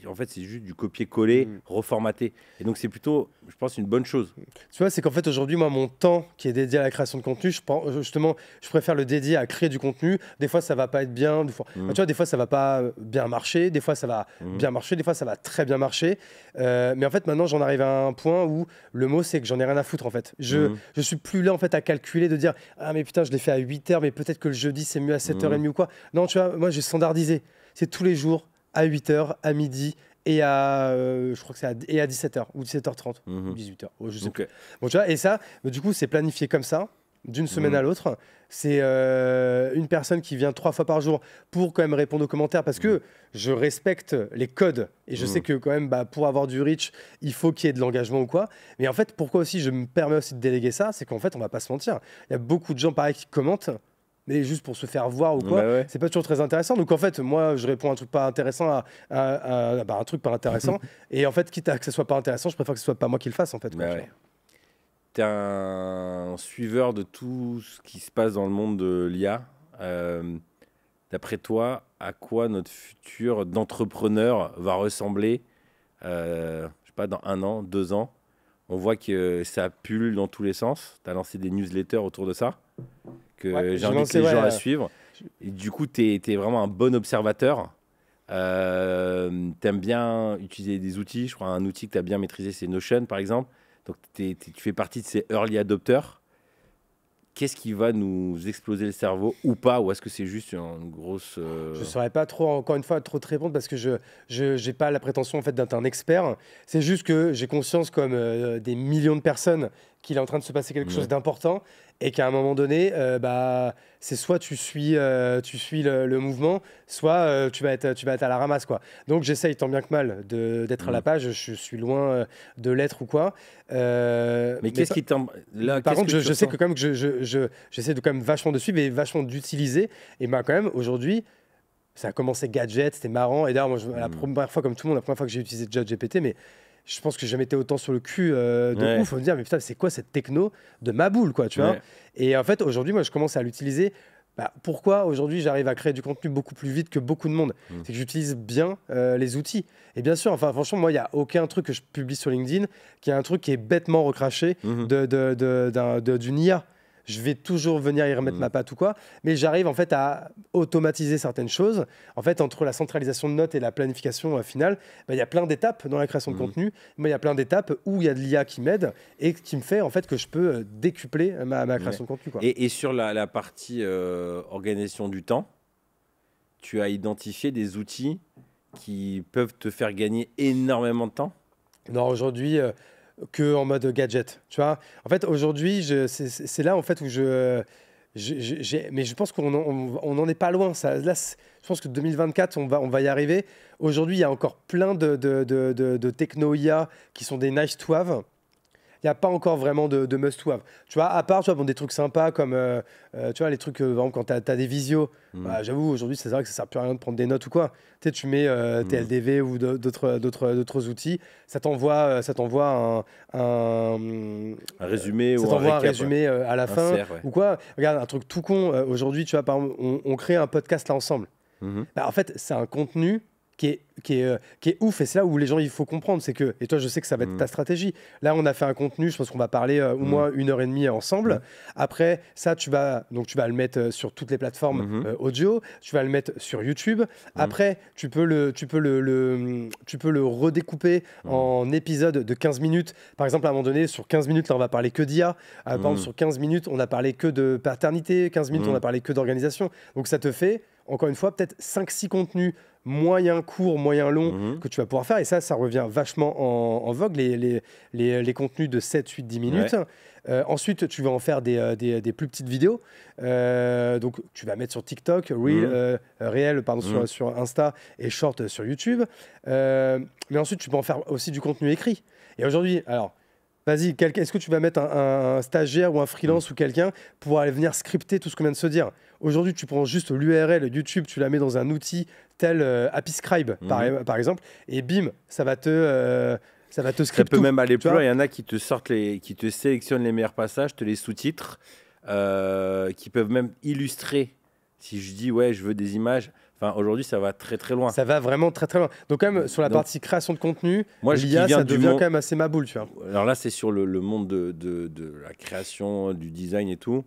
Speaker 2: En fait, c'est juste du copier-coller, reformaté. Et donc, c'est plutôt, je pense, une bonne chose.
Speaker 1: Tu vois, c'est qu'en fait, aujourd'hui, moi, mon temps qui est dédié à la création de contenu, je préfère le dédier à créer du contenu. Des fois, ça va pas être bien. Tu vois, des fois, ça va pas bien marcher. Des fois, ça va bien marcher. Des fois, ça va très bien marcher. Mais en fait, maintenant, j'en arrive à un point où le mot, c'est que j'en ai rien à foutre, en fait. Je suis plus là, en fait, à calculer, de dire « Ah, mais putain, je l'ai fait à 8h, mais peut-être que le jeudi, c'est mieux à 7h30 ou quoi. » Non, tu vois, moi, j'ai standardisé. C'est tous les jours à 8h, à midi et je crois que c'est et à 17h ou 17h30 ou 18h. Je sais plus. Bon, tu vois, et ça, du coup, c'est planifié comme ça. d'une semaine à l'autre. C'est une personne qui vient 3 fois par jour pour quand même répondre aux commentaires parce que je respecte les codes et je sais que quand même pour avoir du reach, il faut qu'il y ait de l'engagement ou quoi. Mais en fait, pourquoi aussi je me permets aussi de déléguer ça, c'est qu'en fait, on va pas se mentir. Il y a beaucoup de gens pareil qui commentent. Mais juste pour se faire voir ou quoi, c'est pas toujours très intéressant. Donc en fait, moi, je réponds à un truc pas intéressant à un truc pas intéressant. Et en fait, quitte à que ce soit pas intéressant, je préfère que ce soit pas moi qui le fasse en fait.
Speaker 2: T'es un suiveur de tout ce qui se passe dans le monde de l'IA. D'après toi, à quoi notre futur d'entrepreneur va ressembler je sais pas, dans 1 an, 2 ans? On voit que ça pullule dans tous les sens. Tu as lancé des newsletters autour de ça que j'invite les gens à suivre. Et du coup, tu es vraiment un bon observateur. Tu aimes bien utiliser des outils. Je crois un outil que tu as bien maîtrisé, c'est Notion, par exemple. Donc, tu fais partie de ces early adopters. Qu'est-ce qui va nous exploser le cerveau ou pas? Ou est-ce que c'est juste une grosse...
Speaker 1: Je ne saurais pas trop, encore une fois, trop te répondre parce que je n'ai pas la prétention en fait, d'être un expert. C'est juste que j'ai conscience, comme des millions de personnes, qu'il est en train de se passer quelque chose d'important et qu'à un moment donné, c'est soit tu suis le mouvement, soit tu vas être à la ramasse, quoi. Donc j'essaye tant bien que mal d'être à la page. Je suis loin de l'être ou quoi.
Speaker 2: Mais qu'est-ce qui t'en... Là,
Speaker 1: par contre, je sais que quand même j'essaie de quand même vachement de suivre et vachement d'utiliser. Et quand même aujourd'hui, ça a commencé gadget, c'était marrant. Et d'ailleurs, moi, la première fois, comme tout le monde, la première fois que j'ai utilisé ChatGPT, mais je pense que j'ai jamais été autant sur le cul de ouf. On me dire, mais putain, c'est quoi cette techno de ma boule, quoi, tu vois? Et en fait, aujourd'hui, moi, je commence à l'utiliser. Pourquoi aujourd'hui j'arrive à créer du contenu beaucoup plus vite que beaucoup de monde? C'est que j'utilise bien les outils. Et bien sûr, enfin, franchement, moi, il n'y a aucun truc que je publie sur LinkedIn qui est un truc qui est bêtement recraché d'une IA. Je vais toujours venir y remettre ma patte ou quoi, mais j'arrive en fait à automatiser certaines choses. En fait, entre la centralisation de notes et la planification finale, il y a plein d'étapes dans la création de contenu. Moi, il y a plein d'étapes où il y a de l'IA qui m'aide et qui me fait en fait que je peux décupler ma création de contenu, quoi.
Speaker 2: Et sur la partie organisation du temps, tu as identifié des outils qui peuvent te faire gagner énormément de temps?
Speaker 1: Non, aujourd'hui... que en mode gadget, tu vois. En fait, aujourd'hui, c'est là en fait où mais je pense qu'on n'en est pas loin. Ça, là, je pense que 2024, on va y arriver. Aujourd'hui, il y a encore plein de techno-IA qui sont des nice to have. Il n'y a pas encore vraiment de must-have. Tu vois, à part des trucs sympas comme tu vois, les trucs, par exemple, quand tu as des visios. J'avoue, aujourd'hui, c'est vrai que ça ne sert plus à rien de prendre des notes ou quoi. Tu sais, tu mets tes LDV ou d'autres outils. Ça t'envoie un
Speaker 2: résumé
Speaker 1: ou un résumé à la fin. Ou quoi. Regarde, un truc tout con. Aujourd'hui, tu vois, par exemple, on crée un podcast là ensemble. En fait, c'est un contenu qui est ouf, et c'est là où les gens, il faut comprendre, c'est que, et toi je sais que ça va être ta stratégie, là on a fait un contenu, je pense qu'on va parler au moins 1h30 ensemble. Après ça, tu vas le mettre sur toutes les plateformes audio, tu vas le mettre sur YouTube. Après tu peux le redécouper en épisodes de 15 minutes, par exemple. À un moment donné, sur 15 minutes là on va parler que d'IA, par exemple sur 15 minutes on a parlé que de paternité, 15 minutes on a parlé que d'organisation. Donc ça te fait, encore une fois, peut-être 5-6 contenus moyen court, moyen long que tu vas pouvoir faire. Et ça revient vachement en vogue, les contenus de 7, 8, 10 minutes. Ensuite, tu vas en faire des plus petites vidéos. Donc, tu vas mettre sur TikTok, Reel, sur Insta et Short sur YouTube. Mais ensuite, tu peux en faire aussi du contenu écrit. Et aujourd'hui, alors... Vas-y, est-ce que tu vas mettre un stagiaire ou un freelance ou quelqu'un pour aller venir scripter tout ce qu'on vient de se dire? Aujourd'hui, tu prends juste l'URL YouTube, tu la mets dans un outil tel Appiscribe, par exemple, et bim, ça va te scripter.
Speaker 2: Ça peut même aller plus loin. Il y en a qui te qui te sélectionnent les meilleurs passages, te les sous-titres, qui peuvent même illustrer. Si je dis, ouais, je veux des images... Enfin, aujourd'hui, ça va très très loin.
Speaker 1: Ça va vraiment très très loin. Donc quand même, sur la partie création de contenu, l'IA, ça devient quand même assez ma boule, tu vois.
Speaker 2: Alors là, c'est sur le monde de la création, du design et tout.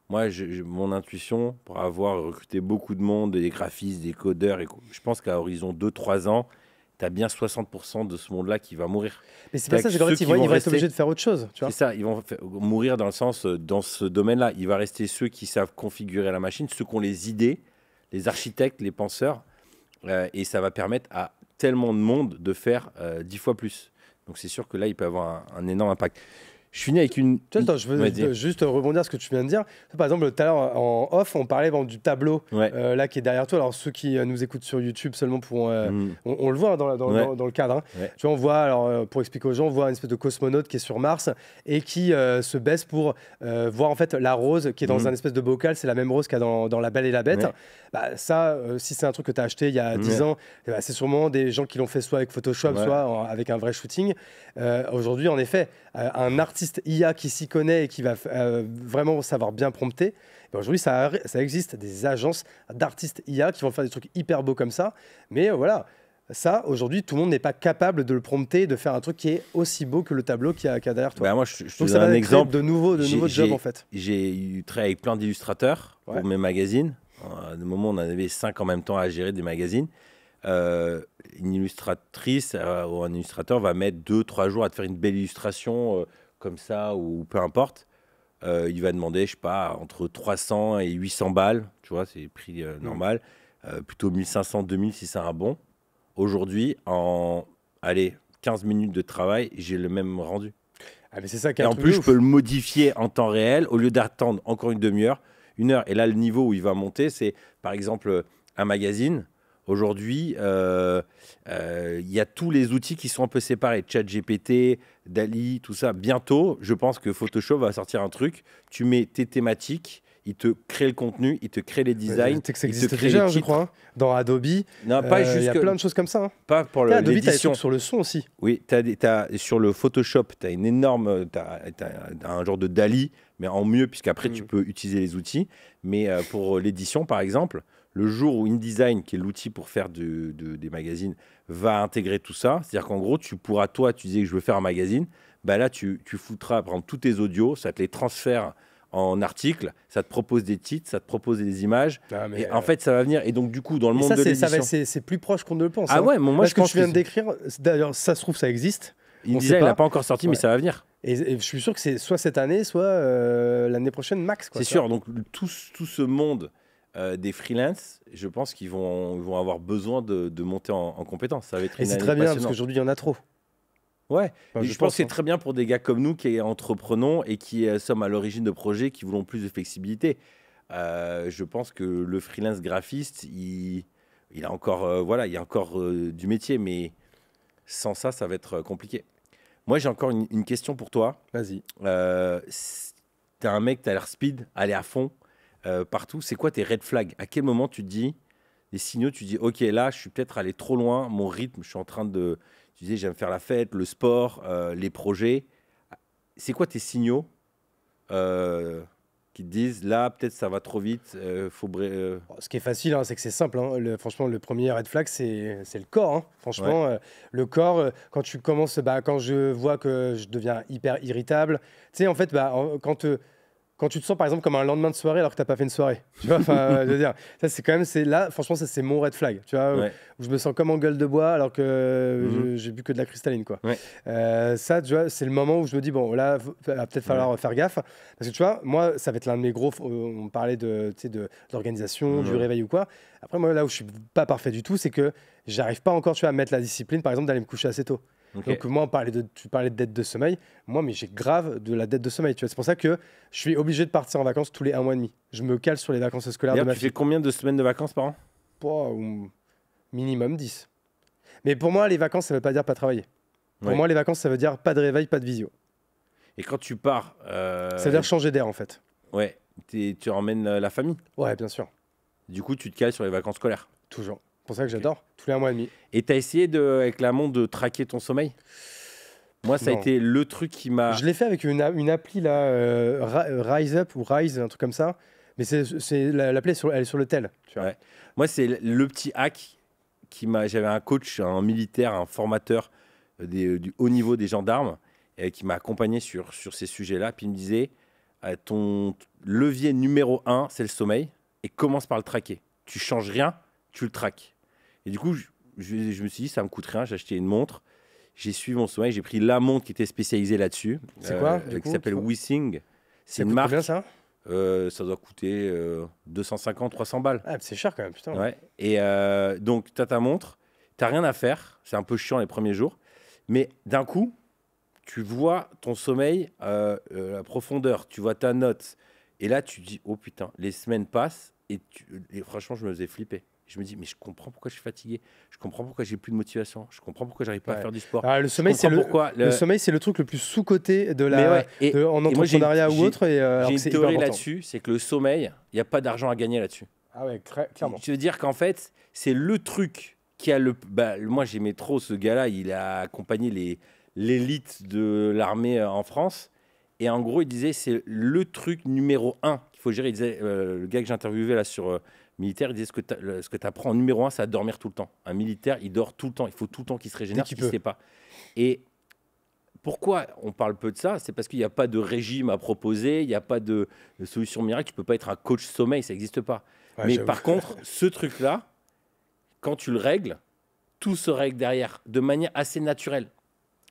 Speaker 2: Moi, mon intuition, pour avoir recruté beaucoup de monde, des graphistes, des codeurs, je pense qu'à horizon 2-3 ans, tu as bien 60% de ce monde-là qui va mourir.
Speaker 1: Mais c'est pas ça, c'est qu'en fait, ils vont être obligés de faire autre chose. C'est
Speaker 2: ça, ils vont mourir dans le sens, dans ce domaine-là. Il va rester ceux qui savent configurer la machine, ceux qui ont les idées, les architectes, les penseurs, et ça va permettre à tellement de monde de faire 10 fois plus. Donc c'est sûr que là, il peut avoir un énorme impact. Je finis avec une.
Speaker 1: Attends, je veux juste rebondir sur ce que tu viens de dire. Par exemple, tout à l'heure, en off, on parlait du tableau là qui est derrière toi. Alors, ceux qui nous écoutent sur YouTube seulement pourront. On le voit hein, dans le cadre. Hein.
Speaker 2: Ouais.
Speaker 1: Tu vois, on voit, alors, pour expliquer aux gens, on voit une espèce de cosmonaute qui est sur Mars et qui se baisse pour voir en fait la rose qui est dans un espèce de bocal. C'est la même rose qu'il y a dans La Belle et la Bête.
Speaker 2: Ouais.
Speaker 1: Bah, ça, si c'est un truc que tu as acheté il y a 10 ans, bah, c'est sûrement des gens qui l'ont fait soit avec Photoshop, soit avec un vrai shooting. Aujourd'hui, en effet, un artiste IA qui s'y connaît et qui va vraiment savoir bien prompter. Aujourd'hui, ça existe des agences d'artistes IA qui vont faire des trucs hyper beaux comme ça. Mais voilà, ça, aujourd'hui, tout le monde n'est pas capable de le prompter, de faire un truc qui est aussi beau que le tableau qu'il y a derrière toi.
Speaker 2: Bah, moi, je te
Speaker 1: Donc,
Speaker 2: donne un exemple.
Speaker 1: De nouveaux jobs, en fait.
Speaker 2: J'ai travaillé avec plein d'illustrateurs pour mes magazines. À un moment, on en avait 5 en même temps à gérer des magazines. Une illustratrice ou un illustrateur va mettre 2-3 jours à te faire une belle illustration comme ça ou peu importe. Il va demander, je sais pas, entre 300 et 800 balles, tu vois, c'est le prix normal. Plutôt 1500, 2000 si c'est un bon. Aujourd'hui, en 15 minutes de travail, j'ai le même rendu.
Speaker 1: Ah, mais c'est ça qui est
Speaker 2: et en plus, je peux le modifier en temps réel au lieu d'attendre encore une demi-heure, 1 heure. Et là, le niveau où il va monter, c'est par exemple un magazine. Aujourd'hui, il y a tous les outils qui sont un peu séparés. ChatGPT, DALL-E, tout ça. Bientôt, je pense que Photoshop va sortir un truc. Tu mets tes thématiques, il te crée le contenu, il te crée les designs.
Speaker 1: Que ça existe déjà, je crois, hein, dans Adobe.
Speaker 2: Non, pas juste.
Speaker 1: Il y a plein de choses comme ça. Hein.
Speaker 2: Pas pour
Speaker 1: Adobe,
Speaker 2: l'édition.
Speaker 1: Sur le son aussi.
Speaker 2: Oui, sur le Photoshop, tu as une énorme. T'as un genre de DALL-E, mais en mieux, puisqu'après, tu peux utiliser les outils. Mais pour l'édition, par exemple, le jour où InDesign, qui est l'outil pour faire des magazines, va intégrer tout ça, c'est-à-dire qu'en gros, tu pourras, toi, tu disais que je veux faire un magazine, bah là, tu foutras, par exemple, tous tes audios, ça te les transfère en article, ça te propose des titres, ça te propose des images. Et en fait, ça va venir. Et donc, du coup, dans le monde de l'édition...
Speaker 1: C'est plus proche qu'on ne le pense.
Speaker 2: Ah ouais, moi, je pense
Speaker 1: que tu viens de décrire, d'ailleurs, ça se trouve, ça existe.
Speaker 2: InDesign n'a pas encore sorti, mais ça va venir.
Speaker 1: Et je suis sûr que c'est soit cette année, soit l'année prochaine max.
Speaker 2: C'est sûr. Donc, tout ce monde des freelances, je pense qu'ils vont avoir besoin de monter en compétences. Ça va être
Speaker 1: et c'est très bien, parce qu'aujourd'hui, il y en a trop.
Speaker 2: Ouais, enfin, je pense que c'est très bien pour des gars comme nous qui entreprenons et qui sommes à l'origine de projets qui voulons plus de flexibilité. Je pense que le freelance graphiste, il a encore, il y a encore du métier, mais sans ça, ça va être compliqué. Moi, j'ai encore une question pour toi.
Speaker 1: Vas-y.
Speaker 2: T'es un mec, t'as l'air speed, aller à fond partout. C'est quoi tes red flags? À quel moment tu te dis, les signaux, tu dis, ok, là, je suis peut-être allé trop loin, mon rythme, je suis en train de... Tu disais, j'aime faire la fête, le sport, les projets. C'est quoi tes signaux qui te disent, là, peut-être ça va trop vite,
Speaker 1: Ce qui est facile, hein, c'est que c'est simple. Hein. Franchement, le premier red flag, c'est le corps. Hein. Franchement, le corps, quand tu commences, quand je vois que je deviens hyper irritable, tu sais, en fait, quand tu te sens par exemple comme un lendemain de soirée alors que tu n'as pas fait une soirée, tu vois, je veux dire, ça c'est quand même, là, franchement, ça c'est mon red flag, tu vois, où je me sens comme en gueule de bois alors que j'ai bu que de la cristalline, quoi. Ça, tu vois, c'est le moment où je me dis, bon, là, il va peut-être falloir faire gaffe, parce que tu vois, moi, ça va être l'un de mes gros, on parlait de l'organisation, du réveil ou quoi. Après, moi, là où je suis pas parfait du tout, c'est que j'arrive pas encore, tu vois, à mettre la discipline, par exemple, d'aller me coucher assez tôt. Okay. Donc moi, tu parlais de dette de sommeil. Moi, mais j'ai grave de la dette de sommeil. Tu vois, c'est pour ça que je suis obligé de partir en vacances tous les 1 mois et demi. Je me cale sur les vacances scolaires de ma fille.
Speaker 2: Tu fais combien de semaines de vacances par an?
Speaker 1: Minimum 10. Mais pour moi, les vacances, ça veut pas dire pas travailler. Pour moi, les vacances, ça veut dire pas de réveil, pas de visio.
Speaker 2: Et quand tu pars...
Speaker 1: Ça veut dire changer d'air, en fait.
Speaker 2: Ouais. Tu emmènes la famille?
Speaker 1: Ouais, bien sûr.
Speaker 2: Du coup, tu te cales sur les vacances scolaires?
Speaker 1: Toujours. C'est pour ça que j'adore, tous les 1 mois et demi.
Speaker 2: Et tu as essayé, avec la montre, de traquer ton sommeil? Moi, ça a été le truc qui m'a...
Speaker 1: Je l'ai fait avec une appli, là, Rise Up ou Rise, un truc comme ça. Mais l'appli, elle est sur le tel. Tu vois.
Speaker 2: Ouais. Moi, c'est le petit hack qui m'a... J'avais un coach, un militaire, un formateur du haut niveau des gendarmes qui m'a accompagné sur ces sujets-là. Puis il me disait, ton levier numéro 1, c'est le sommeil. Et commence par le traquer. Tu changes rien, tu le traques. Et du coup, je me suis dit, ça me coûte rien. J'ai acheté une montre. J'ai suivi mon sommeil. J'ai pris la montre qui était spécialisée là-dessus.
Speaker 1: C'est quoi
Speaker 2: qui s'appelle Wissing. C'est une
Speaker 1: marque.
Speaker 2: Combien
Speaker 1: ça
Speaker 2: doit coûter 250, 300 balles.
Speaker 1: Ah, c'est cher quand même, putain.
Speaker 2: Ouais. Et donc, tu as ta montre. Tu n'as rien à faire. C'est un peu chiant les premiers jours. Mais d'un coup, tu vois ton sommeil, la profondeur, tu vois ta note. Et là, tu te dis, oh putain, les semaines passent et franchement, je me faisais flipper. Je me dis, mais je comprends pourquoi je suis fatigué. Je comprends pourquoi j'ai plus de motivation. Je comprends pourquoi j'arrive pas à faire du sport.
Speaker 1: Le sommeil, c'est le sommeil, c'est le truc le plus sous-coté de la, en entrepreneuriat ou autre.
Speaker 2: J'ai une théorie là-dessus, c'est que le sommeil, il n'y a pas d'argent à gagner là-dessus.
Speaker 1: Ah ouais, clairement.
Speaker 2: Je veux dire qu'en fait, c'est le truc qui a le... moi, j'aimais trop ce gars-là. Il a accompagné l'élite de l'armée en France. Et en gros, il disait, c'est le truc numéro 1 qu'il faut gérer. Il disait, le gars que j'ai interviewé là sur militaire, il disait, ce que tu apprends en numéro 1, c'est à dormir tout le temps. Un militaire, il dort tout le temps. Il faut tout le temps qu'il se régénère, qu'il ne sait pas. Et pourquoi on parle peu de ça? C'est parce qu'il n'y a pas de régime à proposer, il n'y a pas de solution miracle. Tu ne peux pas être un coach sommeil, ça n'existe pas. Ouais, mais par contre, ce truc-là, quand tu le règles, tout se règle derrière de manière assez naturelle.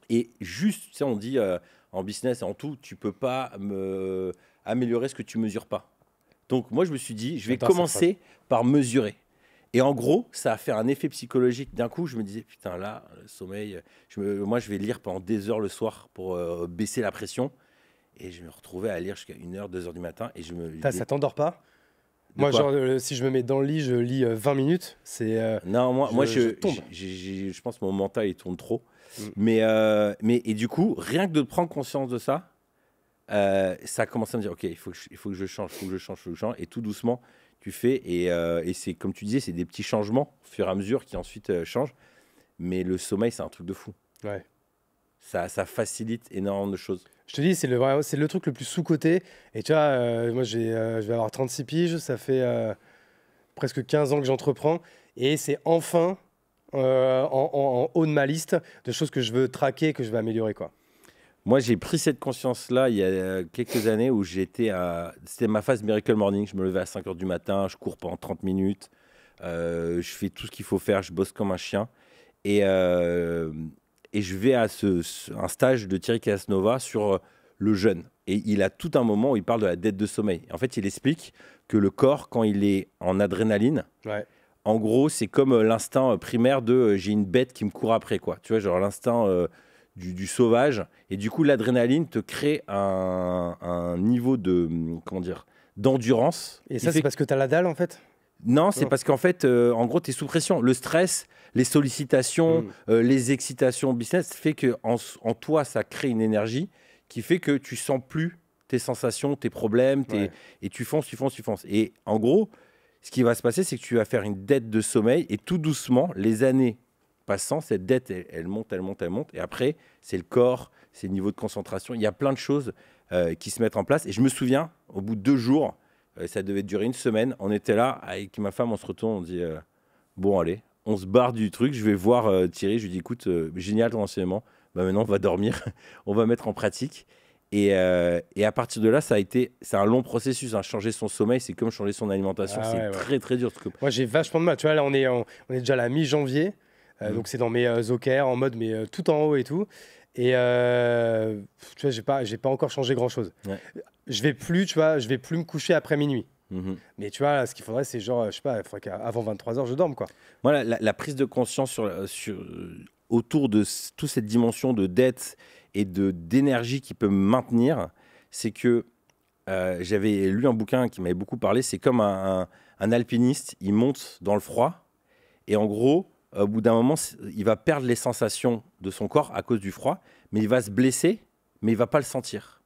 Speaker 2: Et juste, tu sais, on dit en business et en tout, tu ne peux pas améliorer ce que tu ne mesures pas. Donc moi, je me suis dit, je vais commencer par mesurer. Et en gros, ça a fait un effet psychologique. D'un coup, je me disais, putain, là, le sommeil, moi, je vais lire pendant des heures le soir pour baisser la pression. Et je me retrouvais à lire jusqu'à 1h, 2h du matin. Et
Speaker 1: ça t'endort pas? Moi, genre, si je me mets dans le lit, je lis 20 minutes.
Speaker 2: Non, moi je pense que mon mental, il tourne trop. Mais et du coup, rien que de prendre conscience de ça, ça a commencé à me dire, OK, il faut que je change. Et tout doucement, tu fais. Et c'est comme tu disais, c'est des petits changements au fur et à mesure qui ensuite changent. Mais le sommeil, c'est un truc de fou.
Speaker 1: Ouais.
Speaker 2: Ça facilite énormément de choses.
Speaker 1: Je te dis, c'est le truc le plus sous-coté. Et tu vois, moi, je vais avoir 36 piges. Ça fait presque 15 ans que j'entreprends. Et c'est enfin en haut de ma liste de choses que je veux traquer, que je veux améliorer, quoi.
Speaker 2: Moi, j'ai pris cette conscience-là il y a quelques années où c'était ma phase Miracle Morning. Je me levais à 5h du matin, je cours pendant 30 minutes. Je fais tout ce qu'il faut faire, je bosse comme un chien. Et je vais à un stage de Thierry Casanova sur le jeûne. Et il a tout un moment où il parle de la dette de sommeil. En fait, il explique que le corps, quand il est en adrénaline, en gros, c'est comme l'instinct primaire de j'ai une bête qui me court après, quoi. Tu vois, genre l'instinct du sauvage. Et du coup, l'adrénaline te crée un niveau d'endurance.
Speaker 1: Et ça, c'est parce que tu as la dalle, en fait?
Speaker 2: Non, c'est parce qu'en fait, en gros, tu es sous pression. Le stress, les sollicitations, les excitations business fait qu'en toi, ça crée une énergie qui fait que tu sens plus tes sensations, tes problèmes, et tu fonces. Et en gros, ce qui va se passer, c'est que tu vas faire une dette de sommeil et tout doucement, les années passant, cette dette, elle monte. Et après, c'est le corps, c'est le niveau de concentration. Il y a plein de choses qui se mettent en place. Et je me souviens, au bout de 2 jours, ça devait durer 1 semaine. On était là avec ma femme, on se retourne, on dit bon, allez, on se barre du truc. Je vais voir Thierry. Je lui dis écoute, génial ton enseignement. Maintenant, on va dormir, on va mettre en pratique. Et à partir de là, c'est un long processus. Changer son sommeil, c'est comme changer son alimentation. C'est très, très dur.
Speaker 1: Moi, j'ai vachement de mal. Tu vois, là, on est déjà à la mi-janvier. Donc, c'est dans mes OKR en mode, mais tout en haut et tout. Et tu vois, j'ai pas encore changé grand-chose. Ouais. Je vais plus me coucher après minuit. Mais tu vois, là, ce qu'il faudrait, c'est genre, je sais pas, il faudrait qu'avant 23h, je dorme, quoi.
Speaker 2: Moi, la prise de conscience autour de toute cette dimension de dette et d'énergie qui peut me maintenir, c'est que j'avais lu un bouquin qui m'avait beaucoup parlé. C'est comme un alpiniste, il monte dans le froid et en gros, au bout d'un moment, il va perdre les sensations de son corps à cause du froid, mais il va se blesser, mais il va pas le sentir.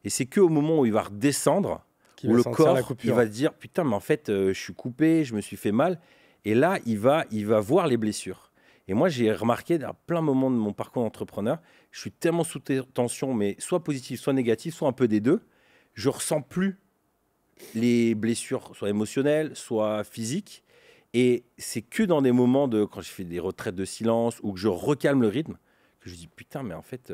Speaker 2: Et c'est qu'au moment où il va redescendre, où le corps, il va se dire putain, mais en fait, je suis coupé, je me suis fait mal. Et là, il va voir les blessures. Et moi, j'ai remarqué à plein de moments de mon parcours d'entrepreneur, je suis tellement sous tension, mais soit positive, soit négative, soit un peu des deux. Je ressens plus les blessures, soit émotionnelles, soit physiques. Et c'est que dans des moments quand je fais des retraites de silence ou que je recalme le rythme, que je dis putain, mais en fait,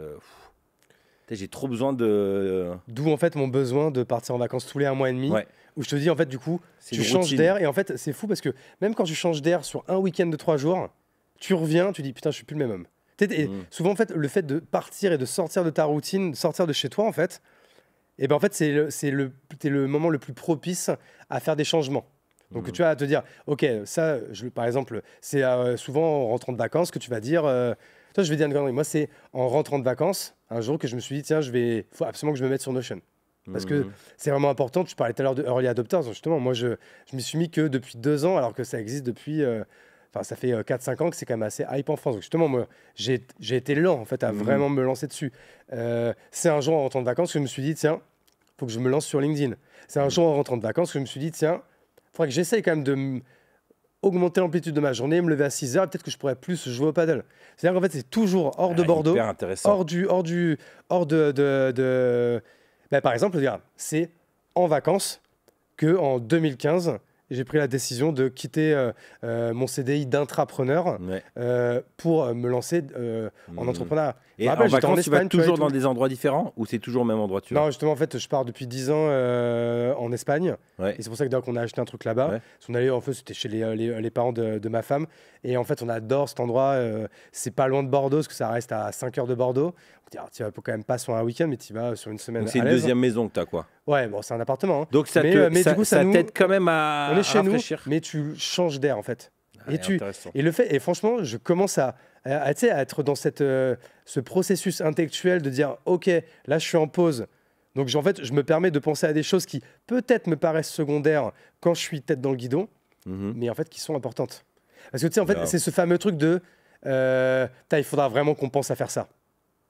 Speaker 2: j'ai trop besoin de...
Speaker 1: D'où en fait mon besoin de partir en vacances tous les 1 mois et demi, où je te dis en fait du coup, tu changes d'air. Et en fait, c'est fou parce que même quand tu changes d'air sur un week-end de 3 jours, tu reviens, tu dis putain, je suis plus le même homme. Et souvent en fait, le fait de partir et de sortir de ta routine, de sortir de chez toi en fait, et ben en fait t'es le moment le plus propice à faire des changements. Donc tu vas te dire, ok, ça, par exemple, c'est souvent en rentrant de vacances que tu vas dire, Toi, je vais dire une connerie. Moi, c'est en rentrant de vacances, un jour, que je me suis dit, tiens, faut absolument que je me mette sur Notion. Parce que c'est vraiment important. Tu parlais tout à l'heure de Early Adopters. Justement, moi, je me suis mis que depuis 2 ans, alors que ça existe depuis... Enfin, ça fait 4-5 ans que c'est quand même assez hype en France. Donc justement, moi, j'ai été lent, en fait, à vraiment me lancer dessus. C'est un jour en rentrant de vacances que je me suis dit, tiens, faut que je me lance sur LinkedIn. C'est un jour en rentrant de vacances que je me suis dit, tiens, il faudrait que j'essaye quand même de augmenter l'amplitude de ma journée, me lever à 6 heures, peut-être que je pourrais plus jouer au paddle. C'est-à-dire qu'en fait, c'est toujours hors de Bordeaux, hors de... Ben, par exemple, regarde, c'est en vacances qu'en 2015, j'ai pris la décision de quitter mon CDI d'intrapreneur pour me lancer en entrepreneuriat.
Speaker 2: Et en vacances, tu vas toujours dans des endroits différents ou c'est toujours au même endroit?
Speaker 1: Non, justement, en fait, je pars depuis 10 ans en Espagne. Et c'est pour ça que qu'on a acheté un truc là-bas. On allait, en fait, c'était chez les parents de ma femme. Et en fait, on adore cet endroit. C'est pas loin de Bordeaux, parce que ça reste à 5 heures de Bordeaux. Tu vas quand même pas sur un week-end, mais tu vas sur une semaine.
Speaker 2: Donc c'est une deuxième maison que tu as, quoi.
Speaker 1: Ouais, bon, c'est un appartement. Hein.
Speaker 2: Donc ça t'aide quand même à rafraîchir.
Speaker 1: Mais tu changes d'air, en fait. Et le fait, et franchement, je commence à être dans ce processus intellectuel de dire, ok, là, je suis en pause. Donc, en fait, je me permets de penser à des choses qui peut-être me paraissent secondaires quand je suis tête dans le guidon, mais en fait, qui sont importantes. Parce que tu sais, en fait, c'est ce fameux truc de, il faudra vraiment qu'on pense à faire ça.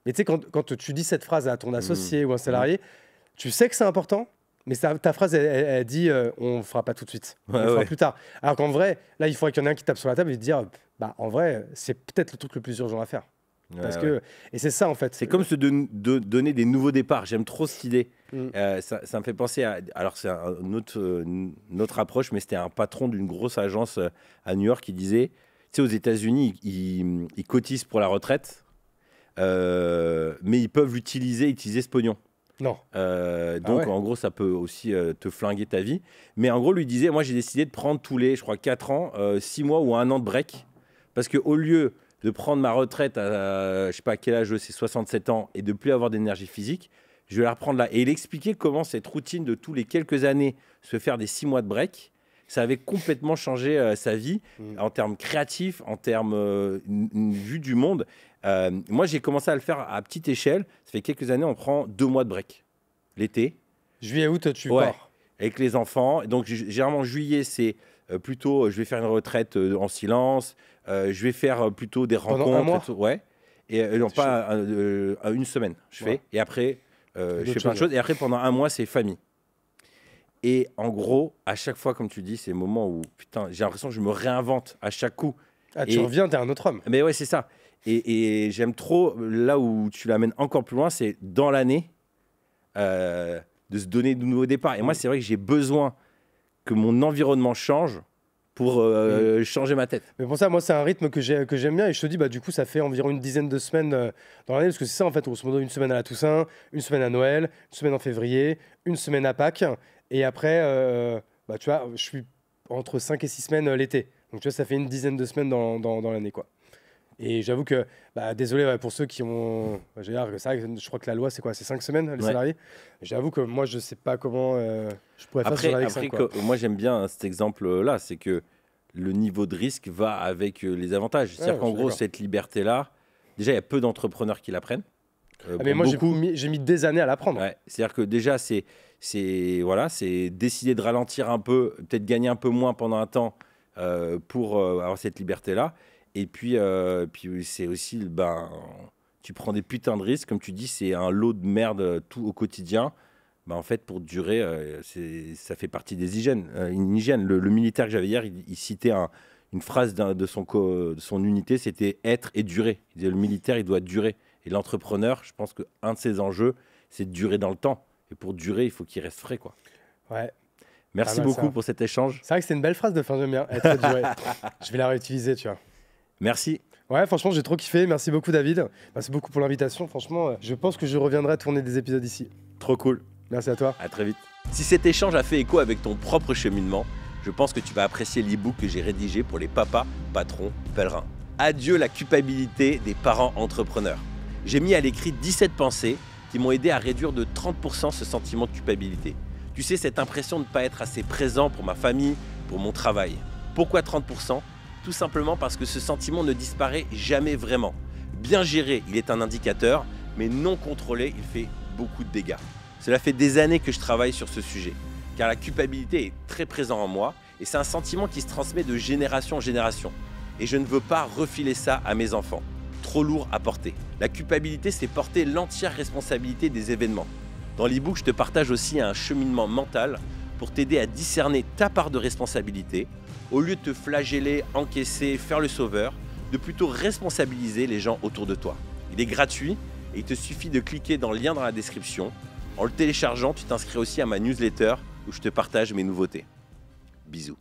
Speaker 1: Et tu sais, quand tu dis cette phrase à ton associé ou un salarié, tu sais que c'est important. Mais ta phrase, elle dit on ne fera pas tout de suite, on le fera plus tard. Alors qu'en vrai, là, il faudrait qu'il y en ait un qui tape sur la table et dire en vrai, c'est peut-être le truc le plus urgent à faire. Et c'est ça, en fait.
Speaker 2: C'est comme se donner des nouveaux départs. J'aime trop cette idée. Ça me fait penser à... Alors, c'est une autre approche, mais c'était un patron d'une grosse agence à New York qui disait, tu sais, aux États-Unis, ils cotisent pour la retraite, mais ils peuvent utiliser ce pognon.
Speaker 1: Non.
Speaker 2: Donc, en gros, ça peut aussi te flinguer ta vie. Mais en gros, lui disait, moi, j'ai décidé de prendre tous les, je crois, 4 ans, 6 mois ou 1 an de break. Parce qu'au lieu de prendre ma retraite à, je sais pas à quel âge, c'est 67 ans, et de plus avoir d'énergie physique, je vais la reprendre là. Et il expliquait comment cette routine de tous les quelques années, se faire des 6 mois de break, ça avait complètement changé sa vie, en termes créatifs, en termes une vue du monde. Moi, j'ai commencé à le faire à petite échelle. Ça fait quelques années, on prend 2 mois de break. L'été.
Speaker 1: Juillet, août, tu pars.
Speaker 2: Avec les enfants. Donc, généralement, juillet, c'est plutôt, je vais faire une retraite en silence. Je vais faire plutôt des rencontres.
Speaker 1: Pendant 1 mois
Speaker 2: Et non, pas une semaine, je fais. Et après, je fais plein de choses. Et après, pendant 1 mois, c'est famille. Et en gros, à chaque fois, comme tu dis, c'est le moment où, putain, j'ai l'impression que je me réinvente à chaque coup.
Speaker 1: Tu reviens, t'es un autre homme.
Speaker 2: Mais ouais, c'est ça. Et j'aime trop, là où tu l'amènes encore plus loin, c'est dans l'année, de se donner de nouveaux départs. Et moi, c'est vrai que j'ai besoin que mon environnement change pour changer ma tête.
Speaker 1: Mais pour ça, moi, c'est un rythme que j'aime bien. Et je te dis, du coup, ça fait environ une dizaine de semaines dans l'année. Parce que c'est ça, en fait, grosso modo, une semaine à la Toussaint, une semaine à Noël, une semaine en février, une semaine à Pâques. Et après, tu vois, je suis entre 5 et 6 semaines l'été. Donc, tu vois, ça fait une dizaine de semaines dans l'année, quoi. Et j'avoue que, désolé pour ceux qui ont... je crois que la loi, c'est quoi? C'est 5 semaines, les salariés. J'avoue que moi, je ne sais pas comment je pourrais faire sur avec 5.
Speaker 2: Moi, j'aime bien cet exemple-là, c'est que le niveau de risque va avec les avantages. C'est-à-dire qu'en gros, cette liberté-là, déjà, il y a peu d'entrepreneurs qui la prennent.
Speaker 1: Mais moi, j'ai mis des années à l'apprendre.
Speaker 2: C'est-à-dire que déjà, c'est décider de ralentir un peu, peut-être gagner un peu moins pendant un temps pour avoir cette liberté-là. Et puis c'est aussi, tu prends des putains de risques. Comme tu dis, c'est un lot de merde tout au quotidien. En fait, pour durer, ça fait partie des hygiènes. Une hygiène. Le militaire que j'avais hier, il citait une phrase de son unité, c'était « être et durer ». Il disait le militaire, il doit durer. Et l'entrepreneur, je pense qu'un de ses enjeux, c'est de durer dans le temps. Et pour durer, il faut qu'il reste frais, quoi.
Speaker 1: Ouais.
Speaker 2: Merci beaucoup pour cet échange.
Speaker 1: C'est vrai que c'est une belle phrase de fin, j'aime bien. Être et durer. Je vais la réutiliser, tu vois.
Speaker 2: Merci.
Speaker 1: Ouais, franchement, j'ai trop kiffé. Merci beaucoup, David. Merci beaucoup pour l'invitation. Franchement, je pense que je reviendrai tourner des épisodes ici.
Speaker 2: Trop cool.
Speaker 1: Merci à toi.
Speaker 2: À très vite. Si cet échange a fait écho avec ton propre cheminement, je pense que tu vas apprécier l'e-book que j'ai rédigé pour les papas, patrons, pèlerins. Adieu la culpabilité des parents entrepreneurs. J'ai mis à l'écrit 17 pensées qui m'ont aidé à réduire de 30% ce sentiment de culpabilité. Tu sais, cette impression de ne pas être assez présent pour ma famille, pour mon travail. Pourquoi 30%? Tout simplement parce que ce sentiment ne disparaît jamais vraiment. Bien géré, il est un indicateur, mais non contrôlé, il fait beaucoup de dégâts. Cela fait des années que je travaille sur ce sujet, car la culpabilité est très présente en moi et c'est un sentiment qui se transmet de génération en génération. Et je ne veux pas refiler ça à mes enfants. Trop lourd à porter. La culpabilité, c'est porter l'entière responsabilité des événements. Dans l'e-book, je te partage aussi un cheminement mental pour t'aider à discerner ta part de responsabilité, au lieu de te flageller, encaisser, faire le sauveur, de plutôt responsabiliser les gens autour de toi. Il est gratuit et il te suffit de cliquer dans le lien dans la description. En le téléchargeant, tu t'inscris aussi à ma newsletter où je te partage mes nouveautés. Bisous.